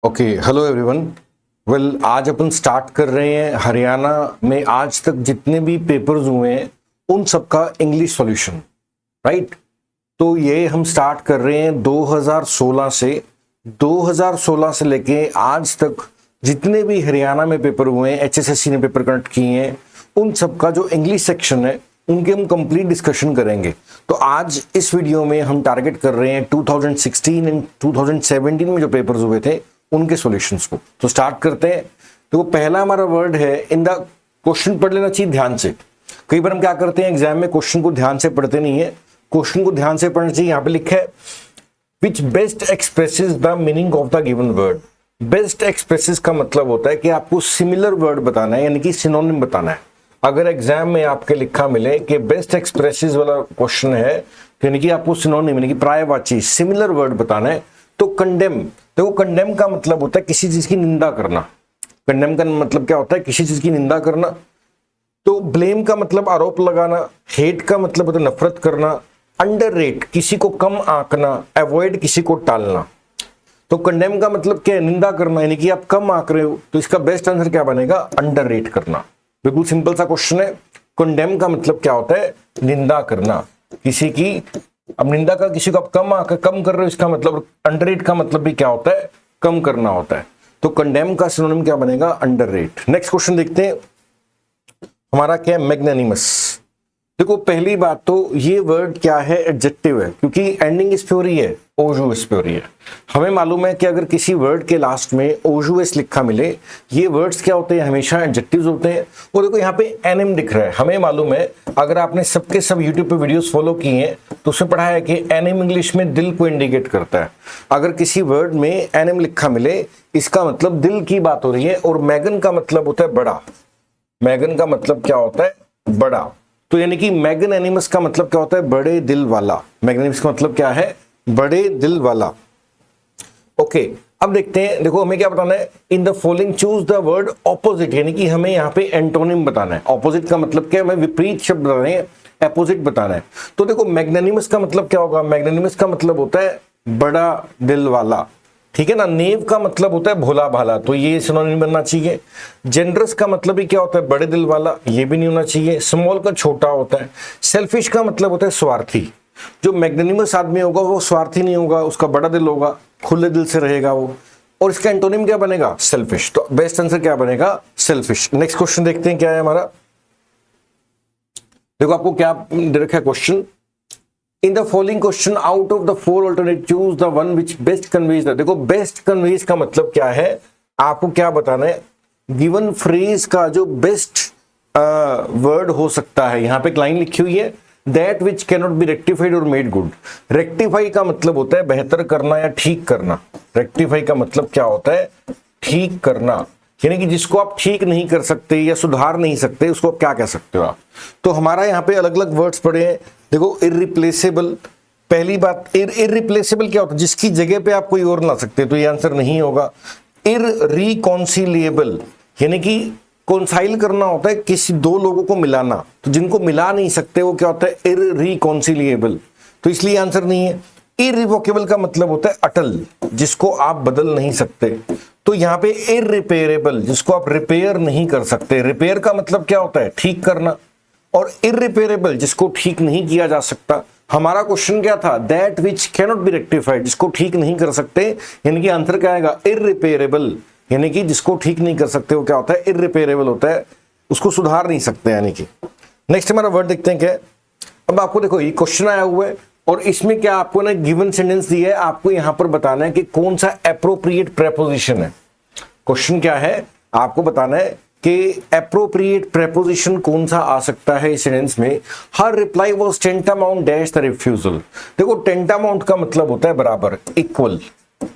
Okay hello everyone. Well आज अपन start कर रहे हैं हरियाणा में आज तक जितने भी पेपर्स हुए हैं उन सब का इंग्लिश सॉल्यूशन। राइट, तो ये हम स्टार्ट कर रहे हैं 2016 से लेके आज तक जितने भी हरियाणा में पेपर हुए हैं, एचएसएससी ने पेपर कंडक्ट किए हैं, उन सब का जो इंग्लिश सेक्शन है उनके हम कंप्लीट डिस्कशन करेंगे। तो आज इस वीडियो में हम टारगेट कर रहे हैं 2016 एंड 2017 में जो पेपर्स हुए थे उनके सॉल्यूशंस को। तो स्टार्ट करते हैं। तो पहला हमारा वर्ड है इन द। क्वेश्चन पढ़ लेना चाहिए ध्यान से। कई बार हम क्या करते हैं एग्जाम में क्वेश्चन को ध्यान से पढ़ते नहीं है, क्वेश्चन को ध्यान से पढ़ना चाहिए। यहाँ पे लिखा है विच best expresses the meaning of the given word. Best expresses का मतलब होता है कि आपको सिमिलर वर्ड बताना है, यानी कि सिनोनिम बताना है। अगर एग्जाम में आपके लिखा मिले कि बेस्ट एक्सप्रेसेस वाला क्वेश्चन है, यानी कि आपको सिनोनिम यानी कि पर्यायवाची सिमिलर वर्ड बताना है, तो कंडेम। देखो कंडेम का मतलब होता है किसी चीज की निंदा करना। कंडेम का मतलब क्या होता है? किसी चीज की निंदा करना। तो ब्लेम का मतलब आरोप लगाना, हेट का मतलब होता है नफरत करना, अंडररेट किसी को कम आंकना, अवॉइड किसी को टालना। तो कंडेम का मतलब क्या है? निंदा करना, यानी कि आप कम आंक रहे हो, तो इसका बेस्ट आंसर क्या बनेगा? अंडररेट करना। बिल्कुल सिंपल सा क्वेश्चन है। कंडेम का मतलब क्या होता है? निंदा करना किसी की। अब निंदा का किसी को आप कम कर रहे हो, इसका मतलब अंडररेट का मतलब भी क्या होता है? कम करना होता है। तो कंडेम का सिनोनिम क्या बनेगा? अंडररेट। नेक्स्ट क्वेश्चन देखते हैं हमारा क्या है? मैग्नानिमस। देखो पहली बात तो ये वर्ड क्या है? एडजेक्टिव है, क्योंकि एंडिंग इस पे हो रही है, ओजूएस पे हो रही है। हमें मालूम है कि अगर किसी वर्ड के लास्ट में ओजूएस लिखा मिले, ये वर्ड्स क्या होते हैं? हमेशा एडजेक्टिव्स होते हैं। और देखो यहाँ पे एनिम दिख रहा है। हमें मालूम है, अगर आपने सबके सब यूट्यूब पे वीडियोस फॉलो किए हैं तो उसमें पढ़ा है कि एनिम इंग्लिश में दिल को इंडिकेट करता है। अगर किसी वर्ड में एनिम लिखा मिले, इसका मतलब दिल की बात हो रही है। और मैगन का मतलब होता है बड़ा। मैगन का मतलब क्या होता है? बड़ा। तो यानी कि मैग्नानिमस का मतलब क्या होता है? बड़े दिल वाला। मैग्नानिमस का मतलब क्या है? बड़े दिल वाला। ओके, अब देखते हैं। देखो हमें क्या बताना है? In the following choose the word opposite, यानी कि हमें यहाँ पे एंटोनिम बताना है। ऑपोजिट का मतलब क्या है? हमें विपरीत शब्द बता रहे हैं, अपोजिट बताना है। तो देखो मैग्नानिमस का मतलब क्या होगा? मैग्नानिमस का मतलब होता है बड़ा दिल वाला, ठीक है ना। नेव का मतलब होता है भोला भाला, तो ये सिनोनिम बनना चाहिए। जेनरस का मतलब ही क्या होता है? बड़े दिल वाला, ये भी नहीं होना चाहिए। स्मॉल का छोटा होता है। सेल्फिश का मतलब होता है स्वार्थी। जो मैग्नानिमस आदमी होगा वो स्वार्थी नहीं होगा, उसका बड़ा दिल होगा, खुले दिल से रहेगा वो। और इसका एंटोनिम क्या बनेगा? सेल्फिश। तो बेस्ट आंसर क्या बनेगा? सेल्फिश। नेक्स्ट क्वेश्चन देखते हैं क्या है हमारा। देखो आपको क्या दे रखा है question. In the following question, out of the four alternate, choose the one which best conveys the। देखो बेस्ट कन्वेज का मतलब क्या है? आपको क्या बताना है? गिवन फ्रेज का जो बेस्ट वर्ड हो सकता है। यहां पे एक लाइन लिखी हुई है, that which cannot be rectified और मेड गुड। रेक्टिफाई का मतलब होता है बेहतर करना या ठीक करना। रेक्टिफाई का मतलब क्या होता है? ठीक करना, यानी कि जिसको आप ठीक नहीं कर सकते या सुधार नहीं सकते, उसको आप क्या कह सकते हो आप। तो हमारा यहाँ पे अलग अलग वर्ड्स पड़े हैं। देखो इररिप्लेसेबल, पहली बात इररिप्लेसेबल क्या होता है? जिसकी जगह पे आप कोई और ला सकते, तो ये आंसर नहीं होगा। इररिकॉन्सिलिएबल, यानी कि कॉन्साइल करना होता है किसी दो लोगों को मिलाना, तो जिनको मिला नहीं सकते वो क्या होता है? इररिकॉन्सिलिएबल, तो इसलिए आंसर नहीं है। इरिवोकेबल का मतलब होता है अटल, जिसको आप बदल नहीं सकते। तो यहाँ पे इररिपेयरेबल, जिसको आप रिपेयर नहीं कर सकते। रिपेयर का मतलब क्या होता है? ठीक करना। और इररिपेयरेबल, जिसको ठीक नहीं किया जा सकता। हमारा क्वेश्चन क्या था? That which cannot be rectified, जिसको ठीक नहीं कर सकते, यानी कि आंसर क्या आएगा? इररिपेयरेबल, यानी कि जिसको ठीक नहीं कर सकते वो क्या होता है? इररिपेयरेबल होता है, उसको सुधार नहीं सकते यानी कि। नेक्स्ट हमारा वर्ड देखते हैं क्या है। अब आपको देखो ये क्वेश्चन आया हुआ है और इसमें क्या आपको ना गिवन सेंटेंस दी है, आपको यहां पर बताना है कि कौन सा एप्रोप्रिएट प्रेपोजिशन है। क्वेश्चन क्या है? आपको बताना है कि एप्रोप्रिएट प्रेपोजिशन कौन सा आ सकता है इस सेंटेंस में। Her reply was tantamount dash the refusal. देखो टेंटामाउंट का मतलब होता है बराबर, इक्वल।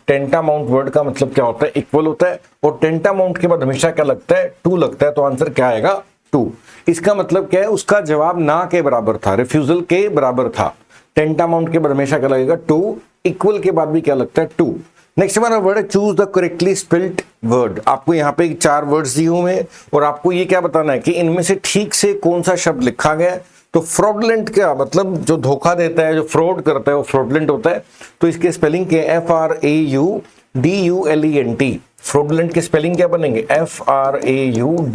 टेंटामाउंट वर्ड का मतलब क्या होता है? इक्वल होता है। और टेंटामाउंट के बाद हमेशा क्या लगता है? टू लगता है, तो आंसर क्या आएगा? टू। इसका मतलब क्या है? उसका जवाब ना के बराबर था, रिफ्यूजल के बराबर था। टेंटामाउंट के बाद हमेशा क्या लगेगा? टू। इक्वल के बाद भी क्या लगता है? टू। नेक्स्ट हमारा वर्ड है choose the correctly spelled word. आपको यहाँ पे 4 वर्ड्स दिए हुए हैं और आपको ये क्या बताना है कि इनमें से ठीक से कौन सा शब्द लिखा गया है। तो फ्रॉडलेंट क्या मतलब? जो धोखा देता है, जो फ्रॉड करता है वो फ्रॉडलेंट होता है। तो इसके स्पेलिंग के FRAUD DULENT, फ्रॉडुलेंट के स्पेलिंग क्या बनेंगे? FRAUDULENT,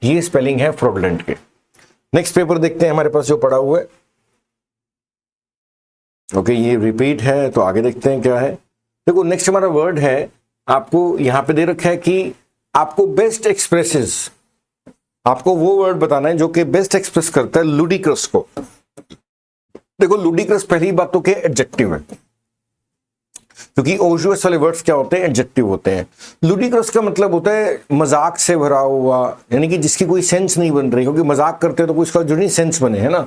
ये स्पेलिंग है फ्रॉडुलेंट के। नेक्स्ट पेपर देखते हैं हमारे पास जो पड़ा हुआ है। ओके, ये रिपीट है तो आगे देखते हैं क्या है। देखो नेक्स्ट हमारा वर्ड है, आपको यहां पे दे रखा है कि आपको बेस्ट एक्सप्रेसेस, आपको वो वर्ड बताना है जो कि बेस्ट एक्सप्रेस करता है लुडिक्रस को। देखो लुडिक्रस पहली बात तो क्या एडजेक्टिव है, क्योंकि ओजुअस वाले वर्ड्स क्या होते हैं? एडजेक्टिव होते हैं। लुडिक्रस का मतलब होता है मजाक से भरा हुआ, यानी कि जिसकी कोई सेंस नहीं बन रही, क्योंकि मजाक करते हैं तो कोई इसका जो नहीं सेंस बने, है ना।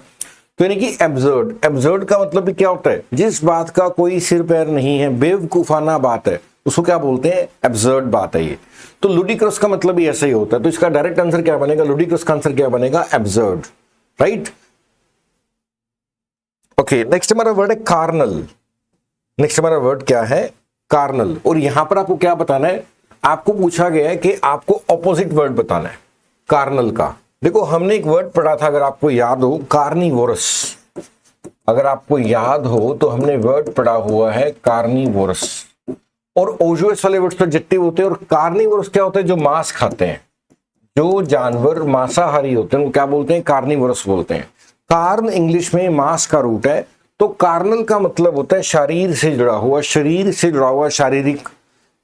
तो यानी कि एब्सर्ड, एब्सर्ड का मतलब भी क्या होता है? जिस बात का कोई सिर पैर नहीं है, बेवकूफाना बात है, उसको क्या बोलते हैं? एब्सर्ड बात है ये। तो लुडिक्रस का मतलब भी ऐसा ही होता है। तो इसका डायरेक्ट आंसर क्या बनेगा? लुडिक्रस का आंसर क्या बनेगा? Absurd, right. ओके, नेक्स्ट हमारा वर्ड है कार्नल। नेक्स्ट हमारा वर्ड क्या है? कार्नल। और यहां पर आपको क्या बताना है? आपको पूछा गया है कि आपको ऑपोजिट वर्ड बताना है कार्नल का। देखो हमने एक वर्ड पढ़ा था, अगर आपको याद हो, कार्निवोरस। अगर आपको याद हो तो हमने वर्ड पढ़ा हुआ है कार्निवोरस। और ओजुअस वाले वर्ड्स तो एडजेक्टिव होते हैं, और कार्निवोरस क्या होता है? जो मांस खाते हैं, जो जानवर मांसाहारी होते हैं उनको क्या बोलते हैं? कार्निवोरस बोलते हैं। कार्न इंग्लिश में मांस का रूट है, तो कार्नल का मतलब होता है शरीर से जुड़ा हुआ, शरीर से जुड़ा हुआ, शारीरिक,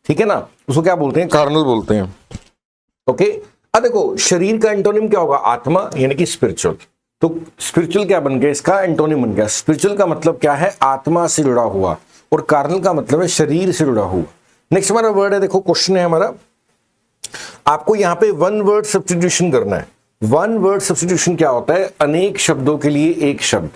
ठीक है ना, उसको क्या बोलते हैं? कार्नल बोलते हैं। ओके, अब देखो शरीर का एंटोनिम क्या होगा? आत्मा, यानी कि स्पिरिचुअल। तो स्पिरिचुअल क्या बन गया? इसका एंटोनिम बन गया। स्पिरिचुअल का मतलब क्या है? आत्मा से जुड़ा हुआ, और कार्नल का मतलब है शरीर से जुड़ा हुआ। नेक्स्ट हमारा वर्ड है, देखो क्वेश्चन है हमारा, आपको यहां पे वन वर्ड सब्स्टिट्यूशन करना है। वन वर्ड सब्स्टिट्यूशन क्या होता है? अनेक शब्दों के लिए एक शब्द।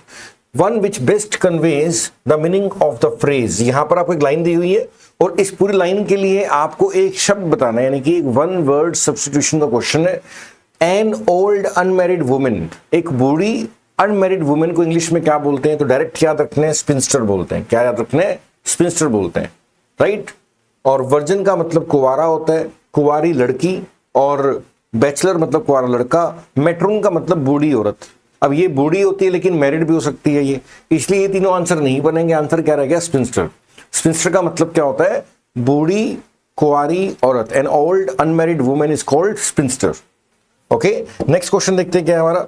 One which best conveys the meaning of the phrase. यहां पर आपको एक लाइन दी हुई है, और इस पूरी लाइन के लिए आपको एक शब्द बताना है, यानी कि वन वर्ड सब्स्टिट्यूशन का क्वेश्चन है। एन ओल्ड अनमैरिड वुमेन, एक बूढ़ी अनमैरिड वुमेन को इंग्लिश में क्या बोलते हैं? तो डायरेक्ट याद रखने, स्पिंस्टर बोलते हैं। क्या याद रखने? स्पिंस्टर बोलते हैं, राइट। और वर्जिन का मतलब कुंवारा होता है, कुंवारी लड़की, और बैचलर मतलब कुंवारा लड़का। मेट्रोन का मतलब बूढ़ी औरत। अब ये बूढ़ी होती है लेकिन मैरिड भी हो सकती है ये, इसलिए ये तीनों आंसर नहीं बनेंगे। आंसर क्या रहेगा? स्पिंस्टर। स्पिंस्टर का मतलब क्या होता है? बूढ़ी कुंवारी औरत। An old unmarried women is called sphincter. Okay, next question देखते हैं क्या है हमारा।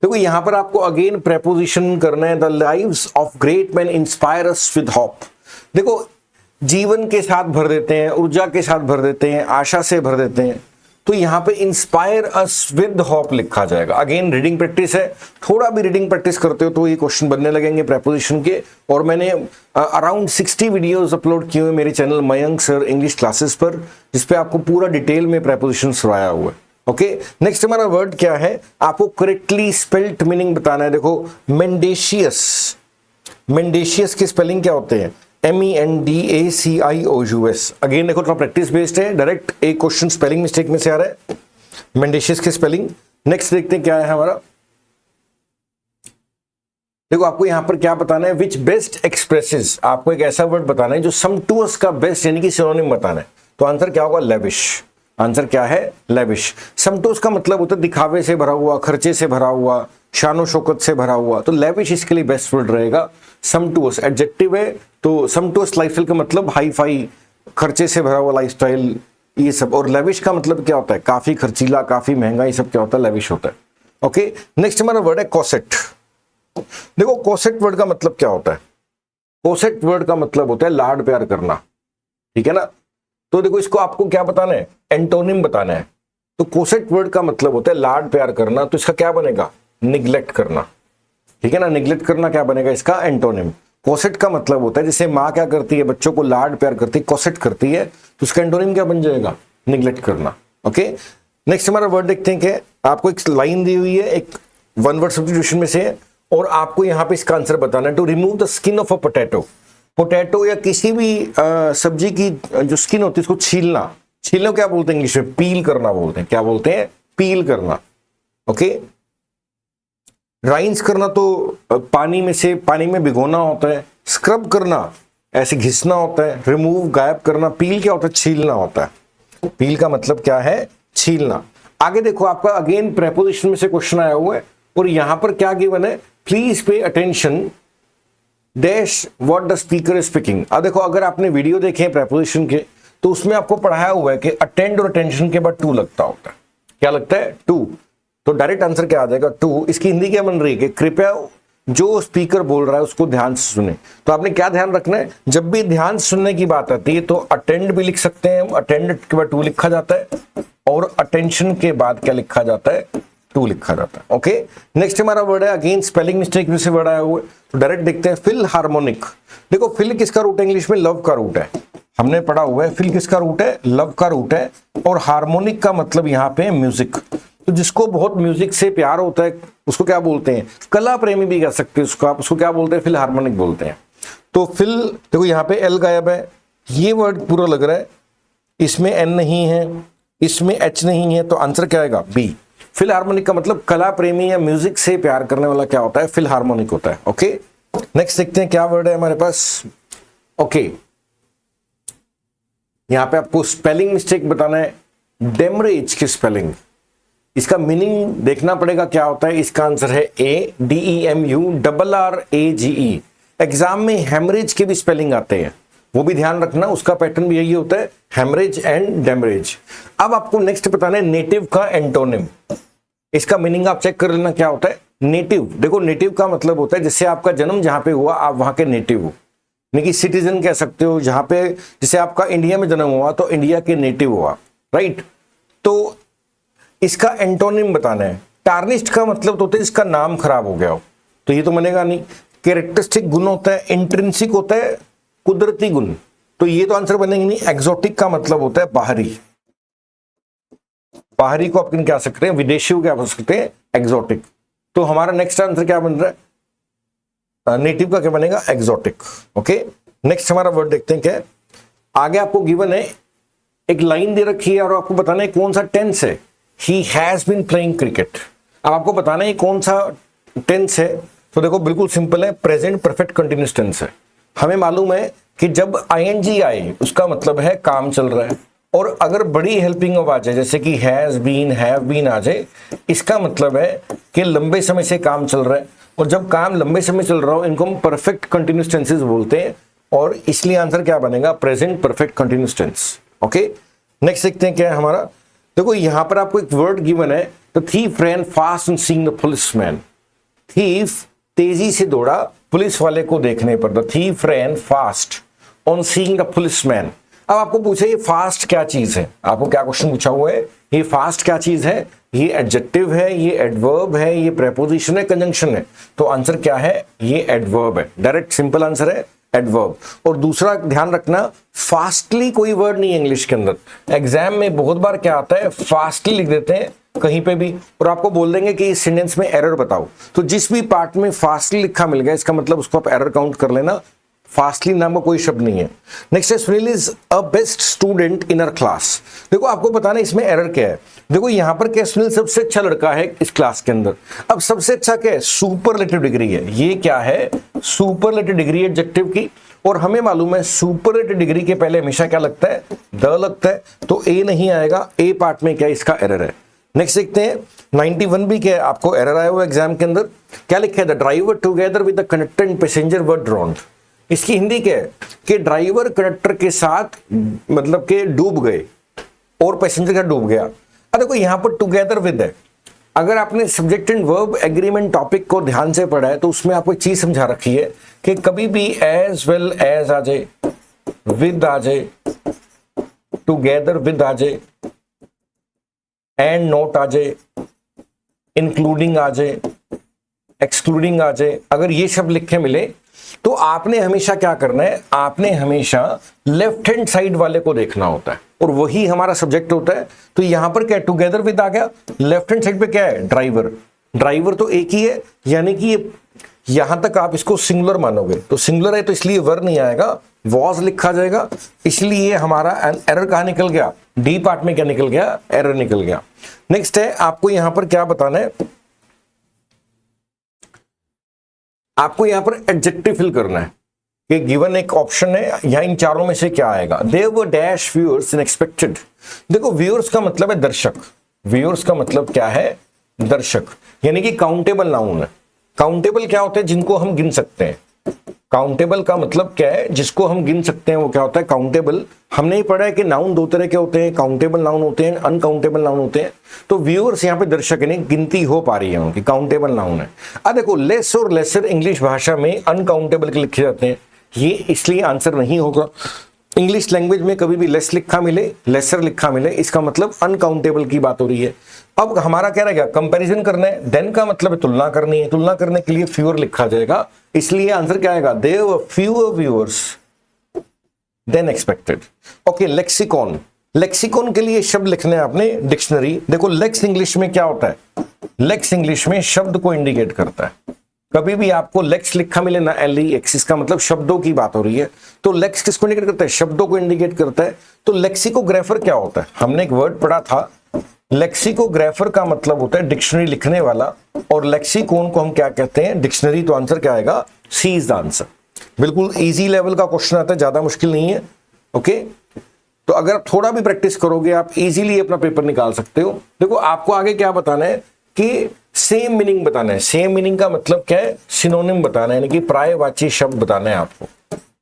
देखो यहां पर आपको अगेन प्रेपोजिशन करना है। The lives of great man inspire us with hope. देखो जीवन के साथ भर देते हैं, ऊर्जा के साथ भर देते हैं, आशा से भर देते हैं। तो यहां पे इंस्पायर अस विद होप लिखा जाएगा। अगेन रीडिंग प्रैक्टिस है, थोड़ा भी रीडिंग प्रैक्टिस करते हो तो ये क्वेश्चन बनने लगेंगे प्रेपोजिशन के। और मैंने अराउंड 60 वीडियोस अपलोड किए हुए मेरे channel Mayank sir English classes पर, जिसपे आपको पूरा डिटेल में प्रेपोजिशन सुनाया हुआ है। ओके, नेक्स्ट हमारा वर्ड क्या है? आपको करेक्टली स्पेल्ड मीनिंग बताना है। देखो मेंडेशियस, मेंडेशियस की स्पेलिंग क्या होते हैं? MENDACIOUS। अगेन देखो थोड़ा प्रैक्टिस बेस्ड है, डायरेक्ट एक क्वेश्चन स्पेलिंग मिस्टेक में से आ रहा है, मेंडेशियस की स्पेलिंग। नेक्स्ट देखते हैं क्या है हमारा। देखो आपको यहां पर क्या बताना है? विच बेस्ट एक्सप्रेसेस। आपको एक ऐसा वर्ड बताना है जो समटूअस का बेस्ट यानी कि सिनोनिम बताना है। तो आंसर क्या होगा? लेविश। आंसर क्या है? लेविश। समटूअस का मतलब होता है दिखावे से भरा हुआ, खर्चे से भरा हुआ, शानो शौकत से भरा हुआ। तो लेविश इसके लिए बेस्ट वर्ड रहेगा। समटूअस एडजेक्टिव है, तो समटूअस लाइफस्टाइल का मतलब हाई फाई, खर्चे से भरा हुआ लाइफस्टाइल, ये सब। और लेविश का मतलब क्या होता है? काफी खर्चीला, काफी महंगा, ये सब क्या होता है? लेविश होता है। ओके, नेक्स्ट हमारा वर्ड है कॉसेट। देखो कॉसेट वर्ड का मतलब क्या होता है? कॉसेट वर्ड का मतलब होता है लाड प्यार करना, ठीक है ना। तो देखो इसको आपको क्या बताना है? एंटोनिम बताना है। तो कॉसेट वर्ड का मतलब होता है लाड प्यार करना, तो इसका क्या बनेगा? निग्लेक्ट करना, ठीक है ना। निग्लेक्ट करना क्या बनेगा इसका? एंटोनिम। कॉसेट का मतलब होता है जैसे माँ क्या करती है? बच्चों को लाड प्यार करती है, कॉसेट करती है, तो उसका एंटोनिम क्या बन जाएगा? निग्लेक्ट करना। ओके, नेक्स्ट हमारा वर्ड देखते हैं कि आपको एक लाइन दी हुई है, एक वन वर्ड सब्स्टिट्यूशन में से, और आपको यहां पे इसका आंसर बताना है। To remove the skin of a potato. Potato या किसी भी सब्जी की जो स्किन होती है उसको छीलना। छीलने को क्या बोलते हैं इंग्लिश में? पील करना बोलते हैं। क्या बोलते हैं? पील करना। ओके, राइंस करना तो पानी में से पानी में भिगोना होता है। स्क्रब करना ऐसे घिसना होता है। रिमूव गायब करना। पील क्या होता है? छीलना होता है। पील का मतलब क्या है? छीलना। आगे देखो आपका अगेन प्रेपोजिशन में से क्वेश्चन आया हुआ है, और यहां पर क्या गिवन है? Please pay attention dash what the speaker is speaking. अब देखो अगर आपने वीडियो देखे हैं प्रेपोजिशन के तो उसमें आपको पढ़ाया हुआ है कि अटेंड और अटेंशन के बाद टू लगता होता है। क्या लगता है? टू। तो डायरेक्ट आंसर क्या आ जाएगा? टू। इसकी हिंदी क्या बन रही है कि कृपया जो स्पीकर बोल रहा है उसको ध्यान से सुने। तो आपने क्या ध्यान रखना है, जब भी ध्यान सुनने की बात आती है तो अटेंड भी लिख सकते हैं, अटेंड के बाद टू लिखा जाता है, और अटेंशन के बाद क्या लिखा जाता है? टू लिखा जाता है। ओके, नेक्स्ट हमारा वर्ड है, अगेन स्पेलिंग मिस्टेक में से वर्ड आया हुआ है, तो डायरेक्ट देखते हैं फिल हार्मोनिक। देखो फिल किसका रूट है? इंग्लिश में लव का रूट है, हमने पढ़ा हुआ है। फिल किसका रूट है? लव का रूट है। और हार्मोनिक का मतलब यहाँ पे म्यूजिक। तो जिसको बहुत म्यूजिक से प्यार होता है उसको क्या बोलते हैं? कला प्रेमी भी कह सकते हैं उसको, आप उसको क्या बोलते हैं? फिल हार्मोनिक बोलते हैं। तो फिल देखो यहाँ पे एल गायब है, ये वर्ड पूरा लग रहा है, इसमें एन नहीं है, इसमें एच नहीं है, तो आंसर क्या आएगा? बी। फिल हार्मोनिक का मतलब कला प्रेमी या म्यूजिक से प्यार करने वाला क्या होता है? फिल हार्मोनिक होता है। ओके, नेक्स्ट देखते हैं क्या वर्ड है हमारे पास। ओके, यहां पे आपको स्पेलिंग मिस्टेक बताना है, डेमरेज की स्पेलिंग। इसका मीनिंग देखना पड़ेगा क्या होता है। इसका आंसर है ADEMU एग्जाम में हेमरेज के भी स्पेलिंग आते हैं, वो भी ध्यान रखना, उसका पैटर्न भी यही होता है, हेमरेज एंड डेमरेज। अब आपको नेक्स्ट बताना है नेटिव का एंटोनिम। इसका मीनिंग आप चेक कर लेना क्या होता है। नेटिव, देखो नेटिव का मतलब होता है जैसे आपका जन्म जहां पे हुआ आप वहां के नेटिव हो, यानी कि सिटीजन कह सकते हो। जहां पे जैसे आपका इंडिया में जन्म हुआ तो इंडिया के नेटिव हुआ, राइट। तो इसका एंटोनिम बताना है। टार्निश्ड का मतलब तो होता है इसका नाम खराब हो गया हो, तो ये तो बनेगा नहीं। कैरेक्टरिस्टिक गुण होता है, इंट्रिंसिक होता है कुदरती गुण, तो ये तो आंसर बनेंगे नहीं। एक्सोटिक का मतलब होता है बाहरी, बाहरी को अपन क्या सकते हैं? विदेशी को क्या बोल सकते हैं? एक्सोटिक। तो हमारा नेक्स्ट आंसर क्या बन रहा है? नेटिव का क्या बनेगा? एक्सोटिक। ओके, नेक्स्ट हमारा वर्ड देखते हैं क्या है। आगे आपको गिवन है, एक लाइन दे रखी है और आपको बताना है कौन सा टेंस है। He has been playing cricket. अब आपको बताना है कौन सा टेंस है, तो देखो बिल्कुल सिंपल है, प्रेजेंट परफेक्ट कंटिन्यूअस टेंस है। हमें मालूम है कि जब आईएनजी आए उसका मतलब है काम चल रहा है, और अगर बड़ी हेल्पिंग ऑफ आ जाए जैसे कि हैज बीन, हैव बीन आ जाए, इसका मतलब है कि लंबे समय से काम चल रहा है। और जब काम लंबे समय चल रहा हो इनको हम परफेक्ट कंटिन्यूअस टेंसेस बोलते हैं, और इसलिए आंसर क्या बनेगा? Present perfect continuous tense. Okay, next देखते हैं क्या है हमारा। देखो यहां पर आपको एक वर्ड गिवन है, the thief ran fast on seeing the policeman. Thief तेजी से दौड़ा पुलिस वाले को देखने पर। The thief ran fast on seeing the policeman. अब आपको पूछे ये फास्ट क्या चीज है, आपको क्या क्वेश्चन पूछा हुआ है, ये फास्ट क्या चीज है? ये एडजेक्टिव है, ये एडवर्ब है, ये प्रेपोजिशन है, कंजंक्शन है? तो आंसर क्या है? ये एडवर्ब है। डायरेक्ट सिंपल आंसर है एडवर्ब। और दूसरा ध्यान रखना, फास्टली कोई वर्ड नहीं है इंग्लिश के अंदर। एग्जाम में बहुत बार क्या आता है, फास्टली लिख देते हैं कहीं पे भी, और आपको बोल देंगे कि इस सेंटेंस में एरर बताओ। तो जिस भी पार्ट में फास्टली लिखा मिल गया इसका मतलब उसको आप एरर काउंट कर लेना। फास्टली नाम का कोई शब्द नहीं है। नेक्स्ट है, Sunil is a best student in our class. देखो आपको बताना इसमें एरर क्या है। देखो यहां पर क्या, सुनील सबसे अच्छा लड़का है इस क्लास के अंदर। अब सबसे अच्छा क्या है? सुपरलेटिव डिग्री है। ये क्या है? सुपरलेटिव डिग्री एडजेक्टिव की। और हमें मालूम है सुपरलेटिव डिग्री के पहले हमेशा क्या लगता है? द लगता है, तो ए नहीं आएगा। ए पार्ट में क्या इसका एरर है। नेक्स्ट देखते हैं 91 भी क्या है, आपको एरर आया हुआ एग्जाम के अंदर। क्या लिखा है? The driver together with the conductor and passenger वर ड्रॉन्ड। इसकी हिंदी क्या है कि ड्राइवर कंडक्टर के साथ मतलब के डूब गए और पैसेंजर का डूब गया। अब देखो यहां पर टुगेदर विद है। अगर आपने subject and verb agreement topic को ध्यान से पढ़ा है तो उसमें आपको एक चीज समझा रखी है कि कभी भी एज वेल एज आ जाए, विद आ जाए, टुगेदर विद आ जाए, एंड नोट आ जाए, इंक्लूडिंग आ जाए, एक्सक्लूडिंग आ जाए, अगर ये शब्द लिखे मिले तो आपने हमेशा क्या करना है? आपने हमेशा लेफ्ट हैंड साइड वाले को देखना होता है, और वही हमारा सब्जेक्ट होता है। तो यहां पर क्या टुगेदर विद आ गया, लेफ्ट हैंड साइड पे क्या है? ड्राइवर। ड्राइवर तो एक ही है, यानी कि ये यहां तक आप इसको सिंगुलर मानोगे, तो सिंगुलर है तो इसलिए वर नहीं आएगा, वॉज लिखा जाएगा। इसलिए हमारा एरर कहां निकल गया? डी पार्ट में क्या निकल गया? एरर निकल गया। नेक्स्ट है, आपको यहां पर क्या बताना है? आपको यहां पर एडजेक्टिव फिल करना है कि गिवन एक ऑप्शन है, यहां इन चारों में से क्या आएगा? There were dash viewers unexpected. देखो व्यूअर्स का मतलब है दर्शक। व्यूअर्स का मतलब क्या है? दर्शक, यानी कि काउंटेबल नाउन है। काउंटेबल क्या होते हैं? जिनको हम गिन सकते हैं। काउंटेबल का मतलब क्या है, जिसको हम गिन सकते हैं वो क्या होता है, काउंटेबल। हमने ही पढ़ा है कि नाउन दो तरह के होते हैं, काउंटेबल नाउन होते हैं, अनकाउंटेबल नाउन होते हैं। तो व्यूअर्स यहाँ पे दर्शक ने गिनती हो पा रही है उनकी, काउंटेबल नाउन है। अब देखो लेस और लेसर इंग्लिश भाषा में अनकाउंटेबल के लिखे जाते हैं, ये इसलिए आंसर नहीं होगा। इंग्लिश लैंग्वेज में कभी भी लेस लिखा मिले, लेसर लिखा मिले, इसका मतलब अनकाउंटेबल की बात हो रही है। अब हमारा क्या रहेगा, कंपैरिजन करना है, देन का मतलब है तुलना करनी है, तुलना करने के लिए फ्यूअर लिखा जाएगा, इसलिए आंसर क्या आएगा, there were fewer viewers than expected. Okay, lexicon, lexicon के लिए शब्द लिखने हैं आपने, डिक्शनरी। देखो लेक्स इंग्लिश में क्या होता है, लेक्स इंग्लिश में शब्द को इंडिकेट करता है। कभी भी आपको लेक्स लिखा मिले ना, LEX, इसका मतलब शब्दों की बात हो रही है। तो लेक्स किसको इंडिकेट करता है, शब्दों को इंडिकेट करता है। तो लेक्सिकोग्राफर क्या होता है, हमने एक वर्ड पढ़ा था, लेक्सिकोग्राफर का मतलब होता है डिक्शनरी लिखने वाला, और लेक्सिकोन को हम क्या कहते हैं, डिक्शनरी। तो आंसर क्या आएगा, सी इज द आंसर। बिल्कुल इजी लेवल का क्वेश्चन आता है, ज्यादा मुश्किल नहीं है। ओके, तो अगर आप थोड़ा भी प्रैक्टिस करोगे आप इजीली अपना पेपर निकाल सकते हो। देखो आपको आगे क्या बताना है कि सेम मीनिंग बताना है। सेम मीनिंग का मतलब क्या है, सिनोनिम बताना है, यानी कि प्रायवाची शब्द बताना है आपको,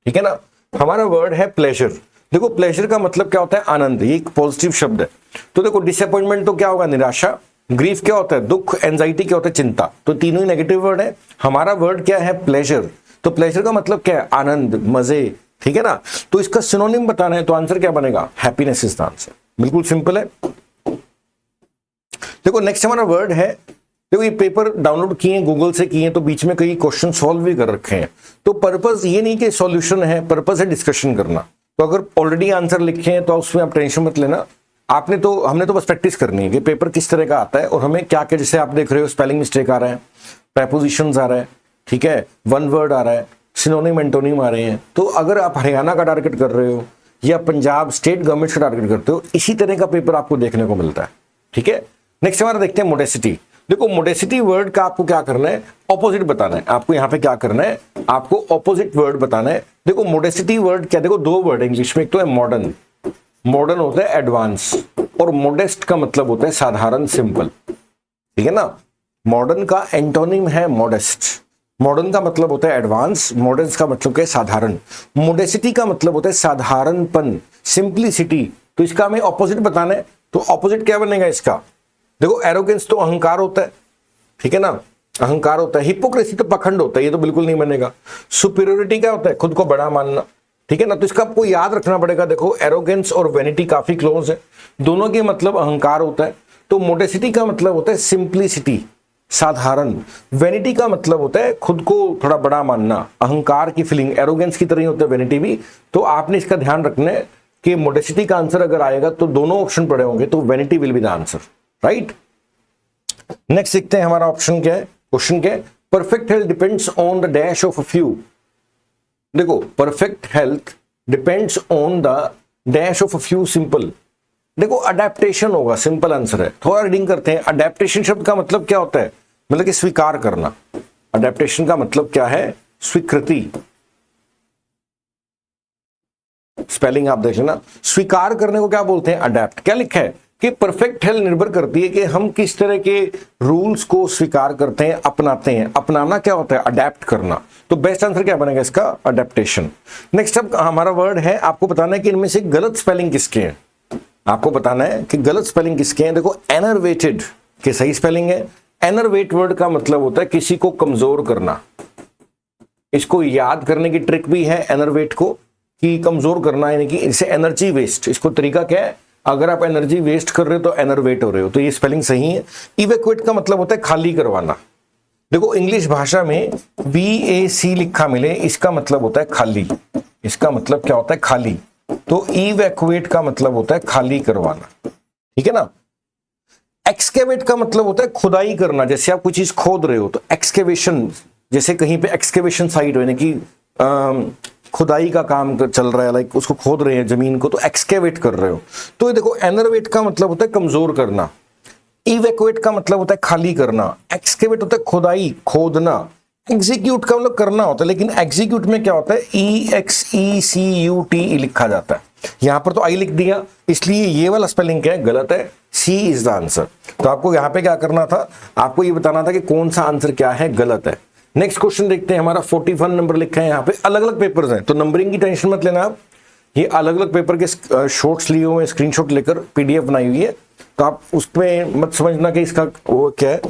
ठीक है ना। हमारा वर्ड है प्लेजर। देखो प्लेजर का मतलब क्या होता है, आनंद, ये एक पॉजिटिव शब्द है। तो देखो डिसअपॉइंटमेंट तो क्या होगा, निराशा। ग्रीफ क्या होता है, दुख। एंजाइटी क्या होता है, चिंता। तो तीनों ही नेगेटिव वर्ड है। हमारा वर्ड क्या है, प्लेजर। तो प्लेजर का मतलब क्या है, आनंद, मजे, ठीक है ना। तो इसका सिनोनिम बताना है, तो आंसर क्या बनेगा, हैप्पीनेस इज द आंसर। बिल्कुल सिंपल है। देखो नेक्स्ट हमारा वर्ड है, देखो ये पेपर डाउनलोड किए गूगल से किए, तो बीच में कई क्वेश्चन सॉल्व भी कर रखे हैं। तो पर्पस ये नहीं कि सॉल्यूशन है, पर्पस है डिस्कशन करना। तो अगर ऑलरेडी आंसर लिखे हैं तो उसमें आप टेंशन मत लेना, हमने तो बस प्रैक्टिस करनी है कि पेपर किस तरह का आता है और हमें क्या क्या, जैसे आप देख रहे हो स्पेलिंग मिस्टेक आ रहा है, प्रेपोजिशंस आ रहा है, ठीक है, वन वर्ड आ रहा है, सिनोनिम एंटोनिम आ रहे हैं। तो अगर आप हरियाणा का टारगेट कर रहे हो या पंजाब स्टेट गवर्नमेंट का टारगेट करते हो, इसी तरह का पेपर आपको देखने को मिलता है, ठीक है। नेक्स्ट हमारा देखते हैं मोडेसिटी। देखो मोडेसिटी वर्ड का आपको क्या करना है, ऑपोजिट बताना है। आपको यहां पे क्या करना है, आपको ऑपोजिट वर्ड बताना है। देखो मोडेसिटी वर्ड क्या, देखो दो वर्ड इंग्लिश में, एक तो है मॉडर्न, मॉडर्न होता है एडवांस, और मोडेस्ट का मतलब होता है साधारण, सिंपल, ठीक है ना। मॉडर्न का एंटोनिम है मॉडेस्ट। मॉडर्न का मतलब होता है एडवांस, मॉडर्न का मतलब क्या है, साधारण। मोडेसिटी का मतलब होता है साधारणपन, सिंप्लिसिटी। तो इसका हमें ऑपोजिट बताना है, तो ऑपोजिट क्या बनेगा इसका, देखो एरोगेंस तो अहंकार होता है, ठीक है ना, अहंकार होता है। हिपोक्रेसी तो पखंड होता है, ये तो बिल्कुल नहीं बनेगा। सुपीरियोरिटी क्या होता है, खुद को बड़ा मानना, ठीक है ना। तो इसका आपको याद रखना पड़ेगा। देखो एरोगेंस और वेनिटी काफी क्लोज है, दोनों के मतलब अहंकार होता है। तो मोडेसिटी का मतलब होता है सिंप्लिसिटी, साधारण। वेनिटी का मतलब होता है खुद को थोड़ा बड़ा मानना, अहंकार की फीलिंग, एरोगेंस की तरह ही होता है वेनिटी भी। तो आपने इसका ध्यान रखना है कि मोडेसिटी का आंसर अगर आएगा तो दोनों ऑप्शन पड़े होंगे, तो vanity will be the answer, right. Next देखते हैं हमारा ऑप्शन क्या है, क्वेश्चन क्या है, perfect health depends on the dash of a few. देखो perfect health depends on the dash of a few, simple. देखो अडेप्टेशन होगा, सिंपल आंसर है। थोड़ा रीडिंग करते हैं। अडेप्टेशन शब्द का मतलब क्या होता है, मतलब कि स्वीकार करना। अडेप्टेशन का मतलब क्या है, स्वीकृति। स्पेलिंग आप देख लेना, स्वीकार करने को क्या बोलते हैं, अडेप्ट। क्या लिखा है कि परफेक्ट हेल्थ निर्भर करती है कि हम किस तरह के रूल्स को स्वीकार करते हैं, अपनाते हैं। अपनाना क्या होता है, अडेप्ट करना। तो बेस्ट आंसर क्या बनेगा इसका, अडेप्टेशन। नेक्स्ट अब हमारा वर्ड है, आपको बताना है कि इनमें से गलत स्पेलिंग किसके हैं। आपको बताना है कि गलत स्पेलिंग किसके हैं। देखो एनर्वेटेड के सही स्पेलिंग है। एनर्वेट वर्ड का मतलब होता है किसी को कमजोर करना। इसको याद करने की ट्रिक भी है एनर्वेट को, कि कमजोर करना, यानी कि इससे एनर्जी वेस्ट। इसको तरीका क्या है, अगर आप एनर्जी वेस्ट कर रहे हो तो एनर्वेट हो रहे हो, तो ये स्पेलिंग सही है। इवैक्यूएट का मतलब होता है खाली करवाना। देखो इंग्लिश भाषा में VAC लिखा मिले, इसका मतलब होता है खाली। इसका मतलब क्या होता है, खाली। तो इवैक्यूएट का मतलब होता है खाली करवाना, ठीक है ना। एक्सकेवेट का मतलब होता है खुदाई करना। जैसे आप कोई चीज खोद रहे हो तो एक्सकेवेशन, जैसे कहीं पे एक्सकेवेशन साइट हो, यानी कि खुदाई का काम चल रहा है, लाइक उसको खोद रहे हैं जमीन को, तो एक्सकेवेट कर रहे हो। तो ये देखो एनर्वेट का मतलब होता है कमजोर करना, इवैक्यूएट का मतलब होता है खाली करना, एक्सकेवेट होता है खुदाई, खोदना, एग्जीक्यूट का मतलब करना होता है। लेकिन एग्जीक्यूट में क्या होता है, EXECUTE लिखा जाता है। यहां पर तो आई लिख दिया, इसलिए ये वाला स्पेलिंग क्या है, गलत है। सी इज द आंसर। तो आपको यहां पे क्या करना था, आपको ये बताना था कि कौन सा आंसर क्या है, गलत है। नेक्स्ट क्वेश्चन देखते हैं, हमारा 41 नंबर लिखा है, यहाँ पे अलग अलग पेपर्स हैं तो नंबरिंग की टेंशन मत लेना आप, ये अलग अलग पेपर के शॉर्ट्स लिए हुए, स्क्रीनशॉट लेकर पीडीएफ बनाई हुई है, तो आप उसमें मत समझना कि इसका वो क्या है।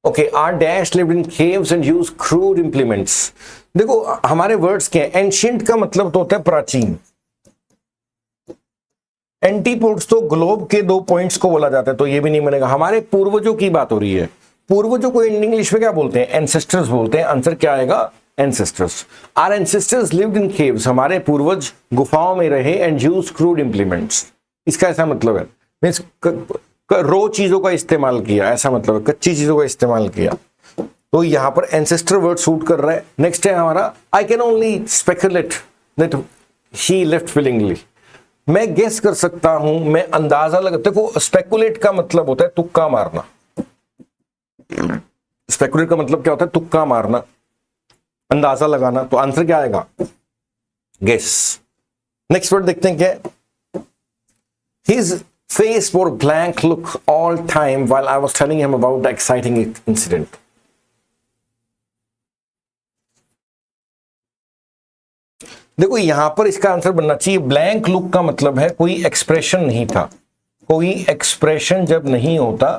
Okay, our dash lived in caves and use crude implements. देखो हमारे वर्ड्स क्या है, एंशिएंट का मतलब तो होता है प्राचीन, एंटीपोड्स तो ग्लोब के 2 पॉइंट्स को बोला जाता है, तो ये भी नहीं बनेगा। हमारे पूर्वजों की बात हो रही है, पूर्वजों को इंग्लिश में क्या बोलते हैं, एंसेस्टर्स बोलते हैं। आंसर क्या आएगा, ancestors. Our ancestors lived in caves, हमारे पूर्वज गुफाओं में रहे, एंड यूज क्रूड इंप्लीमेंट्स, इसका ऐसा मतलब है मींस रो चीजों का इस्तेमाल किया, ऐसा मतलब है कच्ची चीजों का इस्तेमाल किया, तो यहां पर एंसेस्टर वर्ड सूट कर रहा है। नेक्स्ट है हमारा, I can only speculate that she left willingly, मैं गेस कर सकता हूं, मैं अंदाजा लगा। देखो स्पेकुलेट का मतलब होता है तुक्का मारना, स्पेकुलेट का मतलब क्या होता है, तुक्का मारना, अंदाजा लगाना, तो आंसर क्या आएगा, गेस। नेक्स्ट वर्ड देखते हैं क्या है, his face war blank look all time while I was telling him about the exciting incident. देखो यहां पर इसका आंसर बनना चाहिए, ब्लैंक लुक का मतलब है कोई एक्सप्रेशन नहीं था, कोई एक्सप्रेशन जब नहीं होता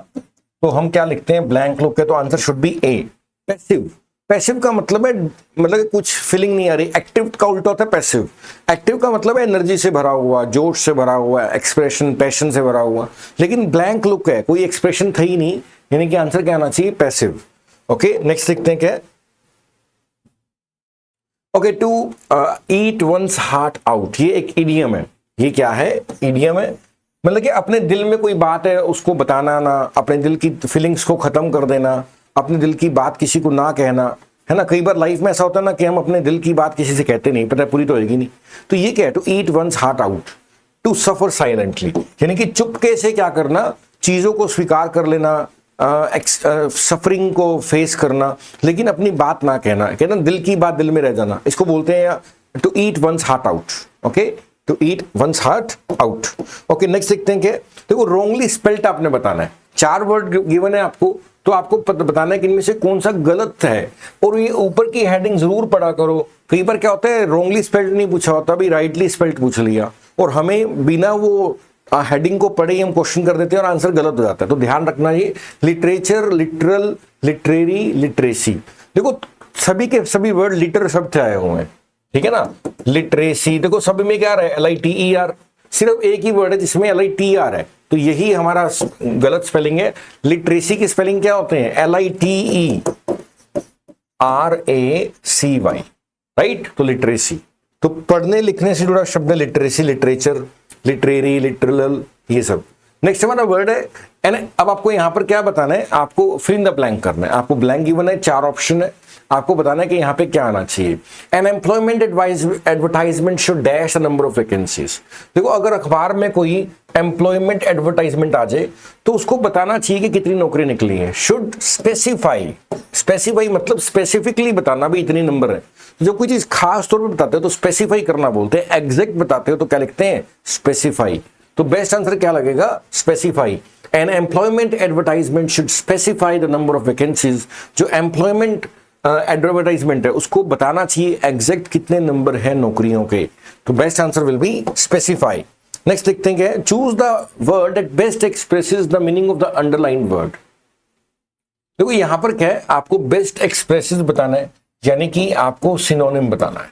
तो हम क्या लिखते हैं, ब्लैंक लुक है, तो answer should B A, passive. Passive का मतलब है मतलब कुछ फीलिंग नहीं आ रही। एक्टिव का उल्टा होता है पैसिव, एक्टिव का मतलब है एनर्जी से भरा हुआ, जोश से भरा हुआ, एक्सप्रेशन पैशन से भरा हुआ, लेकिन ब्लैंक लुक है, कोई एक्सप्रेशन था ही नहीं, यानी कि आंसर क्या आना चाहिए, पैसिव। ओके नेक्स्ट देखते हैं क्या है, okay, to eat one's heart out, ये एक इडियम है। ये क्या है, इडियम है, मतलब कि अपने दिल में कोई बात है उसको बताना ना, अपने दिल की फीलिंग्स को खत्म कर देना, अपने दिल की बात किसी को ना कहना, है ना। कई बार लाइफ में ऐसा होता है ना कि हम अपने दिल की बात किसी से कहते नहीं, पता है पूरी तो होगी नहीं, तो ये क्या है, to eat one's heart out, to suffer silently, यानी कि चुपके से क्या करना, चीजों को स्वीकार कर लेना, सफरिंग को फेस करना, लेकिन अपनी बात ना कहना, कहना दिल की बात दिल में रह जाना, इसको बोलते हैं to eat one's heart out. Okay, to eat one's heart out. Okay next देखते हैं क्या, देखो रोंगली स्पेल्ट आपने बताना है, 4 वर्ड गिवन है आपको, तो आपको बताना है कि इनमें से कौन सा गलत है, और ये ऊपर की हेडिंग जरूर पढ़ा करो। कई बार क्या होता है, रोंगली स्पेल्ट नहीं पूछा होता, अभी राइटली स्पेल्ट पूछ लिया, और हमें बिना वो हेडिंग को पढ़े ही हम क्वेश्चन कर देते हैं और आंसर गलत हो जाता है, तो ध्यान रखना। ये लिटरेचर, लिटरल, लिटरेरी, लिटरेसी, देखो सभी के सभी वर्ड लिटर शब्द से आए हुए हैं, ठीक है ना। लिटरेसी देखो सभी में क्या है, LITER, सिर्फ एक ही वर्ड है जिसमें LITR है, तो यही हमारा गलत स्पेलिंग है। लिटरेसी की स्पेलिंग क्या होते हैं, LITERACY, राइट, तो लिटरेसी, तो पढ़ने लिखने से जुड़ा शब्द है लिटरेसी, लिटरेचर, लिटरेरी, लिटरल, ये सब। नेक्स्ट हमारा वर्ड है एंड, अब आपको यहां पर क्या बताना है, आपको फिल इन द ब्लैंक करना है, आपको ब्लैंक गिवन है, 4 ऑप्शन है, आपको बताना है कि यहां पे क्या आना चाहिए। An employment advertisement should dash the number of vacancies, देखो अगर अखबार में कोई एम्प्लॉयमेंट एडवर्टाइजमेंट आ जाए तो उसको बताना चाहिए कि कितनी नौकरी निकली है। शुड स्पेसिफाई, स्पेसिफाई मतलब स्पेसिफिकली बताना भी इतनी नंबर है, जब कोई चीज खास तौर पर बताते हो तो स्पेसिफाई करना बोलते हैं, एग्जैक्ट बताते हो तो क्या लिखते हैं, स्पेसिफाई। तो बेस्ट आंसर क्या लगेगा, specify. An employment advertisement should specify the number of vacancies, जो एम्प्लॉयमेंट एडवर्टाइजमेंट है उसको बताना चाहिए एग्जैक्ट कितने नंबर है नौकरियों के, तो best answer will be specify. Next देखते हैं क्या, choose the word that best expresses the meaning of the underlined word. देखो यहां पर क्या है, आपको बेस्ट एक्सप्रेसेस बताना है, यानी कि आपको सिनोनिम बताना है।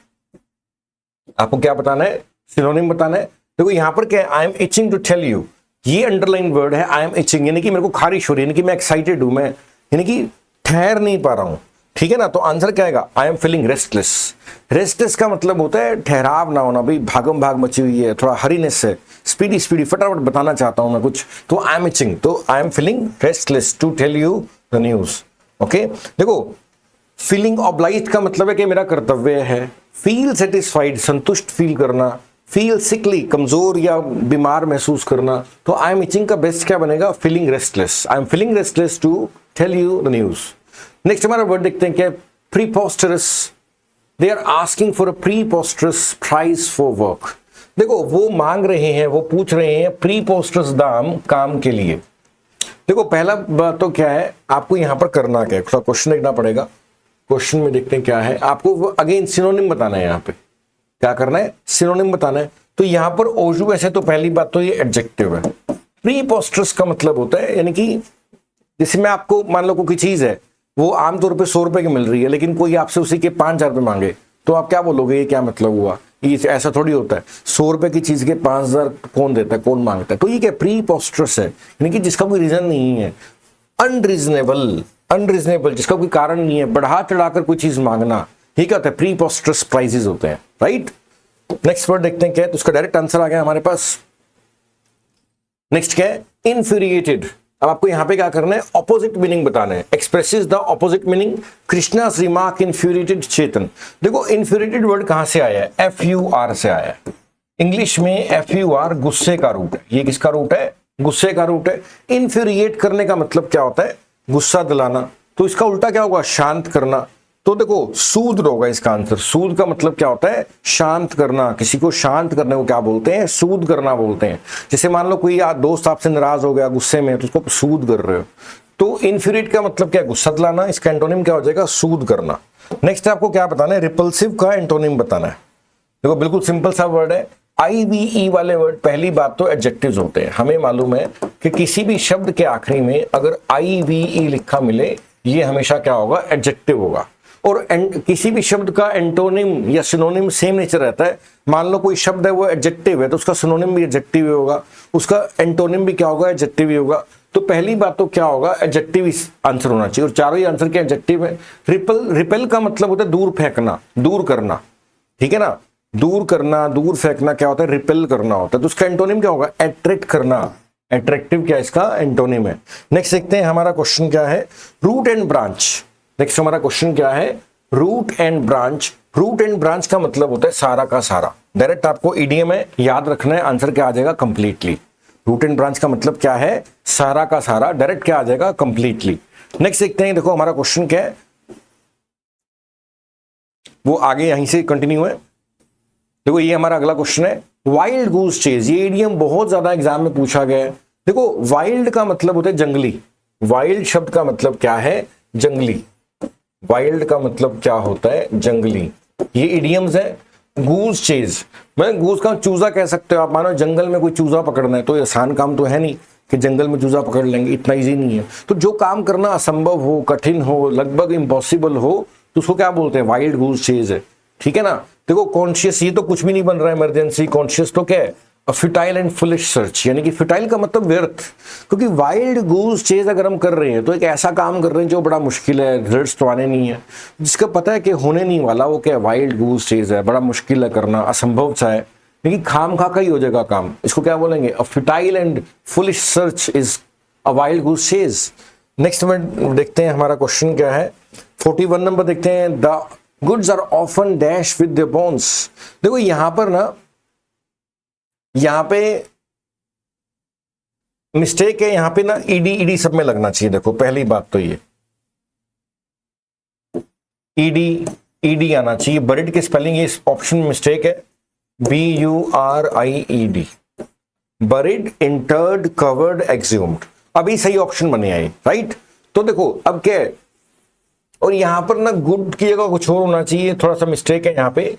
आपको क्या बताना है, सिनोनिम बताना है। देखो यहां पर क्या है, I am itching to tell you, ये अंडरलाइन वर्ड है, आई एम इचिंग, यानी कि मेरे को खारिश हो रही है, यानी कि मैं एक्साइटेड हूं, मैं यानी कि ठहर नहीं पा रहा हूं, ठीक है ना। तो आंसर क्या आएगा, आई एम फीलिंग रेस्टलेस। रेस्टलेस का मतलब होता है ठहराव ना होना, भाई भागम भाग मची हुई है, थोड़ा हरीनेस है, स्पीडी स्पीडी फटाफट बताना चाहता हूं मैं कुछ, तो आई एम इचिंग, तो I am feeling restless to tell you the news. Okay देखो फीलिंग ऑब्लाइज्ड का मतलब है कि मेरा कर्तव्य है, फील सेटिस्फाइड संतुष्ट फील करना, फील सिकली कमजोर या बीमार महसूस करना, तो आई एम इचिंग का बेस्ट क्या बनेगा, feeling restless, I am feeling restless to tell you the news. Next हमारा वर्ड देखते हैं क्या, preposterous, they are asking for a preposterous price for work. देखो वो मांग रहे हैं, वो पूछ रहे हैं प्रीपोस्टरस दाम काम के लिए, देखो पहला बात तो क्या है, आपको यहाँ पर करना क्या है, थोड़ा क्वेश्चन देखना पड़ेगा। क्वेश्चन में देखते हैं क्या है, आपको अगेन सिनोनिम बताना है। यहाँ पे क्या करना है, सिनोनिम बताना है। तो यहाँ पर ओजू ऐसे, तो पहली बात तो ये एडजेक्टिव है। प्रीपोस्टरस का मतलब होता है, यानी कि जैसे मैं आपको मान लो कोई चीज है वो आमतौर पे 100 रुपए की मिल रही है, लेकिन कोई आपसे उसी के 5,000 रुपए मांगे, तो आप क्या बोलोगे, ये क्या मतलब हुआ, ये ऐसा थोड़ी होता है। 100 रुपए की चीज के 5,000 कौन देता है, कौन मांगता है। तो ये क्या प्रीपोस्टरस है, यानी कि जिसका कोई रीजन नहीं है। अनरीजनेबल, अनरीजनेबल जिसका कोई कारण नहीं है, बढ़ा चढ़ाकर कोई चीज मांगना, ये क्या होता है, प्रीपोस्टरस प्राइसेस होते हैं, राइट। नेक्स्ट वर्ड देखते हैं क्या है, तो उसका डायरेक्ट आंसर आ गया हमारे पास। नेक्स्ट क्या है, इन्फ्यूरिएटेड। अब आपको यहां पे क्या करना है, ऑपोजिट मीनिंग बताना है। Expresses the opposite meaning, Krishna's remark infuriated Chetan. देखो इन्फ्यूरिएटेड वर्ड कहां से आया है, FUR से आया है। इंग्लिश में FUR गुस्से का रूट है। ये किसका रूट है, गुस्से का रूट है। इन्फ्यूरिएट करने का मतलब क्या होता है, गुस्सा दिलाना। तो इसका उल्टा क्या होगा, शांत करना। तो देखो सूद होगा इसका आंसर। सूद का मतलब क्या होता है, शांत करना। किसी को शांत करने को क्या बोलते हैं, सूद करना बोलते हैं। जैसे मान लो कोई दोस्त आपसे नाराज हो गया, गुस्से में, तो उसको सूद कर रहे हो। तो इन्फ्यूरिएट का मतलब क्या है, गुस्सा दिलाना। इसका एंटोनिम क्या हो जाएगा, सूद करना। नेक्स्ट आपको क्या बताना है, रिपल्सिव का एंटोनिम बताना है। देखो बिल्कुल सिंपल सा वर्ड है। IVE वाले वर्ड पहली बात तो एडजेक्टिव्स होते हैं। हमें मालूम है कि किसी भी शब्द के आखिरी में अगर IVE लिखा मिले, ये हमेशा क्या होगा, एडजेक्टिव होगा। और किसी भी शब्द का एंटोनिम या सिनोनिम सेम नेचर रहता है। मान लो कोई शब्द है वो एडजेक्टिव है, तो उसका सिनोनिम भी एडजेक्टिव ही होगा, उसका एंटोनिम भी क्या होगा, एडजेक्टिव ही होगा। तो पहली बात तो क्या होगा, एडजेक्टिव आंसर होना चाहिए। और चारों ही आंसर के एडजेक्टिव है। रिपेल का मतलब होता है दूर फेंकना, दूर करना, ठीक है ना। दूर करना, दूर फेंकना क्या होता है, रिपेल करना होता है। तो उसका एंटोनिम क्या होगा, अट्रैक्ट करना। अट्रैक्टिव क्या इसका एंटोनिम है। नेक्स्ट देखते हैं हमारा क्वेश्चन क्या है, रूट एंड ब्रांच। नेक्स्ट हमारा क्वेश्चन क्या है, root and branch. Root and branch का मतलब होता है सारा का सारा। डायरेक्ट आपको ईडीएम है, याद रखना है, आंसर क्या आ जाएगा, कंप्लीटली। रूट एंड ब्रांच का मतलब क्या है, सारा का सारा। डायरेक्ट क्या आ जाएगा, कंप्लीटली। नेक्स्ट देखते हैं, देखो हमारा क्वेश्चन क्या है, वो आगे यहीं से कंटिन्यू है। देखो ये हमारा अगला क्वेश्चन है, वाइल्ड गूस चेज। ये ईडीएम बहुत ज्यादा एग्जाम में पूछा गया है। देखो वाइल्ड का मतलब होता है जंगली। वाइल्ड शब्द का मतलब क्या है, जंगली। वाइल्ड का मतलब क्या होता है, जंगली। ये इडियम्स है। गूज चेज, मैं गूज का चूजा कह सकते हो आप। मानो जंगल में कोई चूजा पकड़ना है, तो आसान काम तो है नहीं कि जंगल में चूजा पकड़ लेंगे, इतना इजी नहीं है। तो जो काम करना असंभव हो, कठिन हो, लगभग इम्पॉसिबल हो, तो उसको क्या बोलते हैं, वाइल्ड गूज चेज है, ठीक है ना। देखो कॉन्शियस, ये तो कुछ भी नहीं बन रहा है इमरजेंसी। कॉन्शियस तो क्या है, फिटाइल एंड फुलिश सर्च, यानी कि फिटाइल का मतलब व्यर्थ। क्योंकि वाइल्ड गूज चेज अगर हम कर रहे हैं तो एक ऐसा काम कर रहे हैं जो बड़ा मुश्किल है, रिजल्ट्स तो आने नहीं है। जिसका पता है कि होने नहीं वाला, वो क्या वाइल्ड गूज चेज है, बड़ा मुश्किल है करना, असंभव सा है, लेकिन खाम खा का ही हो जाएगा काम। इसको क्या बोलेंगे, a futile and foolish search is a wild goose chase. Next में देखते हैं हमारा क्वेश्चन क्या है, 41 नंबर देखते हैं, the goods are often dash with the bones. देखो यहां पर ना, यहां पे मिस्टेक है, यहां पे ना ईडी सब में लगना चाहिए। देखो पहली बात तो ये ईडी आना चाहिए। बरिड की स्पेलिंग इस ऑप्शन में मिस्टेक है, BURIED। Buried, interred, covered, exhumed. अभी सही ऑप्शन बने आए, राइट। तो देखो अब क्या है, और यहां पर ना गुड की जगह कुछ और होना चाहिए, थोड़ा सा मिस्टेक है यहाँ पे।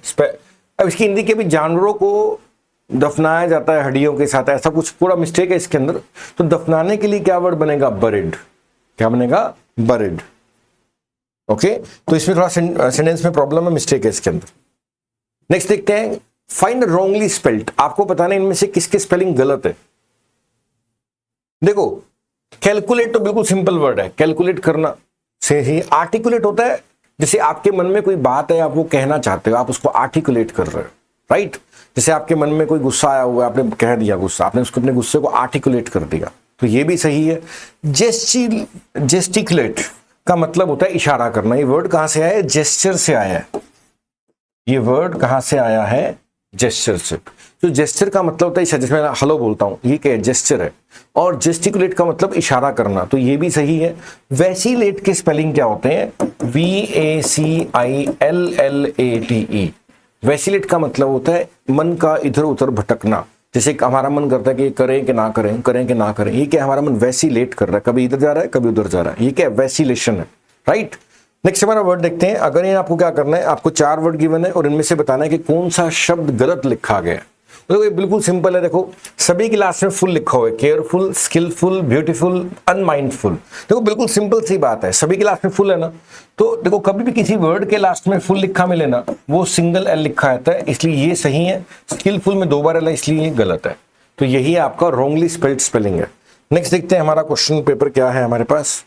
अब इसकी हिंदी के भी जानवरों को दफनाया जाता है हड्डियों के साथ, ऐसा कुछ पूरा मिस्टेक है इसके अंदर। तो दफनाने के लिए क्या वर्ड बनेगा, बरिड। क्या बनेगा, बरिड। ओके, तो इसमें थोड़ा सेंटेंस में प्रॉब्लम है, मिस्टेक है इसके अंदर। नेक्स्ट देखते हैं, फाइंड रॉन्गली स्पेल्ड। आपको बताना है इनमें से किसकी स्पेलिंग गलत है। देखो कैलकुलेट तो बिल्कुल सिंपल वर्ड है, कैलकुलेट करना से ही। आर्टिकुलेट होता है जैसे आपके मन में कोई बात है, आप वो कहना चाहते हो, आप उसको आर्टिकुलेट कर रहे हो, राइट। जैसे आपके मन में कोई गुस्सा आया हुआ है, आपने कह दिया गुस्सा, आपने उसको अपने गुस्से को आर्टिकुलेट कर दिया, तो ये भी सही है। जेस्टिकुलेट का मतलब होता है इशारा करना। ये वर्ड कहां से आया है, जेस्चर से आया है। ये वर्ड कहां से आया है, जेस्चर से। तो जेस्चर का मतलब होता है, जैसे मैं हेलो बोलता हूं, ये क्या है, जेस्चर है। और जेस्टिकुलेट का मतलब इशारा करना, तो ये भी सही है। वैसिलेट के स्पेलिंग क्या होते हैं, VACILLATE। वैसिलेट का मतलब होता है मन का इधर उधर भटकना। जैसे हमारा मन करता है कि करें कि ना करें, करें कि ना करें, ये क्या हमारा मन वैसिलेट कर रहा है, कभी इधर जा रहा है कभी उधर जा रहा है, ये क्या वैसिलेशन है, राइट। नेक्स्ट हमारा वर्ड देखते हैं। अगर ये आपको क्या करना है, आपको 4 वर्ड गिवन है और इनमें से बताना है कि कौन सा शब्द गलत लिखा गया है। तो ये बिल्कुल सिंपल है, देखो सभी की लास्ट में फुल लिखा हुआ है, केयरफुल, स्किलफुल, ब्यूटीफुल, अनमाइंडफुल। देखो बिल्कुल सिंपल सी बात है, सभी के लास्ट में फुल है ना, तो देखो कभी भी किसी वर्ड के लास्ट में फुल लिखा मिले ना, वो सिंगल एल लिखा रहता है, इसलिए ये सही है। स्किलफुल में 2 बार एल है, इसलिए ये गलत है। तो यही आपका रॉन्गली स्पेल्ड स्पेलिंग है। नेक्स्ट देखते हैं हमारा क्वेश्चन पेपर क्या है हमारे पास।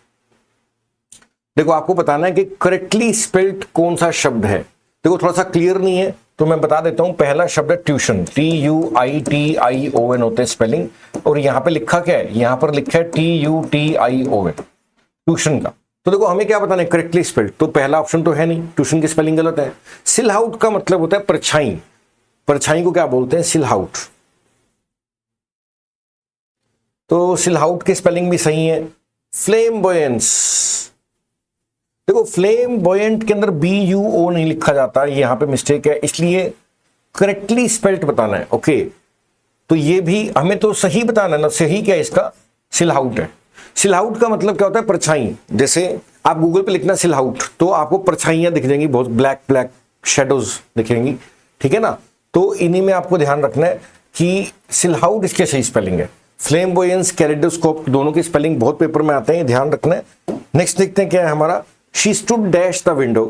देखो आपको बताना है कि करेक्टली स्पेल्ड कौन सा शब्द है। देखो थोड़ा सा क्लियर नहीं है तो मैं बता देता हूं। पहला शब्द है ट्यूशन, TUITION होते हैं स्पेलिंग, और यहां पे लिखा क्या है, यहां पर लिखा है TUTION, ट्यूशन का। तो देखो हमें क्या बताना है, करेक्टली स्पेल्ड। तो पहला ऑप्शन तो है नहीं, ट्यूशन की स्पेलिंग गलत है। सिलहाउट का मतलब होता है परछाई, परछाई को क्या बोलते हैं, सिलहाउट। तो सिलहाउट की स्पेलिंग भी सही है। फ्लेमबॉयंस, देखो फ्लेमबॉयंट के अंदर BUO नहीं लिखा जाता, ये यहां पे मिस्टेक है, इसलिए करेक्टली स्पेल्ड बताना है। ओके, तो ये भी हमें तो सही बताना है ना, सही क्या है इसका, सिलहाउट है। सिलहाउट का मतलब क्या होता है, परछाई। जैसे आप गूगल पे लिखना सिलहाउट तो आपको परछाइयां दिख जाएंगी, बहुत ब्लैक ब्लैक शेडोज दिखेंगी, ठीक है ना। तो इन्हीं में आपको ध्यान रखना है कि सिलहाउट इसके सही स्पेलिंग है। फ्लेमबॉयंस, कैलेडोस्कोप दोनों की स्पेलिंग बहुत पेपर में आते हैं, ध्यान रखना है। नेक्स्ट देखते हैं क्या है हमारा। She stood dash the window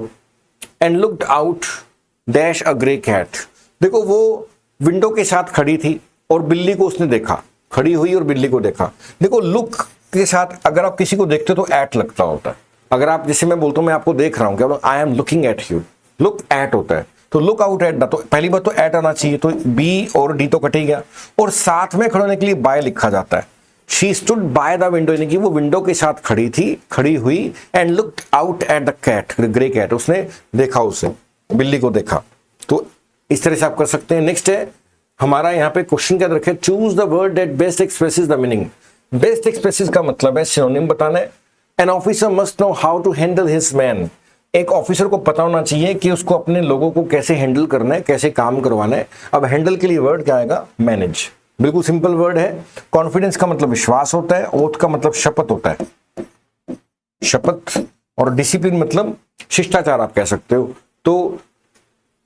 and looked out dash a grey cat। देखो वो विंडो के साथ खड़ी थी और बिल्ली को उसने देखा, खड़ी हुई और बिल्ली को देखा। देखो लुक के साथ अगर आप किसी को देखते हो तो एट लगता होता है। अगर आप, जैसे मैं बोलता हूं मैं आपको देख रहा हूं, क्या I am looking at you, look at होता है। तो लुक आउट एट, तो पहली बात तो एट आना चाहिए, तो बी और डी तो कट ही गया, और साथ में खड़े होने के लिए बाय लिखा जाता है। She stood by the window, यानी कि वो विंडो के साथ खड़ी थी, खड़ी हुई, and looked out at the cat, grey cat, उसने देखा, उसे बिल्ली को देखा। तो इस तरह से आप कर सकते हैं। नेक्स्ट है हमारा यहाँ पे क्वेश्चन क्या रखे, choose the word that best expresses the meaning. Best expresses का मतलब है सिनोनिम बताना है। An officer must know how to handle his man. एक ऑफिसर को पता होना चाहिए कि उसको अपने लोगों को कैसे हैंडल करना है, कैसे काम करवाना है। अब हैंडल के लिए वर्ड क्या आएगा, मैनेज। बिल्कुल सिंपल वर्ड है। कॉन्फिडेंस का मतलब विश्वास होता है, ओथ का मतलब शपथ होता है, शपथ, और डिसिप्लिन मतलब शिष्टाचार आप कह सकते हो। तो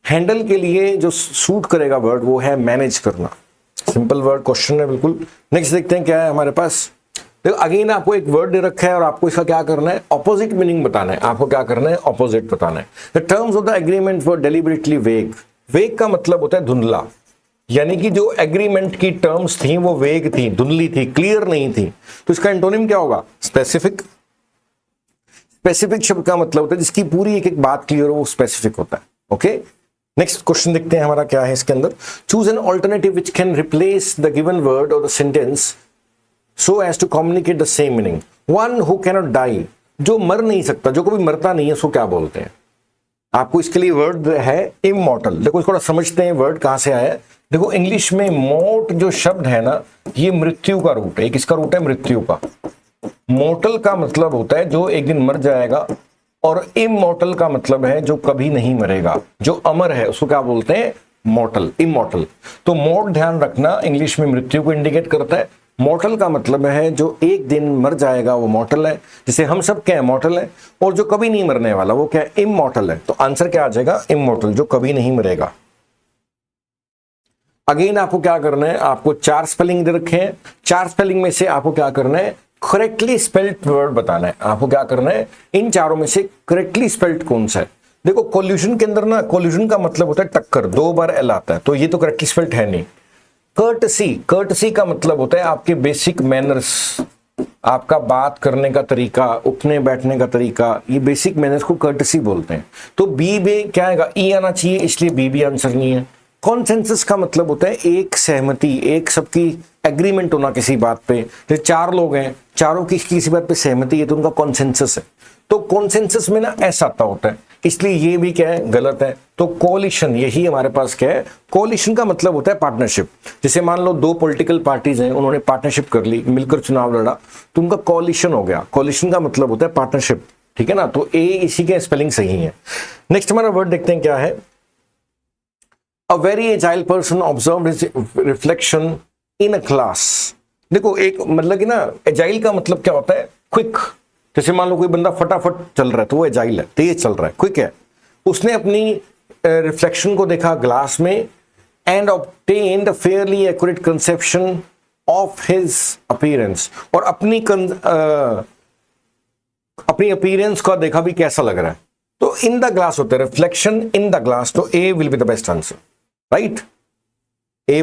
हैंडल के लिए जो सूट करेगा वर्ड वो है मैनेज करना। सिंपल वर्ड क्वेश्चन है बिल्कुल। नेक्स्ट देखते हैं क्या है हमारे पास। देखो अगेन आपको एक वर्ड दे रखा है और आपको इसका क्या करना है, ऑपोजिट मीनिंग बताना है। आपको क्या करना है, ऑपोजिट बताना है। The terms of the agreement were deliberately वेग। वेग का मतलब होता है धुंधला, यानी कि जो एग्रीमेंट की टर्म्स थी वो वेग थी, धुंधली थी, क्लियर नहीं थी। तो इसका एंटोनिम क्या होगा, स्पेसिफिक। स्पेसिफिक शब्द का मतलब होता है जिसकी पूरी एक एक बात क्लियर हो, वो स्पेसिफिक होता है। ओके, नेक्स्ट क्वेश्चन देखते हैं हमारा क्या है इसके अंदर। Choose an alternative which can replace the given word or the sentence so as to communicate the same meaning. One who cannot die, जो मर नहीं सकता, जो कभी मरता नहीं है, उसको क्या बोलते हैं। आपको इसके लिए वर्ड है इमॉर्टल। देखो इसको समझते हैं वर्ड कहां से आया है। देखो इंग्लिश में मोर्ट जो शब्द है ना, ये मृत्यु का रूट है। किसका रूट है, मृत्यु का। मोर्टल का मतलब होता है जो एक दिन मर जाएगा, और इमॉर्टल का मतलब है जो कभी नहीं मरेगा, जो अमर है, उसको क्या बोलते हैं, मॉर्टल, इमॉर्टल। तो मोर्ट ध्यान रखना, इंग्लिश में मृत्यु को इंडिकेट करता है। मॉर्टल का मतलब है जो एक दिन मर जाएगा, वो मॉर्टल है। जैसे हम सब क्या है, मॉर्टल है, और जो कभी नहीं मरने वाला वो क्या है, इमॉर्टल है। तो आंसर क्या आ जाएगा, इमॉर्टल, जो कभी नहीं मरेगा। अगेन आपको क्या करना है, आपको 4 स्पेलिंग दे रखे हैं। 4 स्पेलिंग में से आपको क्या करना है, करेक्टली स्पेल्ड वर्ड बताना है। आपको क्या करना है, इन चारों में से करेक्टली स्पेल्ड कौन सा है। देखो कोल्यूशन के अंदर ना, कोल्यूशन का मतलब होता है टक्कर, 2 बार एल आता है, तो ये तो करेक्टली स्पेल्ड है नहीं। कर्टसी, कर्टसी का मतलब होता है आपके बेसिक मैनर्स, आपका बात करने का तरीका, उठने बैठने का तरीका, ये बेसिक मैनर्स को कर्टसी बोलते हैं। तो बी में क्या आएगा, ई आना चाहिए, इसलिए बी भी आंसर नहीं है। कॉन्सेंसस का मतलब होता है एक सहमति, एक सबकी एग्रीमेंट होना किसी बात पे। जैसे 4 लोग हैं, चारों की किसी बात पे सहमति है, तो उनका कॉन्सेंसस है। तो कॉन्सेंसस में ना ऐसा आता होता है, इसलिए ये भी क्या है, गलत है। तो कोलिशन, यही हमारे पास क्या है, कोलिशन का मतलब होता है पार्टनरशिप। जैसे मान लो 2 पॉलिटिकल पार्टीज हैं, उन्होंने पार्टनरशिप कर ली, मिलकर चुनाव लड़ा, तो उनका कोलिशन हो गया। कोलिशन का मतलब होता है पार्टनरशिप, ठीक है ना। तो ए इसी के स्पेलिंग सही है। नेक्स्ट हमारा वर्ड देखते हैं क्या है। A very agile person observe his reflection in a class. देखो एक मतलब कि ना एजाइल का मतलब क्या होता है, क्विक। जैसे मान लो कोई बंदा फटाफट चल रहा है तो वो एजाइल है, तेज चल रहा है, क्विक है। उसने अपनी रिफ्लेक्शन को देखा ग्लास में and obtained a fairly accurate conception of his appearance, और अपनी अपीयरेंस का देखा भी कैसा लग रहा है। तो इन द ग्लास होता है रिफ्लेक्शन इन द ग्लास, तो A will be the best answer, right. A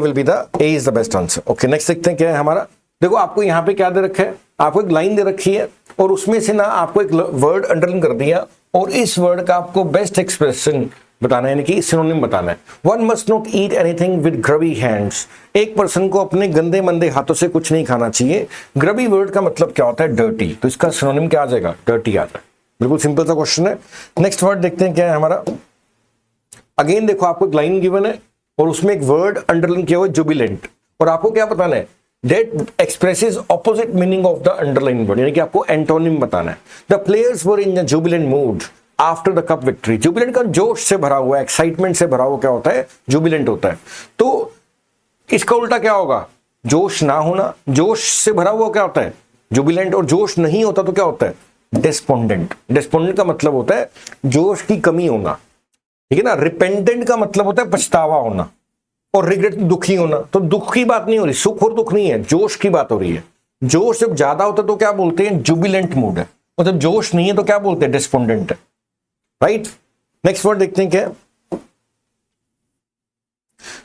is the best answer. Okay, next देखते हैं क्या है हमारा। देखो आपको यहां पे क्या दे रखा है, आपको एक लाइन दे रखी है और उसमें से ना आपको एक वर्ड अंडरलाइन कर दिया और इस वर्ड का आपको बेस्ट एक्सप्रेशन बताना है, यानी कि सिनोनिम बताना है। One must not eat anything with grubby hands. एक पर्सन को अपने गंदे मंदे हाथों से कुछ नहीं खाना चाहिए। ग्रबी वर्ड का मतलब क्या होता है, डर्टी, तो इसका सिनोनिम क्या आ जाएगा, डर्टी आ जाएगा। बिल्कुल सिंपल सा क्वेश्चन है। नेक्स्ट वर्ड देखते हैं क्या है हमारा। अगेन देखो आपको एक लाइन गिवन है और उसमें एक वर्ड अंडरलाइन किया हुआ है, जुबिलेंट, और आपको क्या बताना है, that expresses opposite meaning of the underlined word, यानी कि आपको एंटोनिम बताना है। The players were in a jubilant mood after the cup victory। Jubilant का जोश से भरा हुआ, एक्साइटमेंट से भरा हुआ क्या होता है, जुबिलेंट होता है। तो इसका उल्टा क्या होगा, जोश ना होना। जोश से भरा हुआ क्या होता है, जुबिलेंट, और जोश नहीं होता तो क्या होता है, डेस्पोंडेंट। डेस्पोंडेंट का मतलब होता है जोश की कमी होना, ठीक है ना। रिपेंडेंट का मतलब होता है पछतावा होना, और रिग्रेट दुखी होना। तो दुख की बात नहीं हो रही, सुख और दुख नहीं है, जोश की बात हो रही है। जोश जब ज्यादा होता है तो क्या बोलते हैं, जुबिलेंट मूड है, और जब जोश नहीं है तो क्या बोलते हैं, डिस्पोंडेंट है, राइट। नेक्स्ट वर्ड देखते हैं क्या है।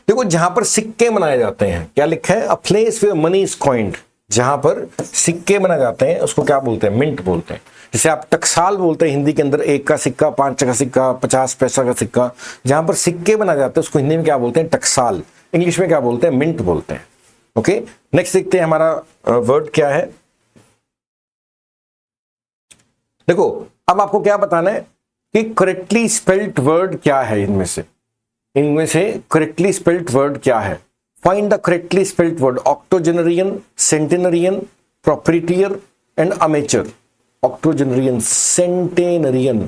देखो जहां पर सिक्के बनाए जाते हैं, क्या लिखा है, a place where money is coined. जहां पर सिक्के बनाए जाते हैं उसको क्या बोलते हैं, मिंट बोलते हैं। जैसे आप टकसाल बोलते हैं हिंदी के अंदर, 1 का सिक्का, 5 का सिक्का, 50 पैसा का सिक्का। जहां पर सिक्के बनाए जाते हैं उसको हिंदी में क्या बोलते हैं, टकसाल। इंग्लिश में क्या बोलते हैं, मिंट बोलते हैं। ओके, नेक्स्ट देखते हैं हमारा वर्ड क्या है। देखो अब आपको क्या बताना है कि करेक्टली स्पेल्ड वर्ड क्या है, इनमें से करेक्टली स्पेल्ड वर्ड क्या है। Find the correctly spelled word. Octogenarian, centenarian, proprietor and amateur. Octogenarian, centenarian.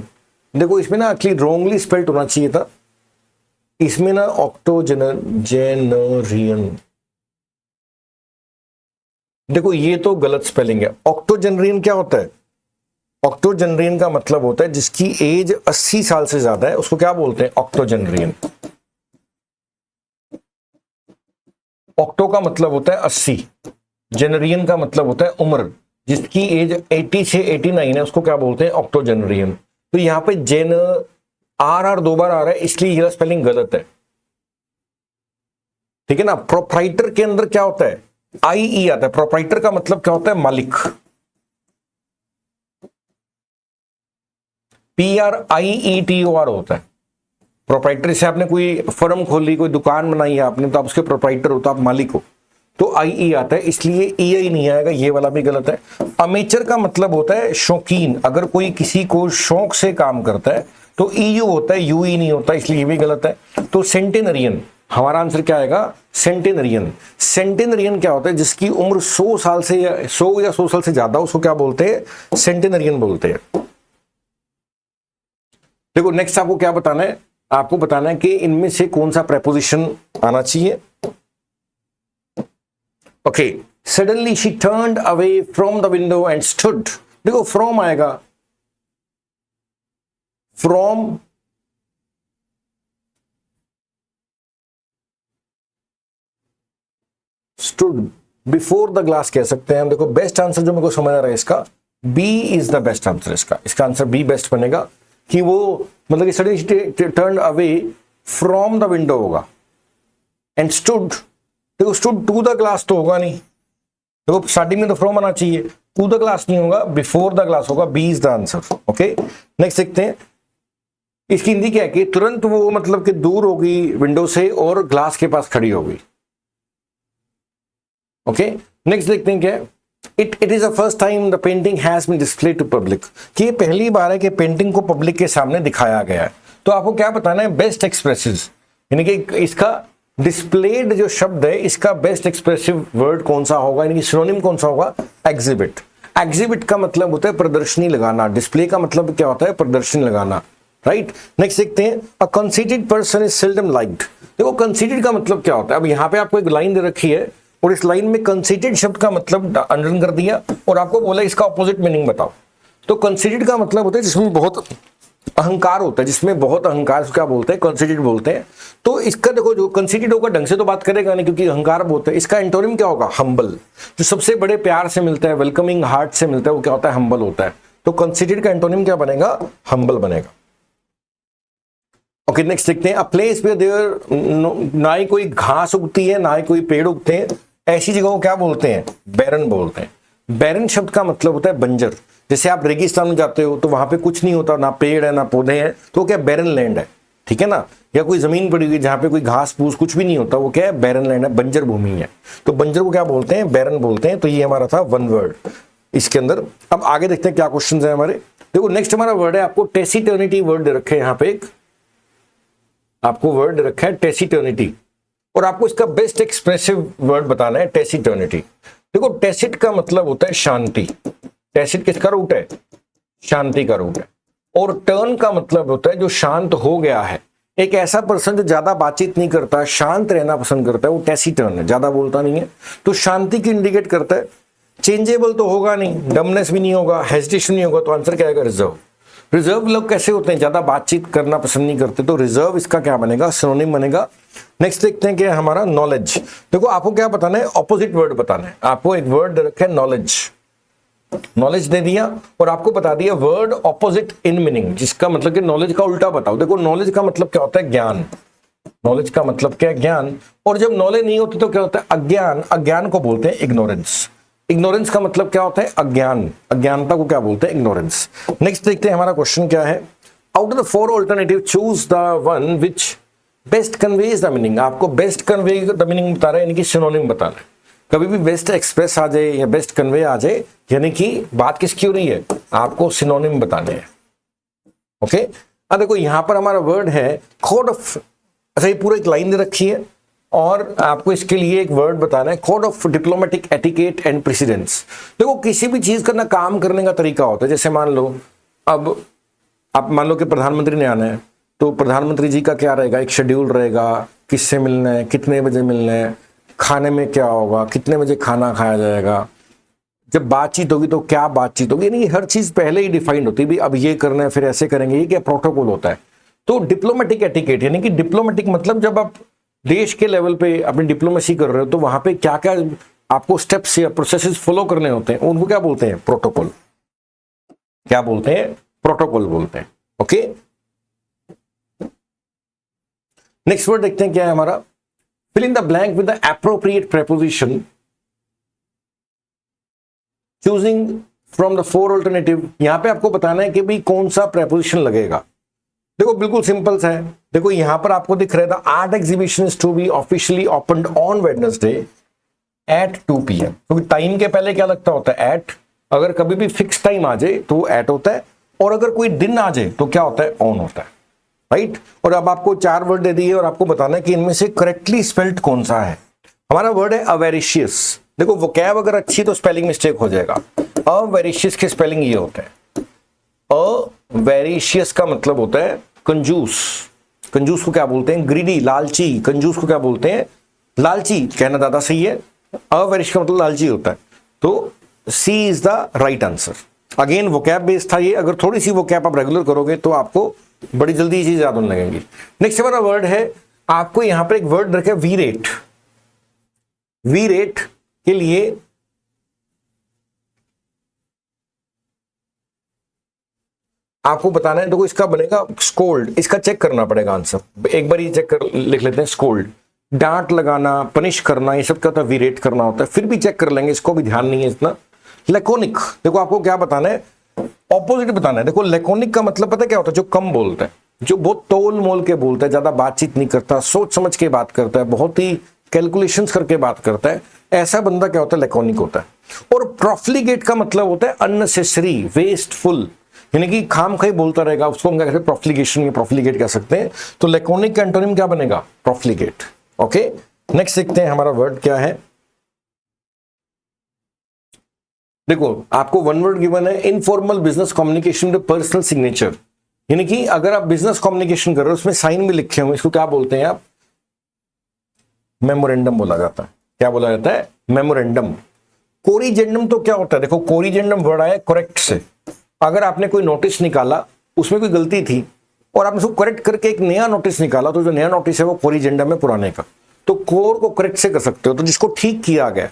देखो इसमें ना एक्चुअली रॉन्गली स्पेल्ड होना चाहिए था, इसमें ना ऑक्टोजेनरियन। देखो ये तो गलत स्पेलिंग है। ऑक्टोजेनरियन क्या होता है, ऑक्टोजेनरियन का मतलब होता है जिसकी एज 80 साल से ज्यादा है, उसको क्या बोलते हैं, ऑक्टोजेनरियन। ऑक्टो का मतलब होता है 80, जेनरियन का मतलब होता है उम्र। जिसकी एज 80 से 89 है उसको क्या बोलते हैं, ऑक्टोजेनरियन। तो यहां पे जेन आर 2 बार आ रहा है, इसलिए यह स्पेलिंग गलत है, ठीक है ना। प्रोप्राइटर के अंदर क्या होता है, आई आता है। प्रोप्राइटर का मतलब क्या होता है, मालिक। PRIETOR होता है प्रोप्राइटर। से आपने कोई फर्म खोली, कोई दुकान बनाई है आपने, तो आप उसके प्रोप्राइटर हो, तो आप मालिक हो, तो IE आता है, इसलिए EI नहीं आएगा, ये वाला भी गलत है। अमेचर का मतलब होता है शौकीन। अगर कोई किसी को शौक से काम करता है तो EU होता है, UE नहीं होता, इसलिए ये भी गलत है। तो सेंटेनरियन, हमारा आंसर क्या आएगा, सेंटेनरियन। सेंटेनरियन क्या होता है, जिसकी उम्र 100 साल से या 100 साल से ज्यादा, उसको क्या बोलते हैं, सेंटेनरियन बोलते हैं। देखो नेक्स्ट आपको क्या बताना है, आपको बताना है कि इनमें से कौन सा प्रेपोजिशन आना चाहिए। Okay, suddenly she turned away from the window and stood. देखो फ्रॉम आएगा, from stood, before the glass कह सकते हैं हम। देखो बेस्ट आंसर जो मेरे को समझ आ रहा है इसका, B is the best answer. इसका आंसर बी बेस्ट बनेगा कि वो मतलब कि suddenly turned away from the window होगा एंड स्टूड। देखो स्टूड टू द ग्लास तो होगा नहीं, देखो स्टार्टिंग में तो फ्रॉम आना चाहिए, टू द ग्लास नहीं होगा, बिफोर द ग्लास होगा। B is the answer. Okay, next देखते हैं इसकी हिंदी क्या है कि तुरंत वो मतलब कि दूर होगी विंडो से और ग्लास के पास खड़ी होगी। ओके, नेक्स्ट देखते हैं क्या है। It is the first time the painting has been displayed to public, कि ये पहली बार है कि पेंटिंग को पब्लिक के सामने दिखाया गया है। तो आपको क्या बताना है, बेस्ट एक्सप्रेसिव, यानी कि इसका डिस्प्लेड जो शब्द है इसका बेस्ट एक्सप्रेसिव वर्ड कौन सा होगा, यानी कि सिनोनिम कौन सा होगा, एग्जिबिट। एग्जिबिट का मतलब होता है प्रदर्शनी लगाना, डिस्प्ले का मतलब क्या होता है, प्रदर्शनी लगाना, राइट। नेक्स्ट देखते हैं, a conceited person is seldom liked. देखो कंसीडेड का मतलब क्या होता है, अब यहाँ पे आपको एक लाइन दे रखी है और इस लाइन में कंसीडेड शब्द का मतलब अंडरलाइन कर दिया और आपको बोला इसका ऑपोजिट मीनिंग बताओ। तो कंसीडेड का मतलब होता है जिसमें बहुत अहंकार होता है, जिसमें बहुत अहंकार, क्या बोलते हैं, कंसीडेड बोलते हैं। तो इसका देखो, जो कंसीडेड होगा ढंग से तो बात करेगा नहीं क्योंकि अहंकार बहुत है। इसका एंटोनिम क्या होगा, हम्बल। जो सबसे बड़े प्यार से मिलता है, वेलकमिंग हार्ट से मिलता है, वो क्या होता है, हम्बल होता है। तो कंसीडेड का एंटोनिम क्या बनेगा, हम्बल बनेगा। ओके नेक्स्ट देखते हैं, अ प्लेस वेयर देयर ना ही कोई घास उगती है ना ही कोई पेड़ उगते हैं, ऐसी जगह को क्या बोलते हैं, बैरन बोलते हैं। बैरन शब्द का मतलब होता है बंजर। जैसे आप रेगिस्तान में जाते हो तो वहां पे कुछ नहीं होता, ना पेड़ है ना पौधे हैं, तो क्या बैरन लैंड है, ठीक है ना। या कोई जमीन पड़ी हुई जहां पे कोई घास फूस कुछ भी नहीं होता, वो क्या है, बैरन लैंड है, बंजर भूमि है। तो बंजर को क्या बोलते हैं, बैरन बोलते हैं। तो ये हमारा था वन वर्ड इसके अंदर। अब आगे देखते हैं क्या क्वेश्चन है हमारे। देखो नेक्स्ट हमारा वर्ड है, आपको टेसिटर्निटी वर्ड दे रखे हैं यहाँ पे, एक आपको वर्ड रखा है टेसिटर्निटी और आपको इसका बेस्ट एक्सप्रेसिव वर्ड बताना है, टेसिटर्निटी। देखो टेसिट का मतलब होता है शांति। टेसिट किसका रूट है, शांति का रूट है। और टर्न का मतलब होता है जो शांत हो गया है। एक ऐसा पर्सन जो ज्यादा बातचीत नहीं करता, शांत रहना पसंद करता है, वो टेसिटर्न है, ज्यादा बोलता नहीं है। तो शांति की इंडिकेट करता है। चेंजेबल तो होगा नहीं, डमनेस भी नहीं होगा, हेजिटेशन नहीं होगा, तो आंसर क्या आएगा, रिजर्व। रिजर्व लोग कैसे होते हैं, ज्यादा बातचीत करना पसंद नहीं करते, तो रिजर्व इसका क्या बनेगा, सिनोनिम बनेगा। नेक्स्ट देखते हैं क्या हमारा, नॉलेज। देखो आपको क्या बताना है, ऑपोजिट वर्ड बताना है। आपको एक वर्ड दे रखा है नॉलेज, नॉलेज दे दिया और आपको बता दिया वर्ड ऑपोजिट इन मीनिंग, जिसका मतलब कि नॉलेज का उल्टा बताओ। देखो नॉलेज का मतलब क्या होता है, ज्ञान। नॉलेज का मतलब क्या है, ज्ञान। और जब नॉलेज नहीं होती तो क्या होता है, अज्ञान। अज्ञान को बोलते हैं इग्नोरेंस। इग्नोरेंस का मतलब क्या होता है, अज्ञान। अज्ञानता को क्या बोलते हैं, इग्नोरेंस। नेक्स्ट देखते हैं हमारा क्वेश्चन क्या है, out of the four alternative choose the one which best conveys the meaning. आपको बेस्ट कन्वे द मीनिंग बता रहा है, यानी कि सिनोनिम बताना है। कभी भी बेस्ट एक्सप्रेस आ जाए या बेस्ट कन्वे आ जाए, यानी कि बात किसकी हो रही है, आपको सिनोनिम बताने हैं। ओके अब देखो यहां पर हमारा वर्ड है कोड ऑफ, अच्छा ये पूरा एक लाइन दे रखी है और आपको इसके लिए एक वर्ड बताना है, code of diplomatic etiquette and precedence. देखो किसी भी चीज का ना काम करने का तरीका होता है। जैसे मान लो, अब आप मान लो कि प्रधानमंत्री ने आना है, तो प्रधानमंत्री जी का क्या रहेगा, एक शेड्यूल रहेगा, किससे मिलना है, कितने बजे मिलना है, खाने में क्या होगा, कितने बजे खाना खाया जाएगा, जब बातचीत होगी तो क्या बातचीत होगी, यानी हर चीज पहले ही डिफाइंड होती है। भी अब ये करना है, फिर ऐसे करेंगे, ये क्या प्रोटोकॉल होता है। तो डिप्लोमेटिक एटिकेट, यानी कि डिप्लोमेटिक मतलब जब आप देश के लेवल पे अपनी डिप्लोमेसी कर रहे हो तो वहां पे क्या क्या आपको स्टेप्स या प्रोसेसेस फॉलो करने होते हैं, उनको क्या बोलते हैं, प्रोटोकॉल। क्या बोलते हैं, प्रोटोकॉल बोलते हैं। ओके नेक्स्ट वर्ड देखते हैं क्या है हमारा, fill in the blank with the appropriate preposition choosing from the four alternative। यहां पे आपको बताना है कि भाई कौन सा preposition लगेगा। देखो बिल्कुल सिंपल सा है। देखो यहां पर आपको दिख रहा था art exhibition is to be officially opened on Wednesday at 2 PM। क्योंकि टाइम के पहले क्या लगता होता है, एट। अगर कभी भी फिक्स टाइम आ जाए तो एट होता है, और अगर कोई दिन आ जाए तो क्या होता है, ऑन होता है, राइट। और अब आपको 4 वर्ड दे दिए और आपको बताना है कि इनमें से करेक्टली स्पेल्ड कौन सा है। हमारा वर्ड है अवेरिशियस। देखो वोकैब अगर अच्छी तो स्पेलिंग मिस्टेक हो जाएगा। अवेरिशियस के स्पेलिंग ये होते हैं, अवेरिशियस का मतलब होता है कंजूस। कंजूस को क्या बोलते हैं, ग्रीडी, लालची। कंजूस को क्या बोलते हैं, लालची। कहना ज्यादा सही है, अवेरिशियस का मतलब लालची होता है। तो C is the right answer. Again vocab based था ये, अगर थोड़ी सी वोकैब आप रेगुलर करोगे तो आपको बड़ी जल्दी चीज याद होने लगेंगी। नेक्स्ट हमारा वर्ड है, आपको यहां पर एक वर्ड रखे वी रेट। वी रेट के लिए आपको बताना है, देखो इसका बनेगा स्कोल्ड। इसका चेक करना पड़ेगा आंसर, एक बार ये चेक कर लिख लेते हैं, स्कोल्ड। डांट लगाना, पनिश करना, ये सब क्या होता है, वी रेट करना होता है। फिर भी चेक कर लेंगे, इसको भी ध्यान नहीं है इतना। लैकोनिक, देखो आपको क्या बताना है, ऑपोजिट बताना है। देखो लैकोनिक का मतलब पता है क्या होता है, जो कम बोलता है, जो बहुत तोल मोल के बोलता है, ज्यादा बातचीत नहीं करता, सोच समझ के बात करता है, बहुत ही कैलकुलेशंस करके बात करता है, ऐसा बंदा क्या होता है, लैकोनिक होता है। और प्रोफ्लिगेट का मतलब होता है अननेसेसरी, वेस्टफुल, यानी कि खामखाई बोलता रहेगा, उसको हम क्या कहते हैं, प्रोफ्लिगेशन या प्रोफ्लिगेट कह सकते हैं। तो लैकोनिक का एंटोनिम क्या बनेगा, प्रोफ्लिगेट। ओके नेक्स्ट देखते हैं हमारा वर्ड क्या है। देखो आपको वन वर्ड गिवन है, informal business communication with personal signature. यानी कि अगर आप बिजनेस कम्युनिकेशन कर रहे हो उसमें साइन भी लिखे हुए, इसको क्या बोलते हैं आप, मेमोरेंडम बोला जाता है। क्या बोला जाता है, मेमोरेंडम। कोरिजेंडम तो क्या होता है, देखो कोरिजेंडम वर्ड आया करेक्ट से। अगर आपने कोई नोटिस निकाला, उसमें कोई गलती थी और आपने उसको करेक्ट करके एक नया नोटिस निकाला, तो जो नया नोटिस है वो कोरिजेंडम है पुराने का, तो कोर को करेक्ट से कर सकते हो। तो जिसको ठीक किया गया,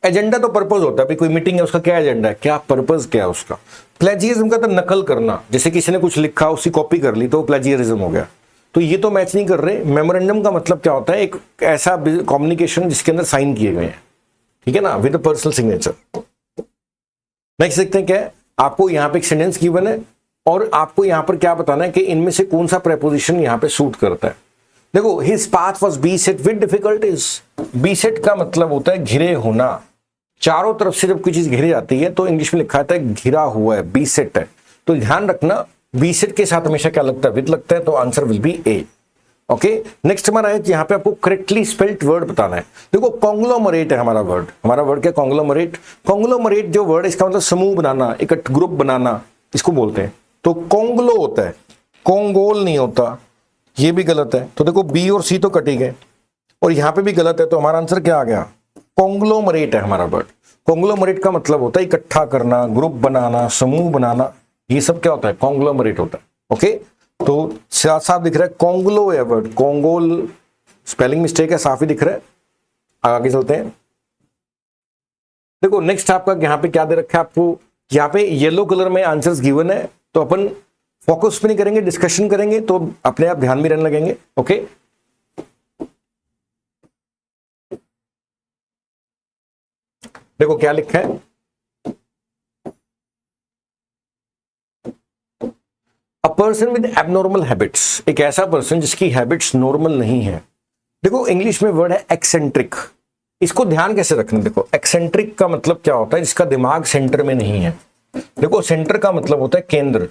एजेंडा तो पर्पस होता है, कोई मीटिंग है उसका क्या एजेंडा है, क्या पर्पस क्या है उसका। प्लेजियरिज्म का तो नकल करना, जैसे किसी ने कुछ लिखा उसकी कॉपी कर ली तो प्लेजियरिज्म हो गया, तो ये तो मैच नहीं कर रहे। मेमोरेंडम का मतलब क्या होता है, एक ऐसा कम्युनिकेशन जिसके अंदर साइन किए गए हैं, ठीक है ना, विद पर्सनल सिग्नेचर। नेक्स्ट देखते हैं क्या है, आपको यहाँ पे एक सेंटेंस गिवन है और आपको यहाँ पर क्या बताना है कि इनमें से कौन सा प्रेपोजिशन यहाँ पे सूट करता है। देखो, his path was beset with difficulties. Beset का मतलब होता है घिरे होना, चारों तरफ से जब कोई चीज घिरी जाती है तो इंग्लिश में लिखा आता है घिरा हुआ है, बीसेट है। तो ध्यान रखना बीसेट के साथ हमेशा क्या लगता है, विद लगता है, तो answer will be A. Okay, next हमारा है, यहाँ पे आपको करेक्टली स्पेल्ड वर्ड बताना है। देखो कॉन्ग्लोमरेट है हमारा वर्ड क्या, कॉन्ग्लोमरेट। कॉन्ग्लोमरेट जो वर्ड है इसका मतलब समूह बनाना, एक ग्रुप बनाना, इसको बोलते हैं। तो कॉन्ग्लो होता है, कॉन्गोल नहीं होता, ये भी गलत है। तो देखो बी और सी तो कटी गए और यहाँ पे भी गलत है, तो हमारा आंसर क्या आ गया, कॉन्ग्लोमरेट है हमारा वर्ड। कॉन्ग्लोमरेट का मतलब होता है इकट्ठा करना, ग्रुप बनाना, समूह बनाना, ये सब क्या होता है, कॉन्ग्लोमरेट होता है। ओके, तो साफ साफ दिख रहा है कॉन्ग्लो है वर्ड, कॉन्गोल स्पेलिंग मिस्टेक है, साफ ही दिख रहा है। आगे चलते हैं। देखो नेक्स्ट आपका यहाँ पे क्या दे रखा है, आपको यहाँ पे येलो कलर में आंसर्स गिवन है, तो अपन फोकस पे नहीं करेंगे, डिस्कशन करेंगे, तो अपने आप ध्यान में रहने लगेंगे। ओके, देखो क्या लिखा है, a person with abnormal habits, एक ऐसा पर्सन जिसकी हैबिट्स नॉर्मल नहीं है। देखो इंग्लिश में वर्ड है एक्सेंट्रिक, इसको ध्यान कैसे रखना। देखो एक्सेंट्रिक का मतलब क्या होता है, जिसका दिमाग सेंटर में नहीं है। देखो सेंटर का मतलब होता है केंद्र,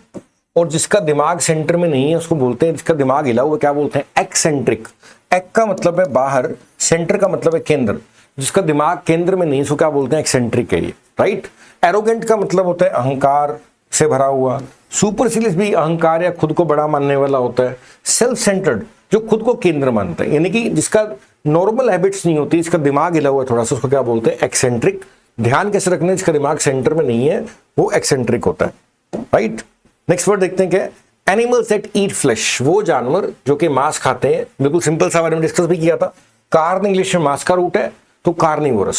और जिसका दिमाग सेंटर में नहीं है उसको बोलते हैं, जिसका दिमाग हिला हुआ क्या बोलते हैं, एक्सेंट्रिक। एक का मतलब है बाहर, सेंटर का मतलब है केंद्र, जिसका दिमाग केंद्र में नहीं उसको क्या बोलते हैं, एक्सेंट्रिक है ये, राइट। एरोगेंट का मतलब होता है अहंकार से भरा हुआ। सुपरसिलियस भी अहंकार या खुद को बड़ा मानने वाला होता है। सेल्फ सेंटर्ड जो खुद को केंद्र मानता है, यानी कि जिसका नॉर्मल हैबिट्स नहीं होती, इसका दिमाग हिला हुआ है थोड़ा सा, उसको क्या बोलते हैं, एक्सेंट्रिक। ध्यान कैसे रखना, जिसका दिमाग सेंटर में नहीं है वो एक्सेंट्रिक होता है, राइट। नेक्स्ट वर्ड देखते हैं क्या, एनिमल्स दैट ईट फ्लैश, वो जानवर जो कि मांस खाते हैं। बिल्कुल सिंपल सा बारे में डिस्कस भी किया था। कार्न इंग्लिश में मांस का रूट है, तो कार्निवोरस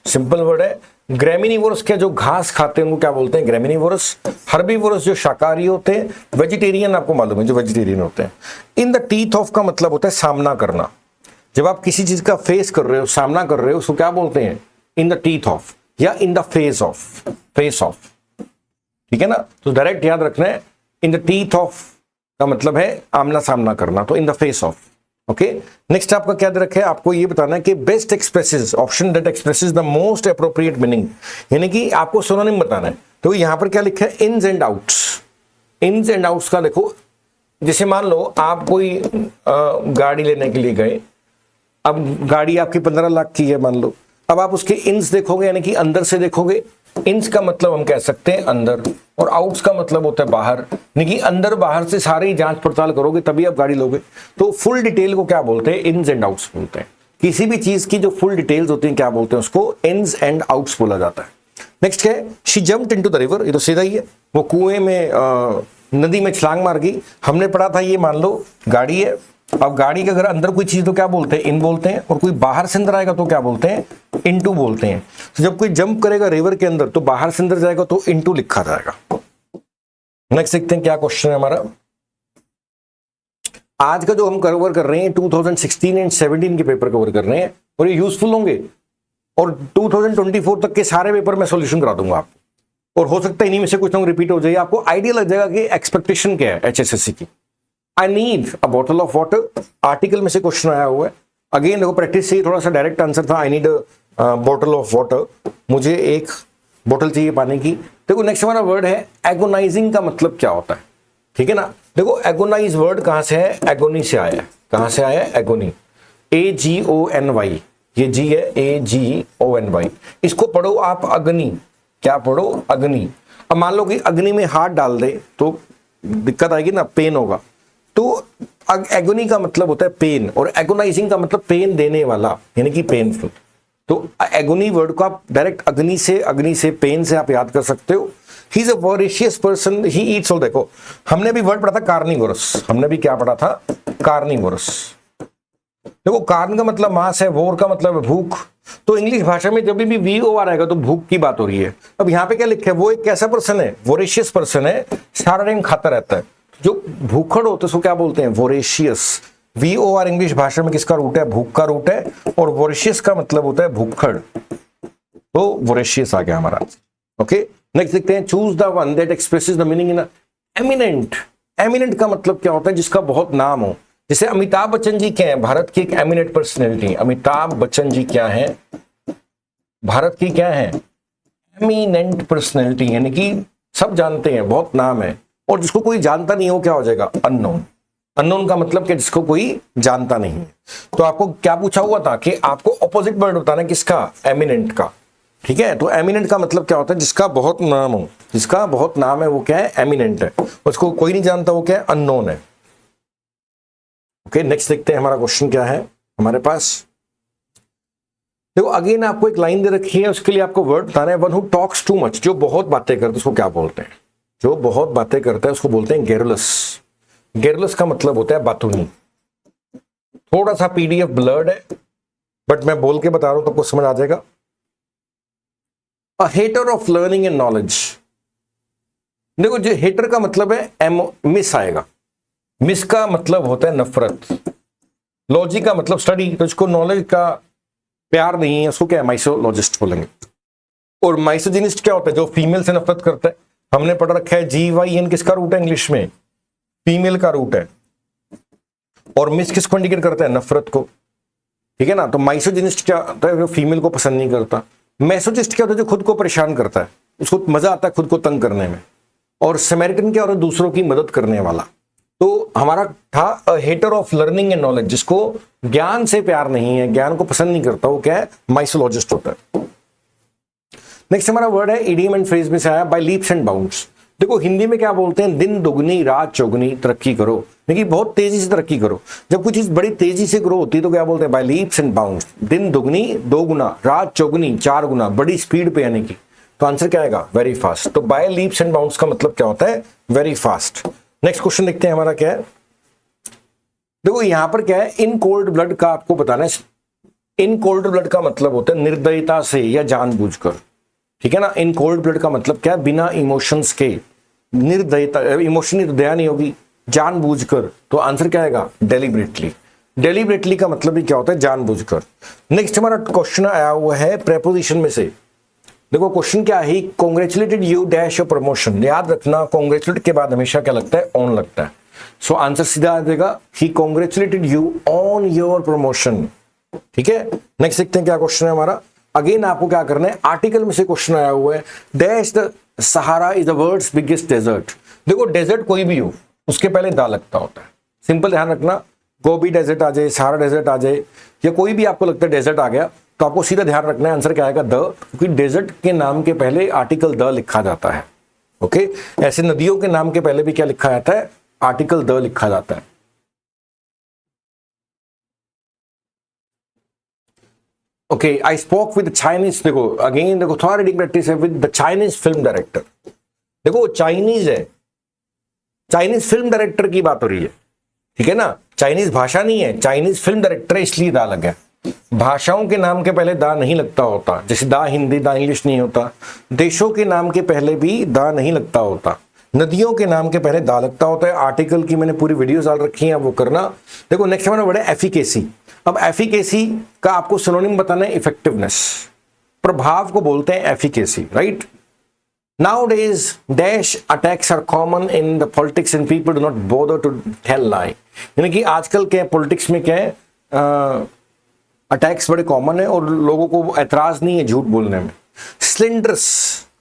सिंपल वर्ड है। ग्रेमिनिवोरस क्या, जो घास खाते हैं उनको क्या बोलते हैं, ग्रेमिनिवोरस। हर्बीवोरस जो शाकाहारी होते हैं। वेजिटेरियन आपको मालूम है, जो वेजिटेरियन होते हैं। इन द टीथ ऑफ का मतलब होता है सामना करना, जब आप किसी चीज का फेस कर रहे हो, सामना कर रहे हो, उसको क्या बोलते हैं, इन द टीथ ऑफ या in the face of, face of, ठीक है ना। तो डायरेक्ट याद रखना है, इन द टीथ ऑफ का मतलब है आमना सामना करना, तो in the face of. Okay, next आपका क्या दे रखा है, आपको ये बताना है कि best expresses, option that expresses the most appropriate meaning, यानी कि आपको सिनोनिम बताना है। तो यहां पर क्या लिखा है, ins and outs. Ins and outs का देखो, जैसे मान लो आप कोई गाड़ी लेने के लिए गए, अब गाड़ी आपकी 15 लाख की है मान लो, अब आप उसके इन्स देखोगे, यानी कि अंदर से देखोगे। इन्स का मतलब हम कह सकते हैं अंदर, और आउट्स का मतलब होता है बाहर, यानी कि अंदर बाहर से सारी जांच पड़ताल करोगे तभी आप गाड़ी लोगे। तो फुल डिटेल को क्या बोलते हैं, इन्स एंड आउट्स बोलते हैं। किसी भी चीज की जो फुल डिटेल्स होती हैं क्या बोलते हैं, उसको इन्स एंड आउट्स बोला जाता है। नेक्स्ट क्या है, she jumped into the river, ये तो सीधा ही है, वो कुएं में नदी में छलांग मार गई। हमने पढ़ा था, ये मान लो गाड़ी है, अब गाड़ी के अगर अंदर कोई चीज तो क्या बोलते हैं, इन बोलते हैं, और कोई बाहर से अंदर आएगा तो क्या बोलते हैं, इनटू बोलते हैं। तो जब कोई जंप करेगा रिवर के अंदर तो बाहर से अंदर जाएगा तो इनटू लिखा जाएगा। नेक्स्ट देखते हैं क्या क्वेश्चन है हमारा। आज का जो हम कवर कर रहे हैं 2016 एंड 17 के पेपर कवर कर रहे हैं, और ये यूजफुल होंगे, और 2024 तक के सारे पेपर में सॉल्यूशन करा दूंगा आपको, और हो सकता है इन्हीं में से कुछ ना रिपीट हो जाए, आपको आइडिया लग जाएगा कि एक्सपेक्टेशन क्या है एचएसएससी की। आई need a bottle of water, article में से क्वेश्चन आया हुआ है। अगेन देखो प्रैक्टिस से थोड़ा सा डायरेक्ट आंसर था, I need bottle of water, मुझे एक बोतल चाहिए पानी की। देखो नेक्स्ट हमारा वर्ड है एगोनाइजिंग, का मतलब क्या होता है, ठीक है ना। देखो एगोनाइज वर्ड कहां से है, एगोनी से आया है। कहां से आया है, एगोनी, AGONY, ये जी है, AGONY। इसको पढ़ो आप अग्नि, क्या पढ़ो, अग्नि। अब मान लो कि अग्नि में हाथ डाल दे तो दिक्कत आएगी ना, पेन होगा। तो एगोनी का मतलब होता है पेन, और एगोनाइजिंग का मतलब पेन देने वाला, यानी कि पेनफुल। तो एगोनी वर्ड को आप डायरेक्ट अग्नि से पेन से आप याद कर सकते हो। He is a voracious person, he eats all. देखो हमने भी वर्ड पढ़ा था कार्निवोरस, हमने भी क्या पढ़ा था, कार्निवोरस। देखो कार्न का मतलब मांस है, वोर का मतलब है भूख। तो इंग्लिश भाषा में जब भी VOR आएगा तो भूख की बात हो रही है। अब यहाँ पे क्या लिखा है, वो एक कैसा पर्सन है, वोरेशियस पर्सन है, सारा टाइम खाता रहता है। जो भूखड़ होते हैं उसको क्या बोलते हैं, वोरेशियस। VOR इंग्लिश भाषा में किसका रूट है, भूख का रूट है, और वोरेशियस का मतलब होता है भूखड़। तो वोरेशियस आ गया हमारा। ओके, नेक्स्ट देखते हैं, choose the one that expresses the meaning in eminent. Eminent का मतलब क्या होता है, जिसका बहुत नाम हो। जैसे अमिताभ बच्चन जी क्या है, भारत की एक एमिनेंट पर्सनैलिटी। अमिताभ बच्चन जी क्या है, भारत की क्या है, एमिनेंट पर्सनैलिटी, यानी कि सब जानते हैं, बहुत नाम है। और जिसको कोई जानता नहीं हो क्या हो जाएगा, अननोन। अननोन का मतलब क्या, जिसको कोई जानता नहीं है। तो आपको क्या पूछा हुआ था कि आपको ऑपोजिट वर्ड बताना है किसका, एमिनेंट का। ठीक है, तो एमिनेंट का मतलब क्या होता है, जिसका बहुत नाम हो, जिसका बहुत नाम है वो क्या है, एमिनेंट है। उसको कोई नहीं जानता वो क्या है, अननोन है। ओके, नेक्स्ट देखते हैं हमारा क्वेश्चन क्या है हमारे पास। देखो अगेन आपको एक लाइन दे रखी है, उसके लिए आपको वर्ड बताना है, one who talks too much, जो बहुत बातें करते हैं उसको क्या बोलते हैं, जो बहुत बातें करता है उसको बोलते हैं गेरुलस। गेरुलस का मतलब होता है बातूनी। थोड़ा सा PDF ब्लर्ड है, बट मैं बोल के बता रहा हूं तो आपको समझ आ जाएगा। A hater of learning and knowledge. देखो जो हेटर का मतलब है मिस आएगा, मिस का मतलब होता है नफरत। लॉजी का मतलब स्टडी, तो इसको नॉलेज का प्यार नहीं है, उसको क्या है, माइसोलॉजिस्ट बोलेंगे। और माइसोजिनिस्ट क्या होता है, जो फीमेल से नफरत करता है। हमने पढ़ रखा है GYN किसका रूट है इंग्लिश में, फीमेल का रूट है। और मिस किसको इंडिकेट करता है, नफरत को। ठीक है ना, तो माइसोजिनिस्ट क्या होता है, जो फीमेल को पसंद नहीं करता। मैसोजिस्ट क्या होता है, जो खुद को परेशान करता है, उसको मजा आता है खुद को तंग करने में। और समैरिटन क्या होता है, दूसरों की मदद करने वाला। तो हमारा था hater of learning and knowledge, जिसको ज्ञान से प्यार नहीं है, ज्ञान को पसंद नहीं करता, वो क्या है, माइसोलॉजिस्ट होता है। नेक्स्ट हमारा वर्ड है, इडियम एंड फ्रेज में से आया, बाय लीप्स एंड बाउंड्स। देखो हिंदी में क्या बोलते हैं, दिन दुगनी रात चौगुनी तरक्की करो, लेकिन बहुत तेजी से तरक्की करो। जब कुछ चीज बड़ी तेजी से ग्रो होती है तो क्या बोलते हैं, बाय लीप्स एंड बाउंड्स। दिन दुगनी 2 गुना, रात चौगुनी 4 गुना, बड़ी स्पीड पे यानी कि। तो आंसर क्या आएगा, वेरी फास्ट। तो बाय लीप्स एंड बाउंड्स का मतलब क्या होता है, वेरी फास्ट। नेक्स्ट क्वेश्चन देखते हैं हमारा क्या है। देखो यहां पर क्या है, इन कोल्ड ब्लड का आपको बताना है। इन कोल्ड ब्लड का मतलब होता है निर्दयता से या जानबूझकर। ठीक है ना, इन कोल्ड ब्लड का मतलब क्या है, बिना इमोशंस के, निर्दयता, इमोशनली तो दया नहीं होगी, जानबूझकर। तो आंसर क्या आएगा, डेलिबरेटली। डेलिबरेटली का मतलब भी क्या होता है, जानबूझकर। नेक्स्ट हमारा क्वेश्चन आया हुआ है प्रेपोजिशन में से। देखो क्वेश्चन क्या है, congratulated you dash your promotion. याद रखना, कॉन्ग्रेचुलेट के बाद हमेशा क्या लगता है, ऑन लगता है। सो आंसर सीधा आ जाएगा, he congratulated you on your promotion. ठीक है, नेक्स्ट देखते हैं क्या क्वेश्चन है हमारा। अगेन आपको क्या करना है, आर्टिकल में से क्वेश्चन आया हुआ है, dash the Sahara is the world's biggest desert. देखो डेजर्ट कोई भी हो, उसके पहले दा लगता होता है। सिंपल ध्यान रखना, गोबी डेजर्ट आ जाए, सहारा डेजर्ट आ जाए, या कोई भी आपको लगता है डेजर्ट आ गया, तो आपको सीधा ध्यान रखना है आंसर क्या आएगा, द। क्योंकि डेजर्ट के नाम के पहले आर्टिकल द लिखा जाता है। ओके, ऐसे नदियों के नाम के पहले भी क्या लिखा जाता है, आर्टिकल द लिखा जाता है। Okay, I spoke with Chinese. देखो अगेन, देखो थोड़ा रीडिंग प्रैक्टिस है, with the Chinese film director. देखो चाइनीज है, चाइनीज फिल्म डायरेक्टर की बात हो रही है। ठीक है ना, चाइनीज भाषा नहीं है, चाइनीज फिल्म डायरेक्टर, इसलिए दा लगा। भाषाओं के नाम के पहले दा नहीं लगता होता, जैसे दा हिंदी, दा इंग्लिश नहीं होता। देशों के नाम के पहले भी दा नहीं लगता होता। नदियों के नाम के पहले दा लगता होता है। आर्टिकल की मैंने पूरी वीडियोस डाल रखी हैं, वो करना। देखो नेक्स्ट हमारा वर्ड है एफिकेसी। अब एफिकेसी का आपको सिनोनिम बताना है, इफेक्टिवनेस। प्रभाव को बोलते हैं efficacy, right. Nowadays, dash attacks are common in the politics and people do not bother to tell lie. यानी कि आजकल क्या पॉलिटिक्स में क्या है, अटैक्स बड़े कॉमन है और लोगों को एतराज नहीं है झूठ बोलने में। स्लेंडरस,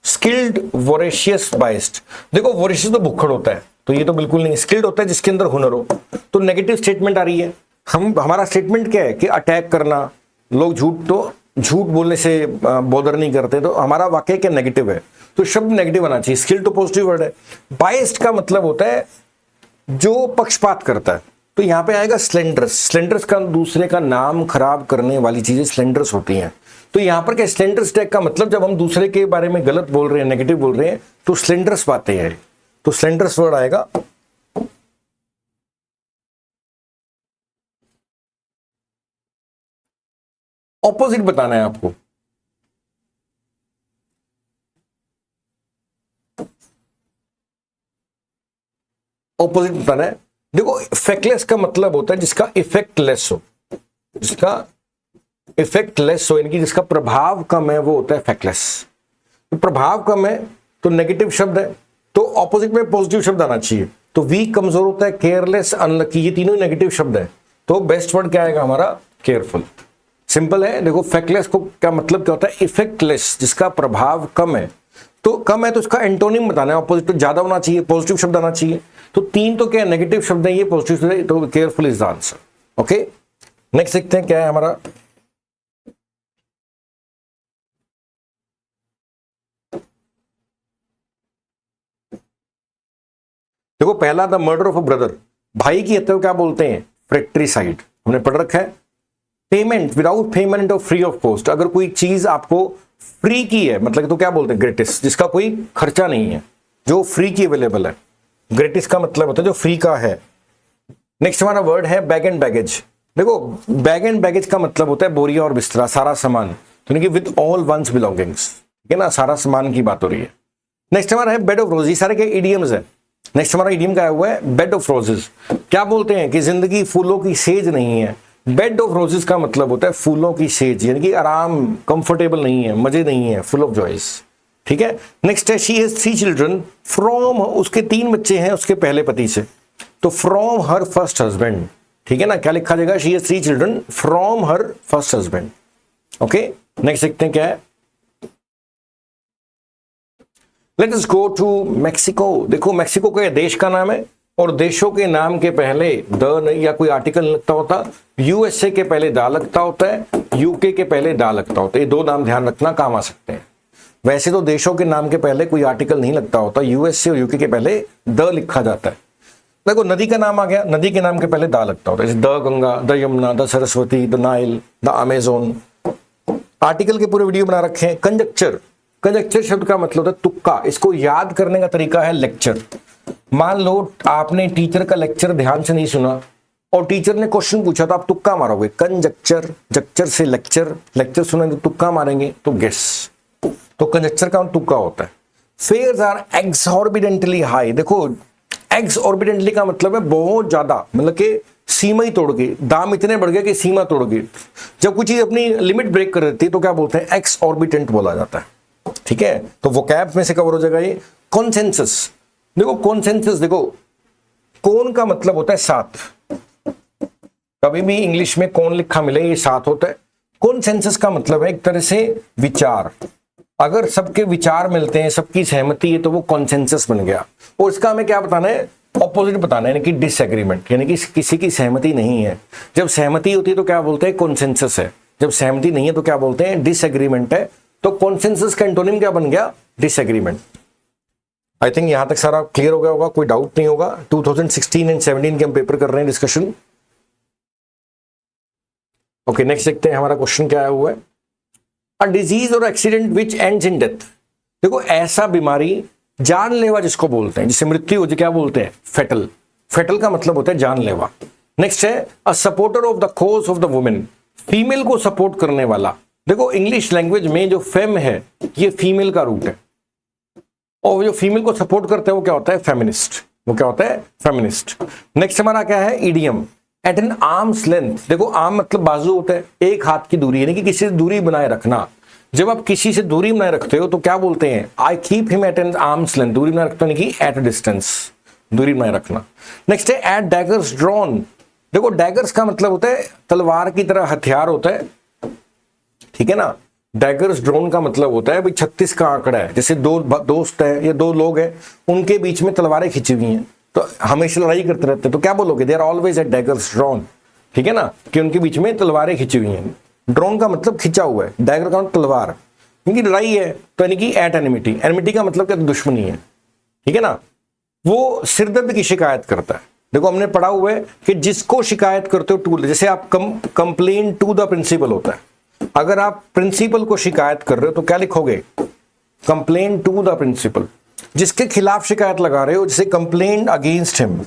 स्किल्ड, वोरेशियस, बाइस्ड। देखो वोरेशियस तो भुक्खड़ होता है, तो ये तो बिल्कुल नहीं। स्किल्ड होता है जिसके अंदर हुनर हो। तो नेगेटिव स्टेटमेंट आ रही है। हमारा स्टेटमेंट क्या है कि अटैक करना, लोग झूठ बोलने से बॉदर नहीं करते, तो हमारा वाक्य क्या नेगेटिव है। तो शब्द नेगेटिव आना चाहिए। स्किल्ड तो पॉजिटिव वर्ड है। बाइस्ड का मतलब होता है जो पक्षपात करता है, तो यहां पे आएगा स्लेंडरस। स्लेंडरस का दूसरे का नाम खराब करने वाली चीजें स्लेंडरस होती हैं। तो यहां पर क्या स्लेंडरस टैग का मतलब जब हम दूसरे के बारे में गलत बोल रहे हैं, नेगेटिव बोल रहे हैं, तो स्लेंडरस बातें हैं, तो स्लेंडरस वर्ड आएगा। ऑपोजिट बताना है आपको। ऑपोजिट बताना है। देखो इफेक्टलेस का मतलब होता है जिसका इफेक्ट लेस हो, जिसका इफेक्ट लेस हो, यानी कि जिसका प्रभाव कम है, वो होता है इफेक्टलेस। तो प्रभाव कम है तो नेगेटिव शब्द है, तो ऑपोजिट में पॉजिटिव शब्द आना चाहिए। तो वीक कमजोर होता है, केयरलेस अनलकी, ये तीनों नेगेटिव शब्द है। तो बेस्ट वर्ड क्या आएगा हमारा? केयरफुल। सिंपल है। देखो इफेक्टलेस को क्या मतलब क्या होता है? इफेक्टलेस, जिसका प्रभाव कम है। तो कम है तो इसका एंटोनिम बताना है, ऑपोजिट तो ज्यादा होना चाहिए, पॉजिटिव शब्द आना चाहिए। तो तीन तो क्या नेगेटिव शब्द है, ये पॉजिटिव शब्द है, तो careful is the answer. Okay, next देखते हैं क्या है हमारा। देखो पहला, the murder of a brother, भाई की हत्या को क्या बोलते हैं? फ्रैक्ट्रिसाइड, हमने पढ़ रखा है। पेमेंट विदाउट पेमेंट और फ्री ऑफ कॉस्ट, अगर कोई चीज आपको फ्री की है मतलब तो क्या बोलते हैं? ग्रेटिस, जिसका कोई खर्चा नहीं है, जो फ्री की अवेलेबल है। ग्रेटिस का मतलब होता है जो फ्री का है। नेक्स्ट हमारा वर्ड है बैग एंड बैगेज। देखो बैग एंड बैगेज का मतलब होता है बोरिया और बिस्तरा, सारा सामान, तो कि विद ऑल वंस बिलोंगिंग्स, ठीक है ना, सारा सामान की बात हो रही है। नेक्स्ट हमारा है बेड ऑफ रोजेस, सारे के इडियम्स है। नेक्स्ट हमारा इडियम का हुआ है बेड ऑफ रोजेस। क्या बोलते हैं कि जिंदगी फूलों की सेज नहीं है। बेड ऑफ रोजेस का मतलब होता है फूलों की सेज, यानी कि आराम, कंफर्टेबल नहीं है, मजे नहीं है, फुल ऑफ जॉयस, ठीक है। नेक्स्ट है शी हैज 3 चिल्ड्रन फ्रॉम, उसके 3 बच्चे हैं उसके पहले पति से, तो फ्रॉम हर फर्स्ट हस्बैंड, ठीक है ना। क्या लिखा जाएगा? She has 3 children from her first husband. Okay, next देखते हैं क्या है। Let us go to Mexico. देखो मैक्सिको का देश का नाम है, और देशों के नाम के पहले द या कोई आर्टिकल लगता होता। यूएसए के पहले दा लगता होता है, यूके के पहले दा लगता होता है। ये 2 नाम ध्यान रखना, काम आ सकते हैं। वैसे तो देशों के नाम के पहले कोई आर्टिकल नहीं लगता होता, यूएसए और यूके के पहले द लिखा जाता है। देखो नदी का नाम आ गया, नदी के नाम के पहले दा लगता होता है, जैसे the Ganga, the Yamuna, the Saraswati, the Nile, the Amazon. Article के पूरे वीडियो बना रखे हैं। कंजक्चर, कंजक्चर शब्द का मतलब होता है तुक्का। इसको याद करने का तरीका है लेक्चर। मान लो आपने टीचर का लेक्चर ध्यान से नहीं सुना और टीचर ने क्वेश्चन पूछा तो आप तुक्का मारोगे। कंजक्चर, जक्चर से लेक्चर, लेक्चर सुनेंगे तो तुक्का मारेंगे, तो गेस। तो कंजक्चर का तुक्का होता है। Fares are exorbitantly high. देखो एक्सॉर्बिडेंटली का मतलब है बहुत ज्यादा, मतलब कि सीमा ही तोड़ गई, दाम इतने बढ़ गए कि सीमा तोड़ गई। जब कोई चीज अपनी लिमिट ब्रेक कर देती है तो क्या बोलते हैं? एक्सऑर्बिटेंट बोला जाता है, ठीक है। तो वोकैब में से कवर हो जाएगा ये। कॉन्सेंसस, देखो कॉन्सेंसस, देखो कौन का मतलब होता है 7। कभी भी इंग्लिश में कौन लिखा मिले ये 7 होता है। कॉन्सेंसस का मतलब है एक तरह से विचार। अगर सबके विचार मिलते हैं, सबकी सहमति है, तो वो कॉन्सेंसस बन गया। और इसका हमें क्या बताना है? ऑपोजिट बताना है, यानी कि डिसएग्रीमेंट, यानी कि किसी की सहमति नहीं है। जब सहमति होती है तो क्या बोलते हैं? कॉन्सेंसस है। जब सहमति नहीं है तो क्या बोलते हैं? डिसएग्रीमेंट है। तो कॉन्सेंसस का एंटोनिम क्या बन गया? डिसएग्रीमेंट। आई थिंक यहां तक सारा क्लियर हो गया होगा, कोई डाउट नहीं होगा। 2016 एंड 17 के हम पेपर कर रहे हैं डिस्कशन। ओके, नेक्स्ट देखते हैं हमारा क्वेश्चन क्या आया हुआ है। अ डिजीज और accident which ends in death. देखो ऐसा बीमारी जानलेवा जिसको बोलते हैं, जिससे मृत्यु हो जाए, क्या बोलते हैं? फेटल। फेटल का मतलब होता है जानलेवा। नेक्स्ट है a supporter of the cause of the women, female को सपोर्ट करने वाला। देखो इंग्लिश लैंग्वेज में जो फेम है ये फीमेल का रूट है, और जो फीमेल को सपोर्ट करते हैं वो क्या होता है? फेमिनिस्ट। वो क्या होता है? फेमिनिस्ट। नेक्स्ट हमारा क्या है? Idiom, at an arm's length. देखो आर्म मतलब बाजू होता है, एक हाथ की दूरी, यानी कि किसी से दूरी बनाए रखना। जब आप किसी से दूरी बनाए रखते हो तो क्या बोलते हैं? I keep him at an arm's length. दूरी बनाए रखते हो, यानी कि एट डिस्टेंस, दूरी बनाए रखना। नेक्स्ट है एट डैगर्स ड्रॉन। देखो डैगर्स का मतलब होता है तलवार की तरह हथियार होता है, ठीक है ना। डैगर्स ड्रोन का मतलब होता है भाई 36 का आंकड़ा है, जैसे 2 दोस्त है या 2 लोग हैं, उनके बीच में तलवारें खिंची हुई हैं तो हमेशा लड़ाई करते रहते हैं, तो क्या बोलोगे? They are always at daggers drawn, ठीक है ना, कि उनके बीच में तलवारें खिंची हुई हैं। ड्रोन का मतलब खिंचा हुआ है, डैगर का मतलब तलवार। इनकी लड़ाई है, तो यानी कि एट एनिमिटी, एनिमिटी का मतलब क्या, दुश्मनी है, ठीक है ना। वो सिरदर्द की शिकायत करता है। देखो हमने पढ़ा हुआ है कि जिसको शिकायत करते हो टू, जैसे आप कंप्लेन टू द प्रिंसिपल होता है, अगर आप प्रिंसिपल को शिकायत कर रहे हो तो क्या लिखोगे, कंप्लेन टू द प्रिंसिपल। जिसके खिलाफ शिकायत लगा रहे हो, जैसे कंप्लेन अगेंस्ट हिम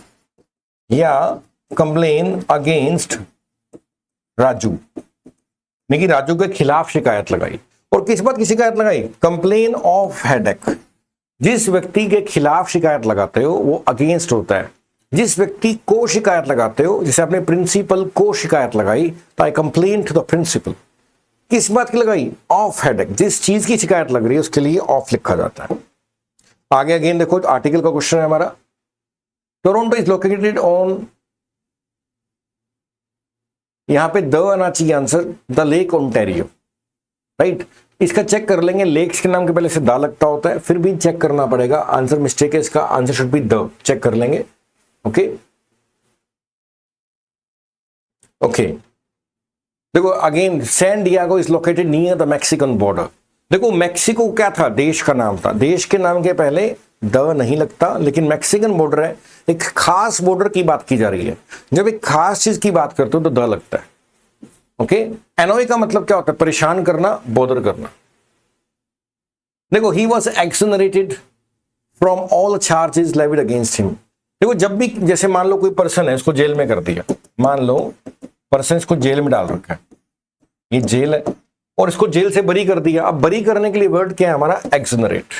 या कंप्लेन अगेंस्ट राजू, यानी कि राजू के खिलाफ शिकायत लगाई। और किस बात की शिकायत लगाई, कंप्लेन ऑफ हेडेक। जिस व्यक्ति के खिलाफ शिकायत लगाते हो वो अगेंस्ट होता है, जिस व्यक्ति को शिकायत लगाते हो, जैसे आपने प्रिंसिपल को शिकायत लगाई तो आई कंप्लेन टू द प्रिंसिपल। किस बात की लगाई, ऑफ हेडेक, जिस चीज की शिकायत लग रही है उसके लिए ऑफ लिखा जाता है। आगे अगेन देखो आर्टिकल का क्वेश्चन है हमारा, टोरंटो इज लोकेटेड ऑन, यहां पे द आना चाहिए answer, the lake Ontario, right. इसका चेक कर लेंगे, लेक्स के नाम के पहले से दा लगता होता है, फिर भी चेक करना पड़ेगा, आंसर मिस्टेक है इसका, answer should be the, check कर लेंगे। ओके ओके, देखो again San Diego is located near the Mexican border. देखो मैक्सिको क्या था, देश का नाम था, देश के नाम के पहले द नहीं लगता, लेकिन मैक्सिकन बॉर्डर है, एक खास बॉर्डर की बात की जा रही है। जब एक खास चीज की बात करते हो तो द लगता है। ओके, एनोय का मतलब क्या होता है, परेशान करना, बॉदर करना। देखो he was exonerated from all charges levied against him. देखो जब भी, जैसे मान लो कोई पर्सन है, इसको जेल में कर दिया, मान लो पर्सन इसको जेल में डाल रखा है, ये जेल है और इसको जेल से बरी कर दिया। अब बरी करने के लिए वर्ड क्या है हमारा, एक्सोनरेट,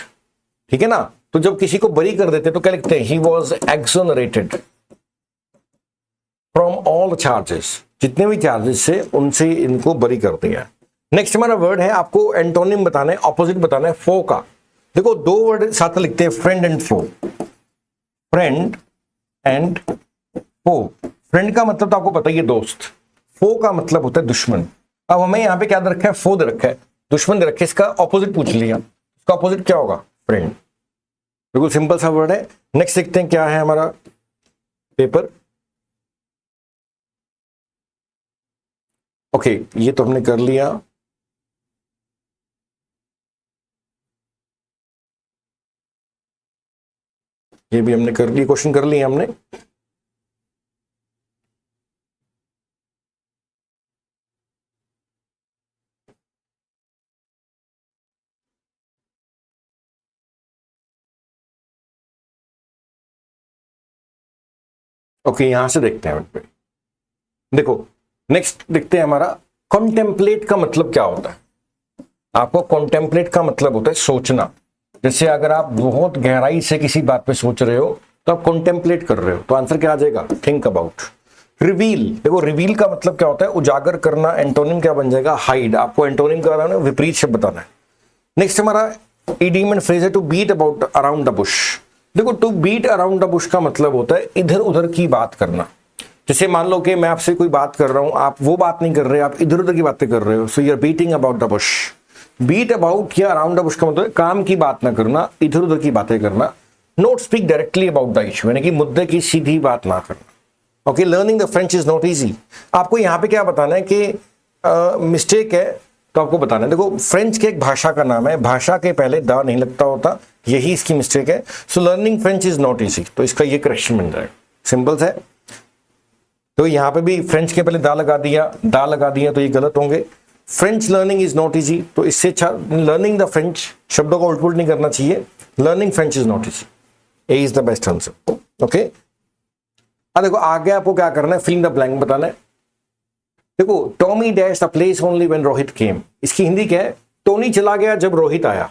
ठीक है ना। तो जब किसी को बरी कर देते तो क्या लिखते हैं, he was exonerated from all charges, जितने भी चार्जेस से उनसे इनको बरी कर दिया। नेक्स्ट हमारा वर्ड है, आपको एंटोनिम बताना है, ऑपोजिट बताना है फो का। देखो दो वर्ड साथ लिखते हैं, friend and foe, friend and foe. Friend का मतलब तो आपको पता ही है, दोस्त। फो का मतलब होता है दुश्मन। अब हमें यहाँ पे क्या दे रखा है, फो दे रखा है, दुश्मन दे रखा है, इसका ऑपोजिट पूछ लिया, इसका ऑपोजिट क्या होगा, फ्रेंड। बिल्कुल सिंपल सा वर्ड है। नेक्स्ट देखते हैं क्या है हमारा पेपर। ओके ये तो हमने कर लिया। ये भी हमने कर लिया, क्वेश्चन कर लिए हमने। ओके यहां से देखते हैं, देखो नेक्स्ट देखते हैं हमारा कॉन्टेम्पलेट का मतलब क्या होता है। आपको कॉन्टेम्पलेट का मतलब होता है सोचना। जैसे अगर आप बहुत गहराई से किसी बात पे सोच रहे हो तो आप कॉन्टेम्पलेट कर रहे हो, तो आंसर क्या आ जाएगा, थिंक अबाउट। रिवील, देखो रिवील का मतलब क्या होता है, उजागर करना। एंटोनिम क्या बन जाएगा, हाइड। आपको एंटोनिम का बताना है, विपरीत शब्द बताना है। नेक्स्ट हमारा इडीम एंड फ्रेज है, to beat about around the bush. देखो to beat around the bush का मतलब होता है इधर उधर की बात करना। जैसे मान लो कि मैं आपसे कोई बात कर रहा हूं, आप वो बात नहीं कर रहे, आप इधर उधर की बातें कर रहे हो, so you are beating about the bush. Beat about या अराउंड द बुश का मतलब काम की बात ना करना, इधर उधर की बातें करना। Not speak directly about the issue, यानी कि मुद्दे की सीधी बात ना करना। Okay, learning the French is not easy. आपको यहाँ पे क्या बताना है कि मिस्टेक है तो आपको बताना है। देखो फ्रेंच के एक भाषा का नाम है, भाषा के पहले द नहीं लगता होता, यही इसकी मिस्टेक है। So learning French is not easy, तो इसका ये करेक्शन बन जाएगा, सिंपल है। तो यहाँ पे भी फ्रेंच के पहले दा लगा दिया तो ये गलत होंगे। French learning is not easy, तो इससे अच्छा लर्निंग द फ्रेंच, शब्दों को उल्ट पुल्ट नहीं करना चाहिए। Learning French is not easy, A is the best answer. Okay, अब देखो आगे आपको क्या करना है, फिल द ब्लैंक बताना है। देखो Tommy dash the place only when Rohit came, इसकी हिंदी क्या है, टोनी चला गया जब रोहित आया।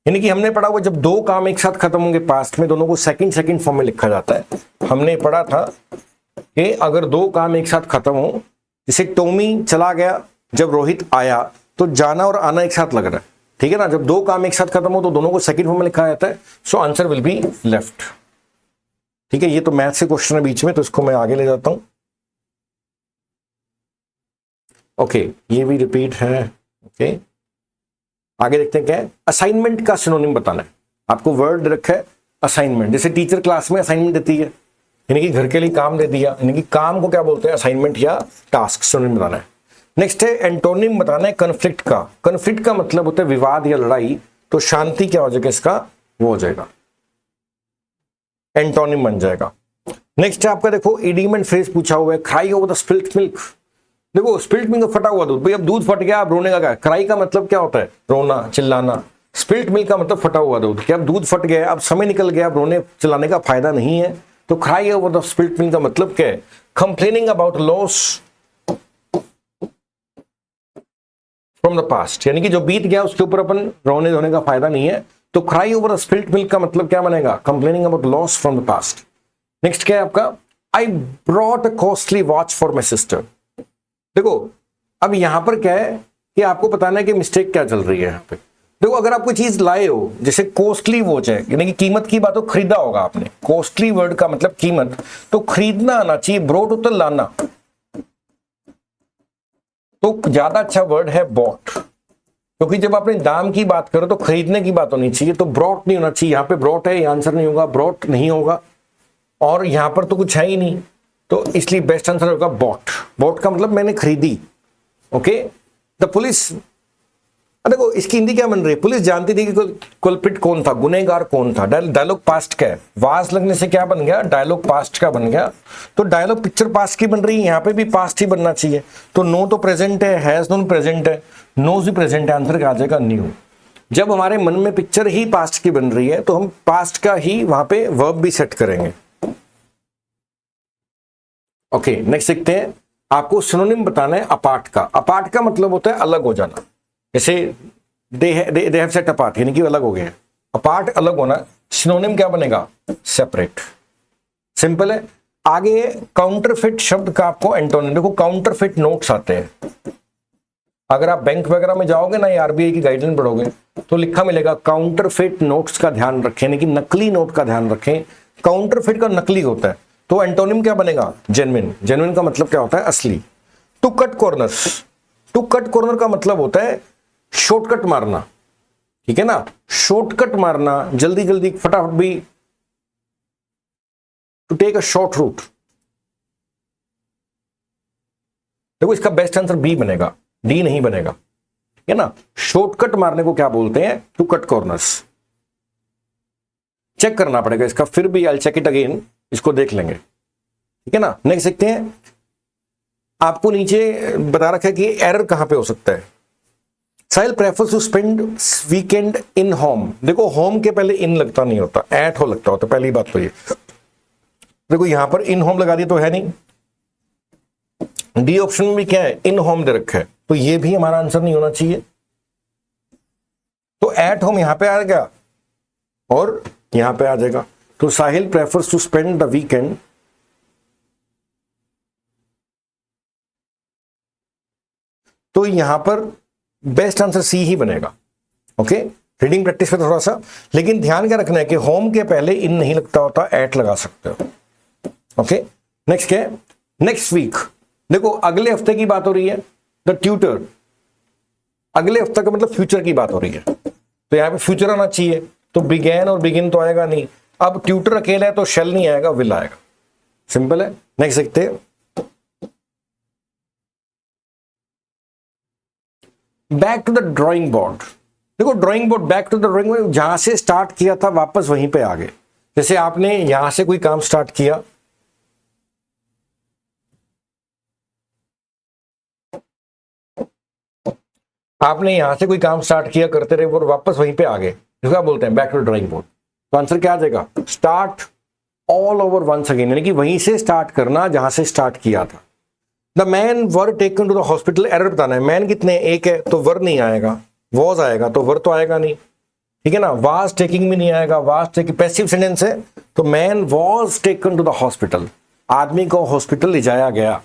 यानी कि हमने पढ़ा हुआ जब दो काम एक साथ खत्म होंगे पास्ट में, दोनों को सेकंड फॉर्म में लिखा जाता है। हमने पढ़ा था कि अगर दो काम एक साथ खत्म हो, जैसे टॉमी चला गया जब रोहित आया, तो जाना और आना एक साथ लग रहा है, ठीक है ना। जब दो काम एक साथ खत्म हो तो दोनों को सेकंड फॉर्म में लिखा जाता है। So answer will be left, ठीक है। ये तो मैथ से क्वेश्चन है बीच में, तो इसको मैं आगे ले जाता हूं। ओके ये भी रिपीट है। ओके आगे देखते हैं क्या है, असाइनमेंट का सिनोनिम बताना है। आपको वर्ड रखा है असाइनमेंट, जैसे टीचर क्लास में असाइनमेंट देती है, यानी कि घर के लिए काम दे दिया, यानी कि काम को क्या बोलते हैं, असाइनमेंट या टास्क, सिनोनिम बताना है। नेक्स्ट है एंटोनिम बताना है कन्फ्लिक्ट का। कन्फ्लिक्ट का मतलब होता है विवाद या लड़ाई, तो शांति क्या हो जाएगा इसका, वो हो जाएगा एंटोनिम बन जाएगा। नेक्स्ट है आपका देखो इडियम एंड फ्रेज पूछा हुआ है, cry over the spilt milk. देखो स्पिल्ट मिल्क फटा हुआ दूध, भाई अब दूध फट गया, आप रोने का क्या, क्राई का मतलब क्या होता है, रोना चिल्लाना, स्पिल्ट मिल्क का मतलब फटा हुआ दूध, कि अब दूध फट गया, अब समय निकल गया, अब रोने चिल्लाने का फायदा नहीं है। तो cry over the spilt milk का मतलब क्या है, complaining about loss from the past, यानी कि जो बीत गया उसके ऊपर अपन रोने धोने का फायदा नहीं है। तो cry over the spilt milk का मतलब क्या बनेगा, complaining about loss from the past. Next क्या है आपका, I brought a costly watch for my sister. देखो अब यहां पर क्या है कि आपको बताना है कि मिस्टेक क्या चल रही है यहां पे। देखो अगर आप कोई चीज लाए हो, जैसे कॉस्टली वॉच है, यानी कि कीमत की बात हो, खरीदा होगा आपने, कॉस्टली वर्ड का मतलब कीमत, तो खरीदना आना चाहिए, ब्रॉट होता लाना, तो ज्यादा अच्छा वर्ड है बॉट, क्योंकि जब आपने दाम की बात करो तो खरीदने की बात होनी चाहिए, तो ब्रॉट नहीं होना चाहिए। यहां पे ब्रॉट है, ये आंसर नहीं होगा, ब्रॉट नहीं होगा, और यहां पर तो कुछ है ही नहीं, तो इसलिए बेस्ट आंसर होगा बॉट। बॉट का मतलब मैंने खरीदी। ओके, द पुलिस, देखो इसकी हिंदी क्या बन रही है, पुलिस जानती थी कि कुलप्रिट कौन था, गुनहगार कौन था। डायलॉग पास्ट का है, वाज लगने से क्या बन गया, डायलॉग पास्ट का बन गया, तो डायलॉग पिक्चर पास्ट की बन रही है, यहां पे भी पास्ट ही बनना चाहिए। तो नो तो प्रेजेंट है, हैज नोन प्रेजेंट है, नोज भी प्रेजेंट है, आंसर क्या आ जाएगा न्यू। जब हमारे मन में पिक्चर ही पास्ट की बन रही है तो हम पास्ट का ही वहां पे वर्ब भी सेट करेंगे। ओके, नेक्स्ट देखते हैं, आपको सिनोनिम बताना है अपार्ट का। अपार्ट का मतलब होता है अलग हो जाना, जैसे दे हैव सेट अपार्ट, यानी कि अलग हो गए, अपार्ट अलग होना। सिनोनिम क्या बनेगा, सेपरेट। सिंपल है। आगे काउंटरफिट शब्द का आपको एंटोनिम, देखो काउंटरफिट नोट्स आते हैं, अगर आप बैंक वगैरह में जाओगे ना, या आरबीआई की गाइडलाइन पढ़ोगे तो लिखा मिलेगा काउंटरफिट नोट्स का ध्यान रखें, यानी कि नकली नोट का ध्यान रखें। काउंटरफिट का नकली होता है, तो एंटोनिम क्या बनेगा, जेन्युइन। जेन्युइन का मतलब क्या होता है, असली। To cut corners, to cut corner का मतलब होता है शॉर्टकट मारना, ठीक है ना, शॉर्टकट मारना, जल्दी जल्दी फटाफट भी, to take a short route. देखो इसका बेस्ट आंसर बी बनेगा, डी नहीं बनेगा, ठीक है ना। शॉर्टकट मारने को क्या बोलते हैं, टू कट कॉर्नर्स। चेक करना पड़ेगा इसका, फिर भी आई चेक इट अगेन, इसको देख लेंगे, ठीक है ना। नेक्स्ट देखते हैं, आपको नीचे बता रखा है कि एरर कहां पे हो सकता है। Sahil prefers to spend weekend in home. देखो होम के पहले इन लगता नहीं होता, एट हो लगता होता, पहली बात तो ये। देखो यहां पर इन होम लगा दिया तो है नहीं, डी ऑप्शन में भी क्या है, इन होम दे रखा है, तो ये भी हमारा आंसर नहीं होना चाहिए। तो एट होम यहां पे आ गया और यहां पे आ जाएगा, तो Sahil prefers to spend the weekend, तो यहां पर बेस्ट आंसर सी ही बनेगा। ओके, रीडिंग प्रैक्टिस में थोड़ा सा, लेकिन ध्यान क्या रखना है कि होम के पहले इन नहीं लगता होता, एट लगा सकते हो। ओके, नेक्स्ट क्या है, नेक्स्ट वीक। देखो अगले हफ्ते की बात हो रही है, द ट्यूटर, अगले हफ्ते का मतलब फ्यूचर की बात हो रही है, तो यहां पे फ्यूचर आना चाहिए, तो बिगेन और बिगिन तो आएगा नहीं। अब ट्यूटर अकेला है तो शेल नहीं आएगा, विल आएगा, सिंपल है। नेक्स्ट देखते हैं, back to the drawing board. देखो drawing board, back to the drawing board, जहां से स्टार्ट किया था वापस वहीं पे आ गए। जैसे आपने यहां से कोई काम स्टार्ट किया, आपने यहां से कोई काम स्टार्ट किया, करते रहे और वापस वहीं पे आ गए, इसको बोलते हैं बैक टू ड्राइंग बोर्ड। तो आंसर क्या आ जाएगा, start all over once again, यानी कि वहीं से स्टार्ट करना जहां से स्टार्ट किया था। The man were taken to the hospital, error बताना है, मैन कितने, एक है, तो वर नहीं आएगा, वॉज आएगा, तो वर तो आएगा नहीं, ठीक है ना। वाज टेकिंग भी नहीं आएगा, वाज टेकिंग पैसिव सेंटेंस है, तो man was taken to the hospital, आदमी को हॉस्पिटल ले जाया गया,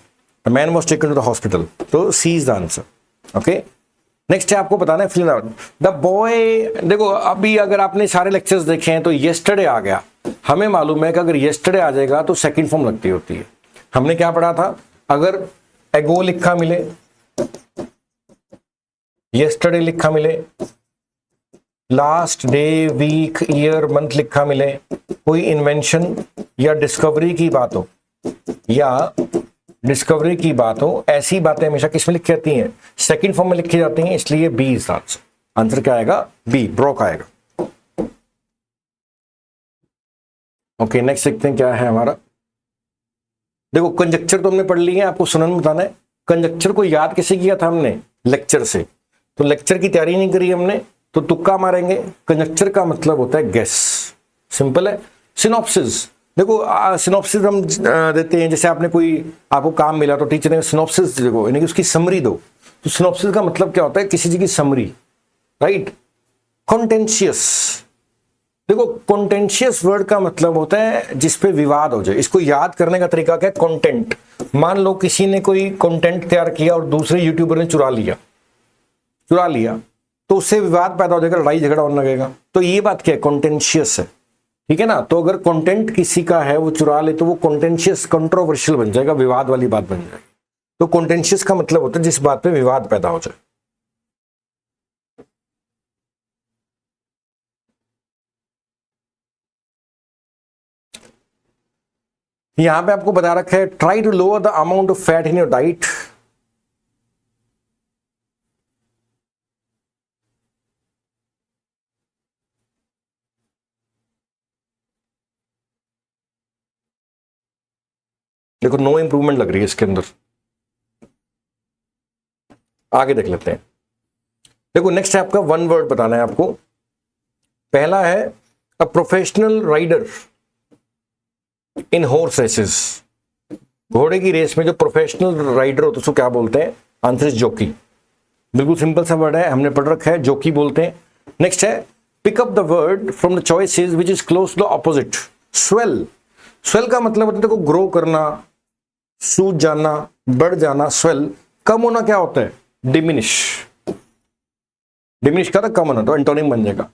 man was taken to the hospital, तो C is the answer. Okay, next है आपको बताना है फिल आउट द बॉय। देखो अभी अगर आपने सारे लेक्चर्स देखे हैं तो येस्टरडे आ गया, हमें मालूम है कि अगर येस्टरडे आ जाएगा तो सेकंड फॉर्म लगती होती है। हमने क्या पढ़ा था, अगर एगो लिखा मिले, येस्टरडे लिखा मिले, last day week year month लिखा मिले, कोई इन्वेंशन या डिस्कवरी की बात हो, या डिस्कवरी की बात हो, ऐसी बातें हमेशा किस में लिखी जाती हैं? सेकंड फॉर्म में लिखी जाती हैं, इसलिए बी इज आंसर। आंसर क्या आएगा? बी, ब्रोक आएगा। ओके, नेक्स्ट देखते हैं क्या है हमारा। देखो कंजक्चर तो हमने पढ़ ली है, आपको सुनन बताना है। कंजक्चर को याद कैसे किया था हमने? लेक्चर से। तो लेक्चर की तैयारी नहीं करी हमने, तो तुक्का मारेंगे। कंजक्चर का मतलब होता है गेस, सिंपल है। सिनॉप्सिस, देखो सिनॉप्सिस हम देते हैं, जैसे आपने कोई आपको काम मिला तो टीचर ने सिनॉप्सिस देखो, यानी कि उसकी समरी दो। तो सिनॉप्सिस का मतलब क्या होता है? किसी चीज की समरी, राइट। कॉन्टेंशियस, देखो कॉन्टेंशियस वर्ड का मतलब होता है जिस पे विवाद हो जाए। इसको याद करने का तरीका क्या है? कंटेंट। मान लो किसी ने कोई कंटेंट तैयार किया और दूसरे यूट्यूबर ने चुरा लिया, तो उससे विवाद पैदा हो जाएगा, लड़ाई झगड़ा होने लगेगा। तो ये बात क्या है? कॉन्टेंशियस है, ठीक है ना। तो अगर कंटेंट किसी का है, वो चुरा ले, तो वो कॉन्टेंशियस, कंट्रोवर्शियल बन जाएगा, विवाद वाली बात बन जाएगी। तो कॉन्टेंशियस का मतलब होता है जिस बात पे विवाद पैदा हो जाए। यहां पे आपको बता रखा है try to lower the amount of fat in your diet. देखो नो इंप्रूवमेंट लग रही है इसके अंदर, आगे देख लेते हैं। देखो नेक्स्ट है आपका वन वर्ड बताना है आपको। पहला है a professional rider in horse races. घोड़े की रेस में जो प्रोफेशनल राइडर होता है उसको क्या बोलते हैं? Answer is jockey. बिल्कुल सिंपल सा वर्ड है, हमने पढ़ रखा है, जॉकी बोलते हैं। नेक्स्ट है pick up the word from the choices which is close to the opposite. Swell, swell का मतलब होता है देखो ग्रो करना, सूज जाना, बढ़ जाना। स्वेल, कम होना क्या होता है? डिमिनिश। डिमिनिश का था कम होना, तो एंटोनिम बन जाएगा।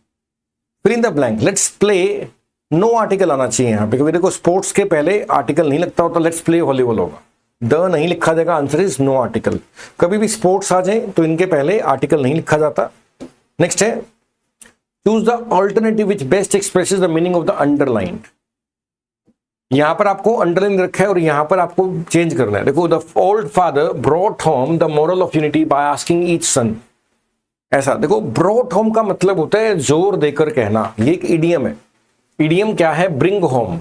Fill in the blank, let's play, no article आना चाहिए यहां पे, क्योंकि देखो स्पोर्ट्स के पहले आर्टिकल नहीं लगता होता, लेट्स प्ले वॉलीबॉल होगा, द नहीं लिखा जाएगा। Answer is no article. कभी भी स्पोर्ट्स आ जाए तो इनके पहले आर्टिकल नहीं लिखा जाता। नेक्स्ट है choose the alternative which best expresses the meaning of the underlined. यहां पर आपको अंडरलाइन रखा है और यहां पर आपको चेंज करना है। देखो the old father brought home the moral of unity by asking each son. ऐसा देखो, ब्रॉट होम का मतलब होता है जोर देकर कहना, ये एक इडियम है। इडियम क्या है? Bring home.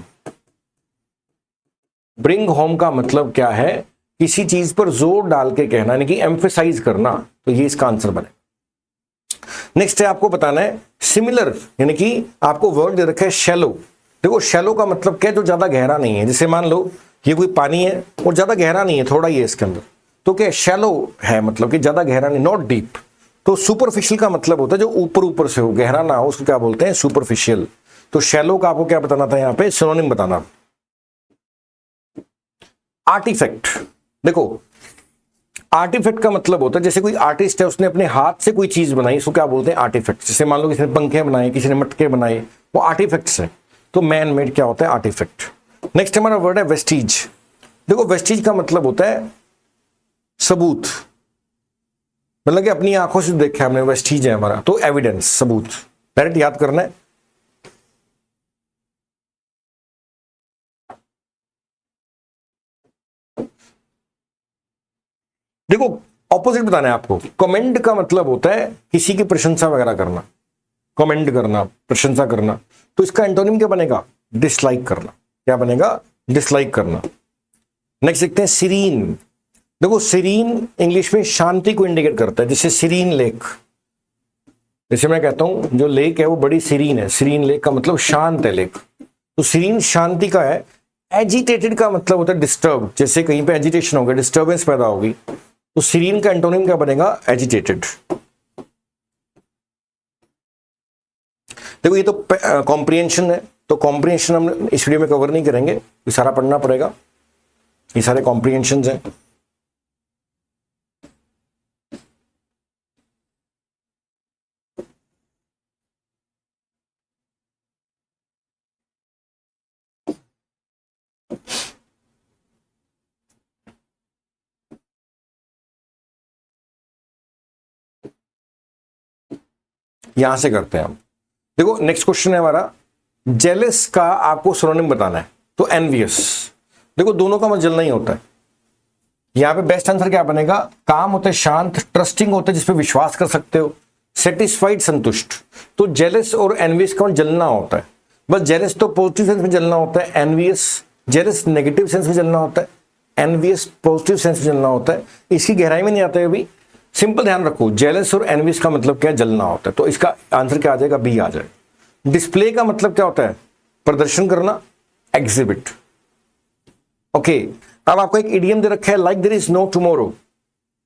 ब्रिंग होम का मतलब क्या है? किसी चीज पर जोर डाल के कहना, यानी कि एम्फेसाइज करना। तो ये इसका आंसर बने। नेक्स्ट है आपको बताना है सिमिलर, यानी कि आपको वर्ड दे रखा है शैलो। देखो शैलो का मतलब क्या है? जो ज्यादा गहरा नहीं है। जैसे मान लो ये कोई पानी है और ज्यादा गहरा नहीं है, थोड़ा ही है इसके अंदर, तो क्या शैलो है, मतलब कि ज्यादा गहरा नहीं, नॉट डीप। तो सुपरफिशियल का मतलब होता है जो ऊपर ऊपर से हो, गहरा ना हो, उसको क्या बोलते हैं? सुपरफिशियल। तो शैलो का आपको क्या बताना था? यहां पे सिनोनिम बताना। आर्टिफैक्ट, देखो आर्टिफैक्ट का मतलब होता है जैसे कोई आर्टिस्ट है, उसने अपने हाथ से कोई चीज बनाई, उसको क्या बोलते हैं? आर्टिफैक्ट। जैसे मान लो किसी ने पंखे बनाए, किसी ने मटके बनाए, वो आर्टिफैक्ट्स है। तो मैन मेड क्या होता है? आर्टिफैक्ट। नेक्स्ट हमारा वर्ड है वेस्टीज। देखो वेस्टीज का मतलब होता है सबूत, मतलब कि अपनी आंखों से देखा हमने, वेस्टीज है हमारा। तो एविडेंस, सबूत, डायरेक्ट याद करना है। देखो ऑपोजिट बताना है आपको। कमेंड का मतलब होता है किसी की प्रशंसा वगैरह करना, कमेंड करना, प्रशंसा करना। तो इसका एंटोनिम क्या बनेगा? डिसलाइक करना। क्या बनेगा? डिसलाइक करना। नेक्स्ट देखते हैं सीरीन। देखो सीरीन इंग्लिश में शांति को इंडिकेट करता है, जैसे सीरीन लेक। जैसे मैं कहता हूं जो लेक है वो बड़ी सीरीन है, सीरीन लेक का मतलब शांत है लेक। तो सीरीन शांति का है। एजिटेटेड का मतलब होता है डिस्टर्ब, जैसे कहीं पे एजिटेशन हो गया, डिस्टर्बेंस पैदा होगी। तो सीरीन का एंटोनिम क्या बनेगा? एजिटेटेड। देखो ये तो कॉम्प्रिहेंशन है, तो कॉम्प्रिहेंशन हम इस वीडियो में कवर नहीं करेंगे, ये सारा पढ़ना पड़ेगा, ये सारे कॉम्प्रिहेंशन हैं। यहां से करते हैं हम। देखो नेक्स्ट क्वेश्चन है हमारा, जेलस का आपको सिनोनिम बताना है। तो एनवियस। देखो दोनों का मतलब जलना ही होता है, यहाँ पे बेस्ट आंसर क्या बनेगा? काम होते शांत, ट्रस्टिंग होते जिसपे विश्वास कर सकते हो, सेटिस्फाइड संतुष्ट। तो जेलस और एनवियस का जलना होता है, बस जेलस तो पॉजिटिव सेंस में जलना होता है, एनवियस जेलस नेगेटिव सेंस में जलना होता है, एनवियस पॉजिटिव सेंस में जलना होता है। इसकी गहराई में नहीं आता है अभी, सिंपल ध्यान रखो, जेलस और एनवियस का मतलब क्या है? जलना होता है। तो इसका आंसर क्या आ जाएगा? बी आ जाएगा। डिस्प्ले का मतलब क्या होता है? प्रदर्शन करना, एग्जिबिट। ओके, अब आपको एक इडियम दे रखा है like there is no tomorrow,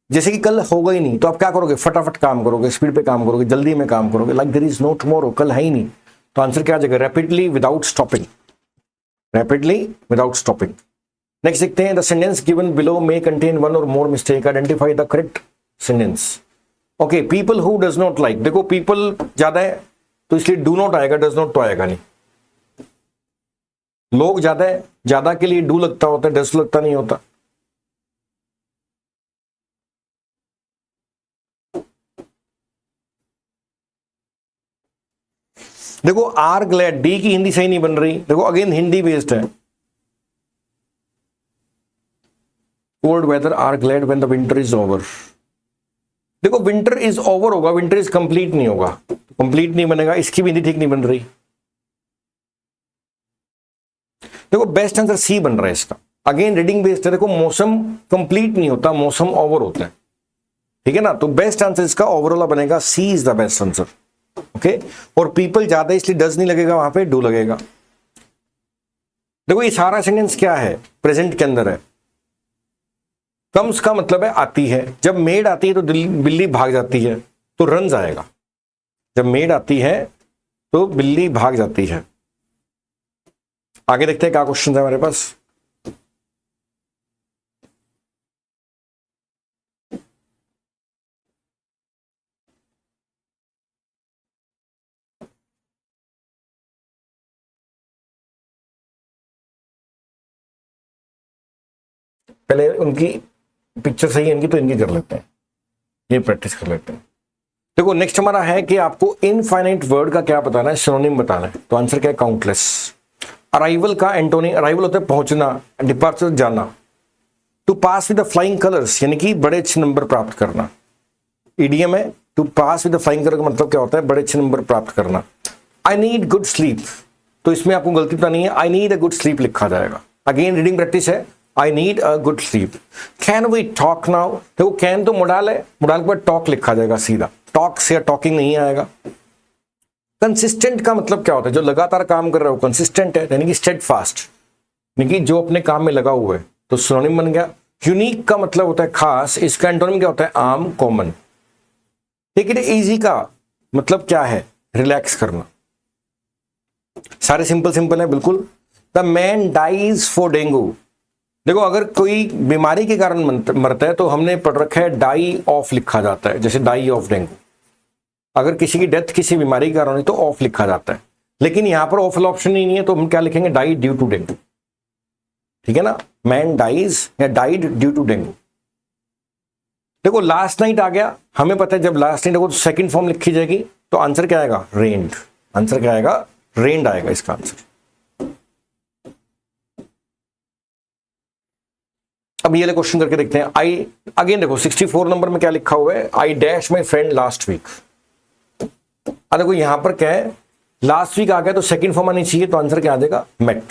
जैसे कि कल होगा ही नहीं, तो आप क्या करोगे? फटाफट काम करोगे, स्पीड पे काम करोगे, जल्दी में काम करोगे। Like there is no tomorrow, कल है ही नहीं, तो आंसर क्या आ जाएगा? Rapidly without stopping, rapidly without stopping. Next देखते हैं, the sentence given below may contain one or more mistake, identify the correct sentence. Okay, people who does not like, देखो पीपल ज्यादा है तो इसलिए डू नॉट आएगा, डज नॉट तो आएगा नहीं। लोग ज्यादा है, ज्यादा के लिए डू लगता होता है, डज लगता नहीं होता। देखो आर ग्लैड, डी की हिंदी सही नहीं बन रही, देखो अगेन हिंदी बेस्ड है। Cold weather are glad when the winter is over, देखो विंटर इज ओवर होगा, विंटर इज कंप्लीट नहीं होगा, कंप्लीट नहीं बनेगा, इसकी भी हिंदी ठीक नहीं बन रही। देखो बेस्ट आंसर सी बन रहा है इसका, अगेन रीडिंग बेस्ड है। देखो मौसम कंप्लीट नहीं होता, मौसम ओवर होता है, ठीक है ना। तो बेस्ट आंसर इसका ओवरऑल बनेगा, C is the best answer. Okay, और पीपल ज्यादा इसलिए डज नहीं लगेगा, वहां पे डू लगेगा। देखो ये सारा सेंटेंस क्या है? प्रेजेंट के अंदर है। कम्स का मतलब है आती है, जब मेड आती है तो बिल्ली भाग जाती है, तो रन आएगा। जब मेड आती है तो बिल्ली भाग जाती है। आगे देखते हैं क्या क्वेश्चन है हमारे पास। पहले उनकी पिक्चर सही है इनकी, तो इनकी कर लेते हैं, ये प्रैक्टिस कर लेते हैं। देखो नेक्स्ट हमारा है कि आपको इनफाइनाइट वर्ड का क्या बताना है? सिनोनिम बताना है। तो आंसर क्या है? काउंटलेस। अराइवल का एंटोनी, अराइवल होता है पहुंचना, डिपार्चर जाना। To pass with the flying colours यानी कि बड़े अच्छे नंबर प्राप्त करना, ईडीएम है। To pass with the flying colour का मतलब क्या होता है? बड़े अच्छे नंबर प्राप्त करना। आई नीड गुड स्लीप, तो इसमें आपको गलती बतानी है, I need a good sleep लिखा जाएगा। अगेन रीडिंग प्रैक्टिस है, I need a good sleep. Can we talk now, देखो कैन तो मोडाल है, मोडाल के बाद टॉक लिखा जाएगा सीधा, टॉक से टॉकिंग नहीं आएगा। कंसिस्टेंट का मतलब क्या होता है? जो लगातार काम कर रहा है वो कंसिस्टेंट है, यानी कि स्टेडफास्ट, यानी कि जो अपने काम में लगा हुआ है, तो सिनोनिम बन गया। यूनिक का मतलब होता है खास, इसका एंटोनिम क्या होता है? आम, कॉमन। ठीक है, इजी का मतलब क्या है? रिलैक्स करना। सारे सिंपल सिंपल है बिल्कुल। The man dies for dengue, देखो अगर कोई बीमारी के कारण मरता है तो हमने पढ़ रखा है डाई ऑफ लिखा जाता है, जैसे डाई ऑफ डेंगू। अगर किसी की डेथ किसी बीमारी के कारण है तो ऑफ लिखा जाता है, लेकिन यहां पर ऑफ ऑप्शन ही नहीं है, तो हम क्या लिखेंगे? डाई ड्यू टू डेंगू, ठीक है ना। मैन डाइज या डाइड ड्यू टू डेंगू। देखो लास्ट नाइट आ गया, हमें पता है जब लास्ट नाइट होगा तो सेकंड फॉर्म लिखी जाएगी, तो आंसर क्या आएगा? रेन्ड। आंसर क्या आएगा? रेन्ड आएगा इसका आंसर। अब ये वाले क्वेश्चन करके देखते हैं। आई अगेन देखो 64 नंबर में क्या लिखा हुआ है? I dash my friend last week. अब देखो यहां पर क्या है? लास्ट वीक आ गया तो सेकंड फॉर्म आनी चाहिए, तो आंसर क्या आ जाएगा? मेट।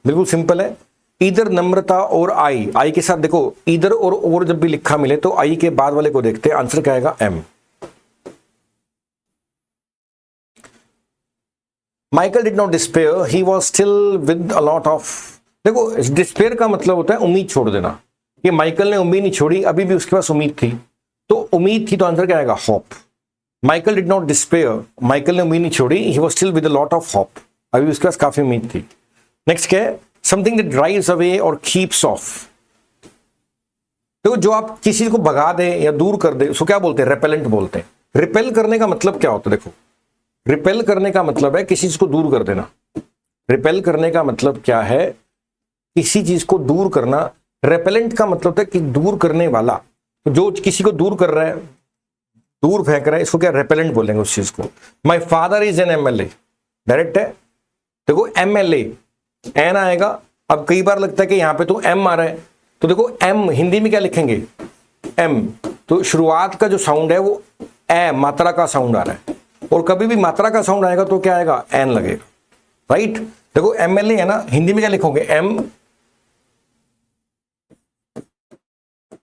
बिल्कुल सिंपल है। इधर नम्रता और आई के साथ देखो इधर और जब भी लिखा मिले तो आई के बाद वाले को देखते हैं, आंसर क्या आएगा? M. Michael did not despair, he was still with a lot of, देखो डिस्पेयर का मतलब होता है उम्मीद छोड़ देना। ये माइकल ने उम्मीद नहीं छोड़ी, अभी भी उसके पास उम्मीद थी, तो उम्मीद थी, तो आंसर क्या आएगा? Hope. Michael did not despair, Michael ने उम्मीद नहीं छोड़ी, he was still with a lot of hope, अभी उसके पास काफी उम्मीद थी। नेक्स्ट क्या है? समथिंग दैट ड्राइव्स अवे और कीप्स ऑफ, देखो जो आप किसी को भगा दे या दूर कर दे उसको क्या बोलते हैं? रेपेलेंट बोलते हैं। रिपेल करने का मतलब क्या होता है? देखो रिपेल करने का मतलब है किसी चीज को दूर कर देना। रिपेल करने का मतलब क्या है? किसी चीज को दूर करना। रेपेलेंट का मतलब है कि दूर करने वाला, जो किसी को दूर कर रहा है, दूर फेंक रहा है, इसको क्या? रेपेलेंट बोलेंगे उस चीज को। My father is an MLA, direct है। देखो एमएलए एन आएगा, अब कई बार लगता है कि यहां पे तो एम आ रहा है, तो देखो एम हिंदी में क्या लिखेंगे, एम, तो शुरुआत का जो साउंड है वो ए मात्रा का साउंड आ रहा है, और कभी भी मात्रा का साउंड आएगा तो क्या आएगा, एन लगेगा, राइट। देखो MLA है ना, हिंदी में क्या लिखोगे,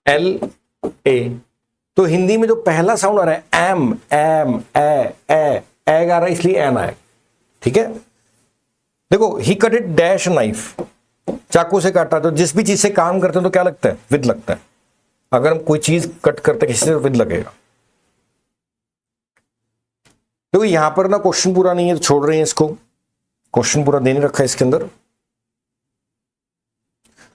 MLA, तो हिंदी में जो पहला साउंड आ रहा है एम ए आ रहा है, इसलिए एन आएगा, ठीक है। देखो ही कट इट डैश नाइफ, चाकू से काटा, तो जिस भी चीज से काम करते हैं तो क्या लगता है, विद लगता है। अगर हम कोई चीज कट करते हैं किसी से तो विद लगेगा। देखो यहां पर ना क्वेश्चन पूरा नहीं है तो छोड़ रहे हैं इसको, क्वेश्चन पूरा दे नहीं रखा है इसके अंदर।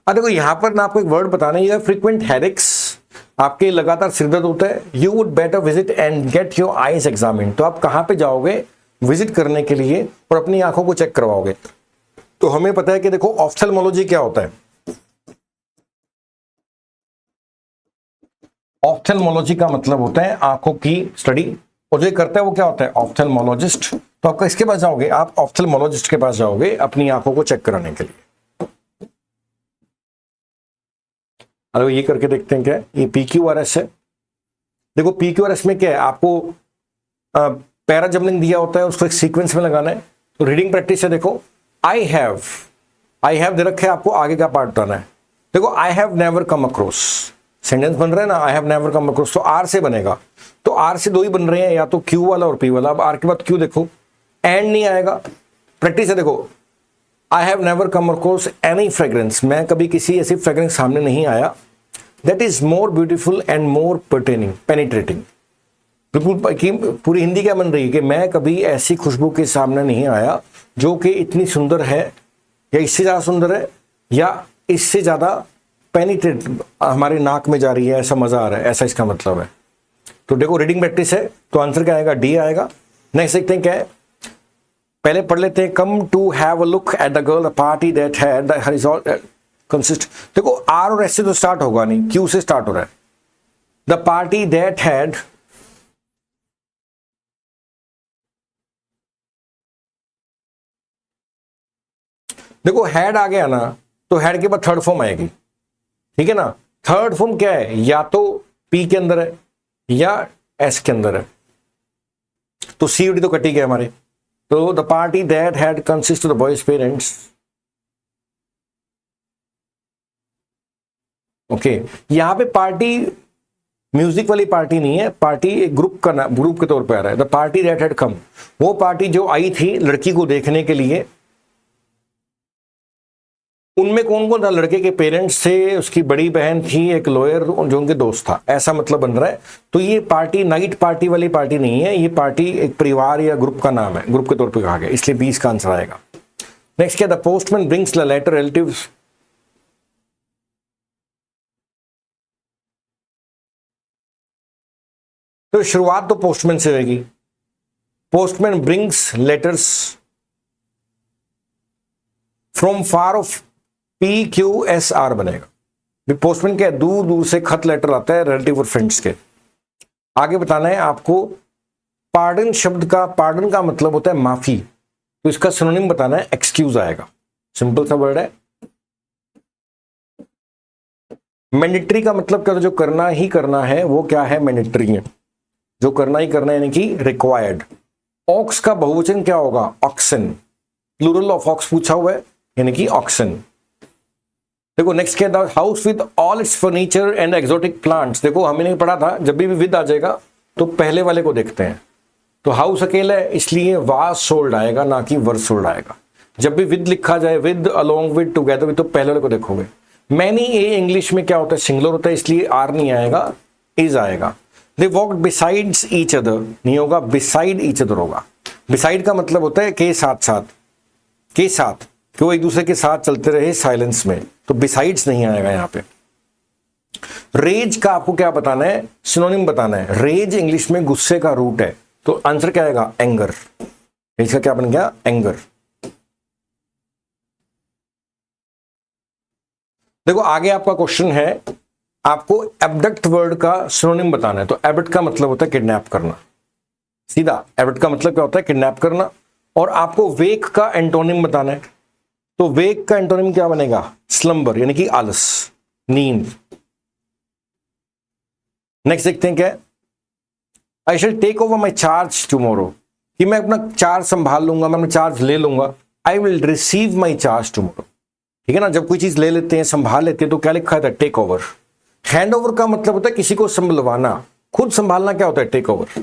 देखो यहां पर ना आपको एक वर्ड बताना है, फ्रीक्वेंट हेडेक्स, आपके लगातार सिरदर्द होता है, you would better visit and get your eyes examined, तो आप कहां पे जाओगे विजिट करने के लिए और अपनी आंखों को चेक करवाओगे। तो हमें पता है कि देखो ऑफ्थेल्मोलॉजी क्या होता है, ऑफ्थेल्मोलॉजी का मतलब होता है आंखों की स्टडी, और जो करता है वो क्या होता है, ऑफ्थेल्मोलॉजिस्ट। तो आप किसके पास जाओगे, आप ऑफ्थेल्मोलॉजिस्ट के पास जाओगे अपनी आंखों को चेक कराने के लिए। अरे ये करके देखते हैं क्या, ये PQRS है। देखो PQRS में क्या है, आपको पैरा जम्बलिंग दिया होता है, उसको एक सीक्वेंस में लगाना है। तो रीडिंग प्रैक्टिस है, देखो आई हैव दे रखे, आपको आगे का पार्ट बताना है। देखो I have never come across, sentence बन रहा है ना, I have never come across, तो आर से बनेगा, तो आर से दो ही बन रहे हैं, या तो क्यू वाला और पी वाला। अब आर के बाद क्यू देखो, एंड नहीं आएगा। प्रैक्टिस है, देखो I have never come across any fragrance, मैं कभी किसी ऐसी फ्रेग्रेंस सामने नहीं आया, that is more beautiful and more penetrating. बिल्कुल पूरी हिंदी क्या बन रही है कि मैं कभी ऐसी खुशबू के सामने नहीं आया जो कि इतनी सुंदर है, या इससे ज्यादा सुंदर है, या इससे ज्यादा पेनिट्रेट हमारे नाक में जा रही है, ऐसा मजा आ रहा है, ऐसा इसका मतलब है। तो देखो रीडिंग प्रैक्टिस है, तो आंसर क्या आएगा, डी आएगा। नेक्स्ट देखते हैं क्या है, पहले पढ़ लेते हैं, come to have a look at the girl, a party that had the result consist. देखो आर और एस से तो स्टार्ट होगा नहीं, क्यू से स्टार्ट हो रहा है। द पार्टी दैट हैड, देखो हैड आ गया ना, तो हैड के बाद थर्ड फॉर्म आएगी, ठीक है ना। थर्ड फॉर्म क्या है, या तो पी के अंदर है या एस के अंदर है, तो COD तो कटी गया हमारे। तो the party that had consist of the boys parents, okay. यहां पे पार्टी म्यूजिक वाली पार्टी नहीं है, पार्टी एक ग्रुप का नाम, ग्रुप के तौर पे आ रहा है। The party that had come, वो पार्टी जो आई थी लड़की को देखने के लिए, उनमें कौन कौन था, लड़के के पेरेंट्स थे, उसकी बड़ी बहन थी, एक लॉयर जो उनके दोस्त था, ऐसा मतलब बन रहा है। तो ये पार्टी नाइट पार्टी वाली पार्टी नहीं है, ये पार्टी एक परिवार या ग्रुप का नाम है, ग्रुप के तौर पे कहा गया, इसलिए 20 का आंसर आएगा। नेक्स्ट क्या, the postman brings the letter relatives, तो शुरुआत तो पोस्टमैन से होगी, postman brings letters from far off, PQSR बनेगा। पोस्टमैन क्या है, दूर दूर से खत लेटर आता है रिलेटिव और फ्रेंड्स के। आगे बताना है आपको, पार्डन शब्द का, पार्डन का मतलब होता है माफी, तो इसका सिनोनिम बताना है, एक्सक्यूज आएगा, सिंपल सा वर्ड है। मैंडेटरी का मतलब क्या, जो करना ही करना है वो क्या है, मैंडेटरी है, जो करना ही करना है, यानी कि रिक्वायर्ड। ऑक्स का बहुवचन क्या होगा, ऑक्सन, प्लूरल ऑफ ऑक्स पूछा हुआ है, यानी कि ऑक्सन। देखो नेक्स्ट क्या, the house with all it's furniture and exotic plants, देखो हमें नहीं पढ़ा था, जब भी विद आ जाएगा तो पहले वाले को देखते हैं। तो हाउस अकेला है इसलिए वाज सोल्ड आएगा, ना कि वर सोल्ड आएगा। जब भी विद लिखा जाए, with, along with, together with, तो पहले वाले को देखोगे। मैनी, ए इंग्लिश में क्या होता है, सिंगुलर होता है, इसलिए आर नहीं आएगा, इज आएगा। दे वॉक्ड बिसाइड्स ईच अदर, नहीं होगा, बिसाइड ईच अदर होगा। बिसाइड का मतलब होता है के साथ साथ, के साथ, कि वो एक दूसरे के साथ चलते रहे साइलेंस में, तो बिसाइड्स नहीं आएगा यहां पे। रेज का आपको क्या बताना है, सिनोनिम बताना है। रेज इंग्लिश में गुस्से का रूट है, तो आंसर क्या आएगा, एंगर। इसका क्या बन गया, एंगर। देखो आगे आपका क्वेश्चन है, आपको एबडक्ट वर्ड का सिनोनिम बताना है। तो एबडक्ट का मतलब होता है किडनैप करना, सीधा एबडक्ट का मतलब क्या होता है, किडनैप करना। और आपको वेक का एंटोनिम बताना है। तो वेक का एंटोनिम क्या बनेगा, स्लंबर, यानी कि आलस। नींद। नेक्स्ट देखते हैं क्या है, I shall take over my charge tomorrow, कि मैं अपना चार्ज संभाल लूंगा, मैं अपना चार्ज ले लूंगा। I will receive my charge tomorrow, ठीक है ना। जब कोई चीज ले लेते हैं, संभाल लेते हैं, तो क्या लिखा था, टेक ओवर। हैंड ओवर का मतलब होता है किसी को संभलवाना, खुद संभालना क्या होता है, टेक ओवर।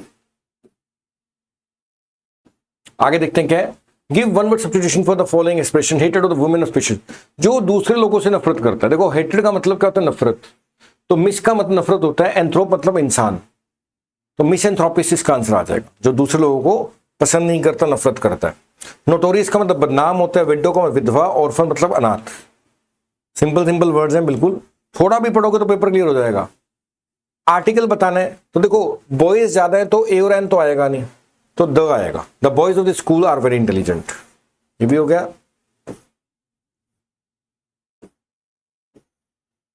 आगे देखते हैं क्या है, give one word substitution for the following expression, hated of the women of species, जो दूसरे लोगों से नफरत करता है। देखो हेटेड का मतलब क्या होता है, नफरत, तो मिस का मतलब नफरत होता है, एंथ्रोप मतलब इंसान, तो मिस एंथ्रोपिस इसका आंसर आ जाएगा, जो दूसरे लोगों को पसंद नहीं करता, नफरत करता है। नोटोरियस का मतलब बदनाम होता है, विडो का विधवा, ऑर्फन मतलब अनाथ। सिंपल सिंपल वर्ड्स हैं बिल्कुल, थोड़ा भी पढ़ोगे तो पेपर क्लियर हो जाएगा। आर्टिकल बताना है तो देखो बॉयज ज्यादा है तो ए और एन तो आएगा नहीं, तो द आएगा। The boys of the school are very intelligent, ये भी हो गया।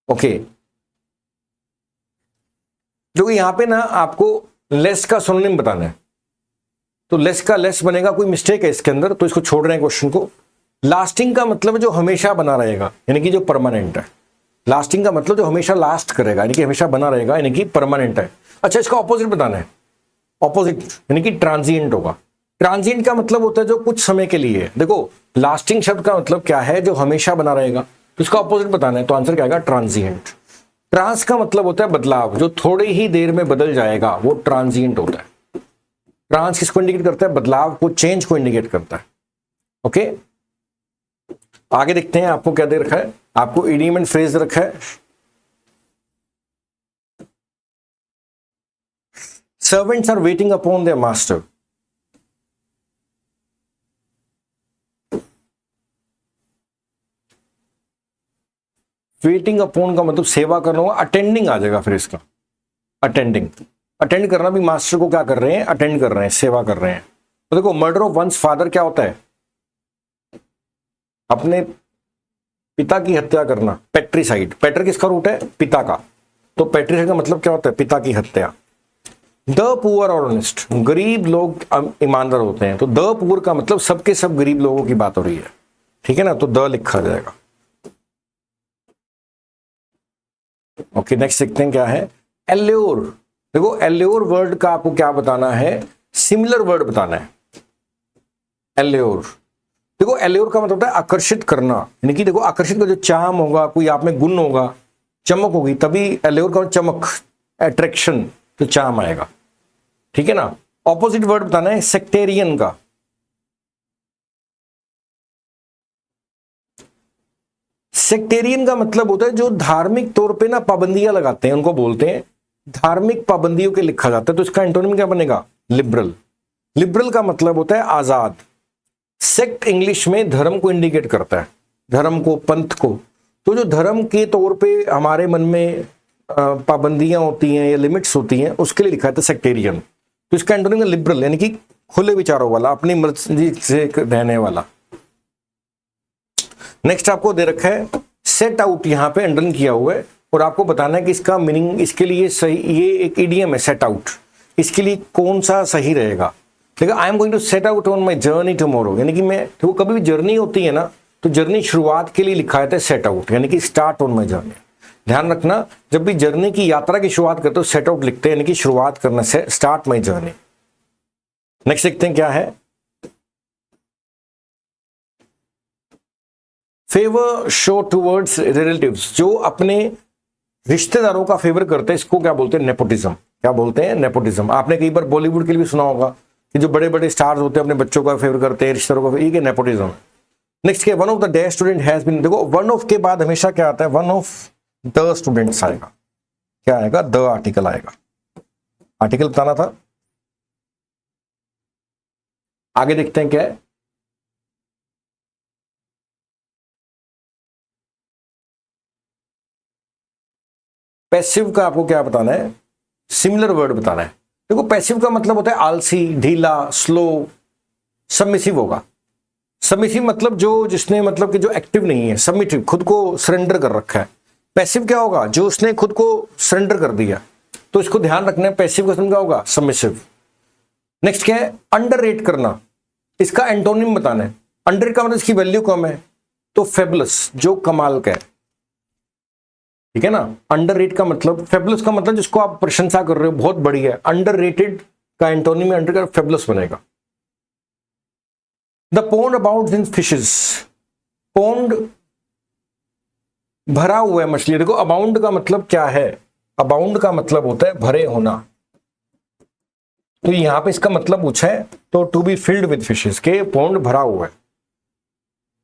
ओके, जो यहां पे ना आपको लेस का सिनोनिम बताना है, तो लेस का लेस बनेगा, कोई मिस्टेक है इसके अंदर तो इसको छोड़ रहे हैं क्वेश्चन को। लास्टिंग का मतलब जो हमेशा बना रहेगा, यानी कि जो परमानेंट है। लास्टिंग का मतलब जो हमेशा लास्ट करेगा, यानी कि हमेशा बना रहेगा, यानी कि परमानेंट है। अच्छा, इसका ऑपोजिट बताना है, ऑपोजिट यानी कि ट्रांजिएंट होगा। ट्रांजिएंट का मतलब होता है जो कुछ समय के लिए है। देखो लास्टिंग शब्द का मतलब क्या है, जो हमेशा बना रहेगा, तो इसका ऑपोजिट बताना है, तो आंसर क्या आएगा, ट्रांजिएंट। ट्रांस का मतलब होता है बदलाव, जो थोड़ी ही देर में बदल जाएगा, वो ट्रांजिएंट होता है। ट्रांस किसको इंडिकेट करता है, बदलाव को, चेंज को इंडिकेट करता है। ओके, आगे देखते हैं आपको क्या दे रखा है, आपको इडियम एंड फ्रेज रखा है। Servants are waiting upon their master, waiting upon का मतलब सेवा करना होगा, अटेंडिंग आ जाएगा फिर इसका, अटेंडिंग। अटेंड करना भी मास्टर को क्या कर रहे हैं, अटेंड कर रहे हैं, सेवा कर रहे हैं। तो देखो मर्डर ऑफ वंस फादर क्या होता है, अपने पिता की हत्या करना, पेट्रीसाइड। पेटर किसका रूट है, पिता का, तो पेट्रीसाइड का मतलब क्या होता है, पिता की हत्या। द पुअर और ऑनेस्ट, गरीब लोग ईमानदार होते हैं, तो द पुअर का मतलब सबके सब गरीब लोगों की बात हो रही है, ठीक है ना, तो द लिखा जाएगा। ओके, नेक्स्ट देखते हैं क्या है, एल्योर। देखो एल्योर वर्ड का आपको क्या बताना है, सिमिलर वर्ड बताना है। एल्योर, देखो एल्योर का मतलब होता है आकर्षित करना, यानी कि देखो आकर्षित का जो चार्म होगा, कोई आप में गुण होगा, चमक होगी, तभी एल्योर का चमक, अट्रैक्शन, तो चार्म आएगा, ठीक है ना। ऑपोजिट वर्ड बताना है, सेक्टेरियन का। सेक्टेरियन का मतलब होता है जो धार्मिक तौर पे ना पाबंदियां लगाते हैं, उनको बोलते हैं धार्मिक पाबंदियों के लिखा जाता है, तो इसका एंटोनिम क्या बनेगा, लिबरल। लिबरल का मतलब होता है आजाद। सेक्ट इंग्लिश में धर्म को इंडिकेट करता है, धर्म को, पंथ को। तो जो धर्म के तौर पे हमारे मन में पाबंदियां होती हैं या लिमिट्स होती हैं, उसके लिए लिखा है सेक्टेरियन। तो इसका एंटोनिम है लिबरल, यानी कि खुले विचारों वाला, अपनी मर्जी से रहने वाला। नेक्स्ट आपको दे रखा है सेट आउट, यहां पे अंडरलाइन किया हुआ है, और आपको बताना है कि इसका मीनिंग, इसके लिए सही, ये एक इडियम है सेट आउट, इसके लिए कौन सा सही रहेगा। देखो I am going to set out on my journey tomorrow, यानी कि मैं, देखो कभी भी जर्नी होती है ना, तो जर्नी शुरुआत के लिए लिखा है सेट आउट, यानी कि स्टार्ट ऑन माई जर्नी। ध्यान रखना, जब भी जर्नी की, यात्रा की शुरुआत करते हो सेट आउट लिखते हैं, यानी कि शुरुआत करना से, स्टार्ट माई जर्नी। नेक्स्ट देखते हैं क्या है, फेवर शो टूवर्ड्स रिलेटिव्स, जो अपने रिश्तेदारों का फेवर करते हैं, इसको क्या बोलते हैं, नेपोटिज्म। क्या बोलते हैं, नेपोटिज्म। आपने कई बार बॉलीवुड के लिए भी सुना होगा कि जो बड़े बड़े स्टार्स होते हैं अपने बच्चों का फेवर करते हैं, रिश्तेदारों का, ये नेपोटिज्म। नेक्स्ट के one of the day student has been, देखो वन ऑफ के बाद हमेशा क्या आता है, वन ऑफ द स्टूडेंट्स आएगा, क्या आएगा, द आर्टिकल आएगा। आर्टिकल बताना था। आगे देखते हैं क्या है, पैसिव का आपको क्या बताना है, सिमिलर वर्ड बताना है। देखो पैसिव का मतलब होता है आलसी, ढीला, स्लो। सबमिसिव होगा, सबमिसिव मतलब जो, जिसने मतलब कि जो एक्टिव नहीं है, सबमिटिव, खुद को सरेंडर कर रखा है। पैसिव क्या होगा, जो उसने खुद को सरेंडर कर दिया, तो इसको ध्यान रखना है, पैसिव का मतलब क्या होगा, सबमिसिव। नेक्स्ट क्या है, अंडररेट करना, इसका एंटोनिम बताना है। अंडररेट का मतलब इसकी वैल्यू कम है, तो फेबुलस, जो कमाल का है, ठीक है ना। अंडररेट का मतलब, फेबुलस का मतलब जिसको आप प्रशंसा कर रहे हो, बहुत बढ़िया है। अंडररेटेड का एंटोनिम में अंडर का फेबुलस बनेगा। The pond about in fishes, pond भरा हुआ है मछली। देखो अबाउंड का मतलब क्या है, अबाउंड का मतलब होता है भरे होना। तो यहां पे इसका मतलब पूछा है तो to be filled with fishes, के पोन्ड भरा हुआ है।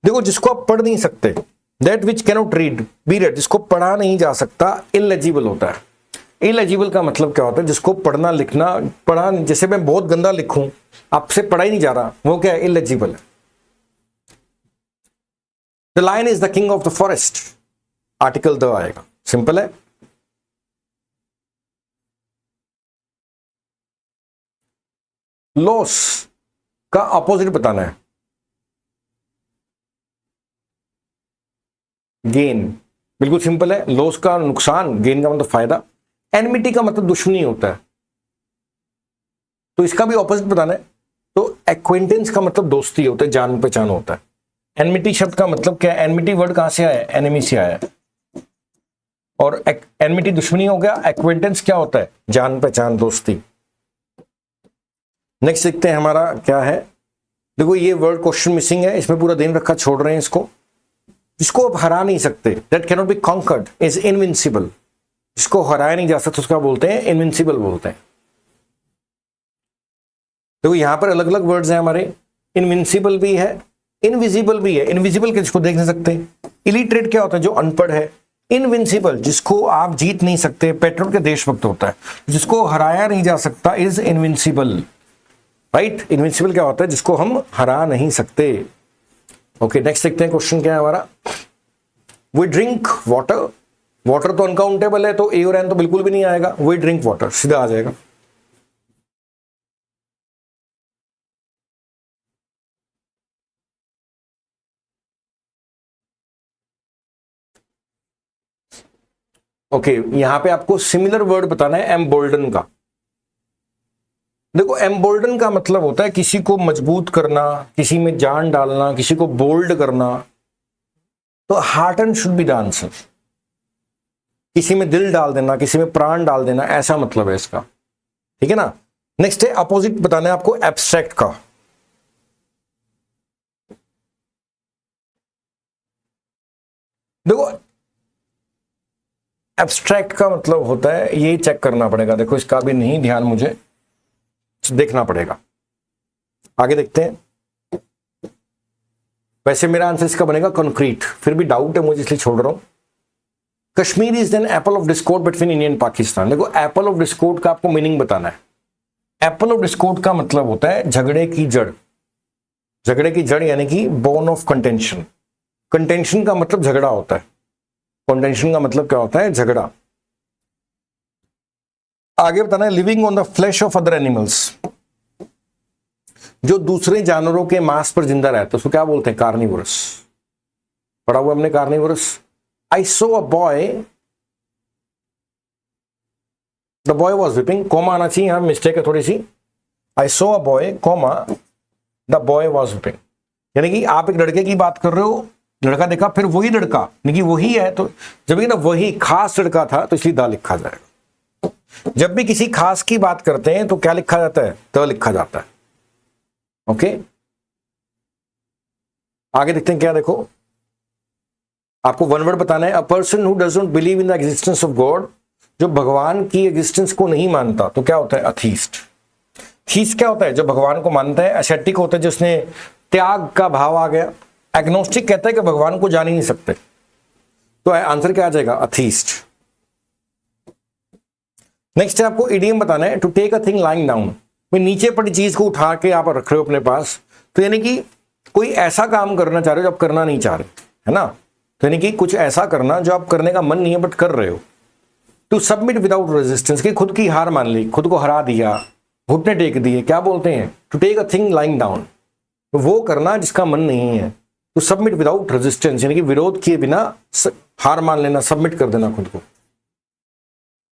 देखो जिसको आप पढ़ नहीं सकते, that which cannot read be read, जिसको पढ़ा नहीं जा सकता, इलेजिबल होता है। इलेजिबल का मतलब क्या होता है, जिसको पढ़ना लिखना पढ़ा, जैसे मैं बहुत गंदा लिखूं, आपसे पढ़ा ही नहीं जा रहा, वो क्या है, इलेजिबल है। The lion is the king of the forest, article the आएगा, सिंपल है। लॉस का अपोजिट बताना है, गेन, बिल्कुल सिंपल है। लॉस का नुकसान, गेन का मतलब फायदा। एनमिटी का मतलब दुश्मनी होता है, तो इसका भी ऑपोजिट बताना है। तो एक्वेंटेंस का मतलब दोस्ती होता है, जान पहचान होता है। एनमिटी शब्द का मतलब क्या है, एनमिटी वर्ड कहां से आया है, एनिमी से आया है। और एनमिटी दुश्मनी हो गया, एक्वेंटेंस क्या होता है, जान पहचान दोस्ती। नेक्स्ट देखते हैं हमारा क्या है। देखो ये वर्ड क्वेश्चन मिसिंग है, इसमें पूरा दिन रखा छोड़ रहे हैं इसको। जिसको आप हरा नहीं सकते, that can not be conquered is invincible, जिसको हराया नहीं जा सकता उसका बोलते हैं इनविंसिबल बोलते हैं। देखो यहां पर अलग अलग वर्ड्स हैं हमारे, इनविंसिबल भी है, इनविजिबल भी है। इनविजिबल जिसको देख नहीं सकते, इलिटरेट क्या होता है, जो अनपढ़ है। इनविंसिबल जिसको आप जीत नहीं सकते, पेट्रोल के देशभक्त होता है, जिसको हराया नहीं जा सकता इज इनविंसिबल, राइट। इनविंसिबल क्या होता है, जिसको हम हरा नहीं सकते। ओके नेक्स्ट देखते हैं क्वेश्चन क्या है हमारा। वी ड्रिंक वाटर, वाटर तो अनकाउंटेबल है, तो ए और एन तो बिल्कुल भी नहीं आएगा, वी ड्रिंक वाटर सीधा आ जाएगा। ओके यहां पे आपको सिमिलर वर्ड बताना है, एम्बोल्डन का। देखो एम्बोल्डन का मतलब होता है किसी को मजबूत करना, किसी में जान डालना, किसी को बोल्ड करना। तो heart and should be the answer, किसी में दिल डाल देना, किसी में प्राण डाल देना, ऐसा मतलब है इसका, ठीक है ना। नेक्स्ट है अपोजिट बताना है आपको, एब्स्ट्रैक्ट का। देखो एब्स्ट्रैक्ट का मतलब होता है, ये चेक करना पड़ेगा, देखो इसका भी नहीं ध्यान मुझे देखना पड़ेगा। आगे देखते हैं। वैसे मेरा आंसर इसका बनेगा कंक्रीट, फिर भी डाउट है मुझे इसलिए छोड़ रहा हूं। Kashmir is an apple of Discord between India and Pakistan. देखो एप्पल ऑफ डिस्कॉर्ड का आपको मीनिंग बताना है। एप्पल ऑफ डिस्कॉर्ड का मतलब होता है झगड़े की जड़, झगड़े की जड़ यानी कि बोन ऑफ कंटेंशन। कंटेंशन का मतलब झगड़ा होता है, कंटेंशन का मतलब क्या होता है, झगड़ा। आगे बताना है living on the flash of other animals, जो दूसरे जानवरों के मांस पर जिंदा रहता है उसको क्या बोलते हैं, कार्निवोरस। पढ़ा हुआ हमने carnivorous. I saw a boy, the boy was weeping, comma आना चाहिए, यहां मिस्टेक है थोड़ी सी। I saw a boy comma the boy was weeping, यानी कि आप एक लड़के की बात कर रहे हो, लड़का देखा, फिर वही लड़का, यानी कि वही है, तो जब ना वही खास लड़का था तो इसलिए द लिखा जाएगा। जब भी किसी खास की बात करते हैं तो क्या लिखा जाता है, द लिखा जाता है। ओके आगे देखते हैं क्या, देखो आपको वन वर्ड बताना है। A person who does not believe in the existence of God, जो भगवान की एग्जिस्टेंस को नहीं मानता तो क्या होता है, अथीस्ट। थीस्ट क्या होता है, जो भगवान को मानता है। एसेटिक होता है जिसने त्याग का भाव आ गया। एग्नोस्टिक कहता है कि भगवान को जान ही नहीं सकते, तो आंसर क्या आ जाएगा, अथीस्ट। नेक्स्ट है आपको इडियम बताना है, to take a thing lying down. मैं नीचे पड़ी चीज को उठा के आप रख रहे हो अपने पास, तो यानी कि कोई ऐसा काम करना चाह रहे हो जो आप करना नहीं चाह रहे, है ना। तो यानी कि कुछ ऐसा करना जो आप करने का मन नहीं है बट कर रहे हो। टू सबमिट विदाउट रेजिस्टेंस, की खुद की हार मान ली, खुद को हरा दिया, घुटने टेक दिए, क्या बोलते हैं, to take a thing lying down. वो करना जिसका मन नहीं है। टू सबमिट विदाउट रेजिस्टेंस यानी कि विरोध किए बिना हार मान लेना, सबमिट कर देना खुद को।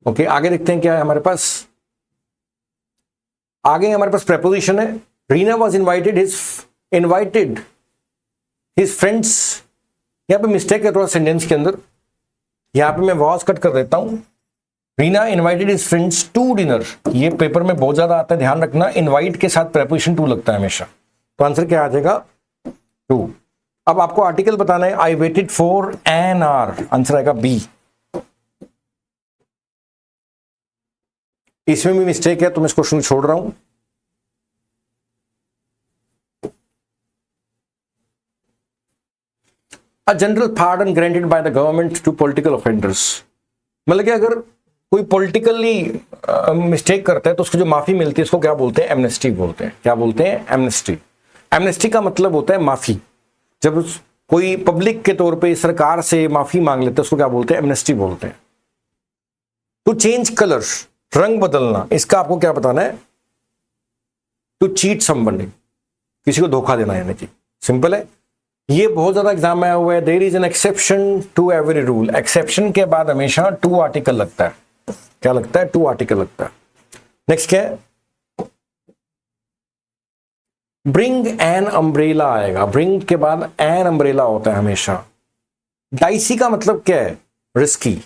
ओके आगे देखते हैं क्या है हमारे पास। आगे हमारे पास प्रेपोजिशन है। Reena was invited his friends. यहां पे मिस्टेक है थोड़ा सेंटेंस के अंदर। यहाँ पे मैं वॉज कट कर देता हूं। Reena invited his friends to dinner, ये पेपर में बहुत ज्यादा आता है, ध्यान रखना, इनवाइट के साथ प्रेपोजिशन टू लगता है हमेशा। तो आंसर क्या आ जाएगा? टू। अब आपको आर्टिकल बताना है, I waited for an hour, answer आएगा बी। इसमें भी मिस्टेक है तो मैं इस क्वेश्चन को छोड़ रहा हूं। A general pardon granted by the government to political offenders, मतलब कि अगर कोई पॉलिटिकली मिस्टेक करता है तो उसको जो माफी मिलती है उसको क्या बोलते हैं? एमनेस्टी बोलते हैं। क्या बोलते हैं? एमनेस्टी। एमनेस्टी का मतलब होता है माफी। जब कोई पब्लिक के तौर पे सरकार से माफी मांग लेता है उसको क्या बोलते हैं? एमनेस्टी बोलते हैं। टू चेंज कलर, रंग बदलना, इसका आपको क्या बताना है? टू चीट समबडी, किसी को धोखा देना, यानी कि सिंपल है। ये बहुत ज्यादा एग्जाम में आया हुआ है। There is an exception to every rule, exception के बाद हमेशा टू आर्टिकल लगता है। क्या लगता है? टू आर्टिकल लगता है। नेक्स्ट क्या है? ब्रिंग एन अम्ब्रेला आएगा, ब्रिंग के बाद एन अम्ब्रेला होता है हमेशा। डाइसी का मतलब क्या है? रिस्की।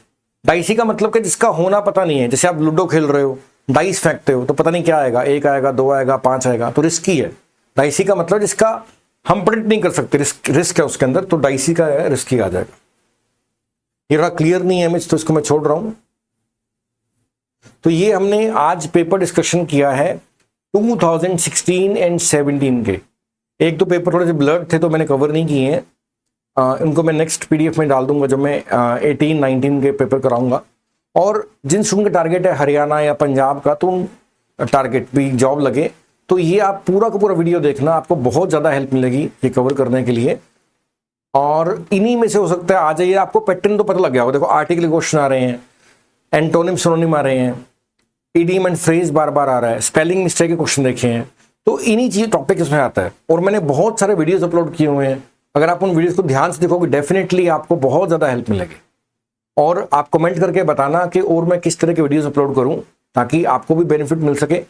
डाइसी का मतलब क्या? जिसका होना पता नहीं है। जैसे आप लूडो खेल रहे हो, डाइस फेंकते हो तो पता नहीं क्या आएगा, एक आएगा, दो आएगा, पांच आएगा, तो रिस्की है। डाइसी का मतलब जिसका हम प्रेडिक्ट नहीं कर सकते, रिस्क है उसके अंदर, तो डाइसी का है, रिस्की आ जाएगा। ये रहा क्लियर नहीं है इमेज, तो इसको मैं छोड़ रहा हूं। तो ये हमने आज पेपर डिस्कशन किया है 2016 एंड 17 के। एक दो पेपर थोड़े से ब्लर्ड थे तो मैंने कवर नहीं किए हैं, इनको मैं नेक्स्ट पीडीएफ में डाल दूंगा जब मैं 18-19 के पेपर कराऊंगा। और जिन स्टूडेंट का टारगेट है हरियाणा या पंजाब का, तो उन टारगेट भी जॉब लगे, तो ये आप पूरा का पूरा वीडियो देखना, आपको बहुत ज़्यादा हेल्प मिलेगी ये कवर करने के लिए। और इन्हीं में से हो सकता है आ जाइए, आपको पैटर्न तो पता लग गया होगा। देखो आर्टिकल क्वेश्चन आ रहे हैं, एंटोनिम सिनोनिम आ रहे हैं, इडियम एंड फ्रेज बार बार आ रहा है, स्पेलिंग मिस्टेक के क्वेश्चन देखे हैं, तो इन्हीं चीज टॉपिक इसमें आता है। और मैंने बहुत सारे वीडियोस अपलोड किए हुए हैं, अगर आप उन वीडियोस को ध्यान से देखोगे डेफिनेटली आपको बहुत ज़्यादा हेल्प मिलेगी। और आप कमेंट करके बताना कि और मैं किस तरह के वीडियोस अपलोड करूं ताकि आपको भी बेनिफिट मिल सके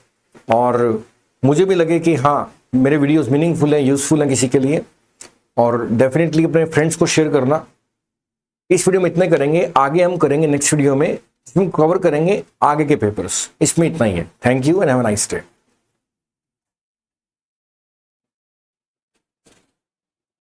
और मुझे भी लगे कि हाँ मेरे वीडियोस मीनिंगफुल हैं, यूजफुल हैं किसी के लिए। और डेफिनेटली अपने फ्रेंड्स को शेयर करना। इस वीडियो में इतना करेंगे, आगे हम करेंगे नेक्स्ट वीडियो में, इसमें कवर करेंगे आगे के पेपर्स। इसमें इतना ही है। Thank you and have a nice day.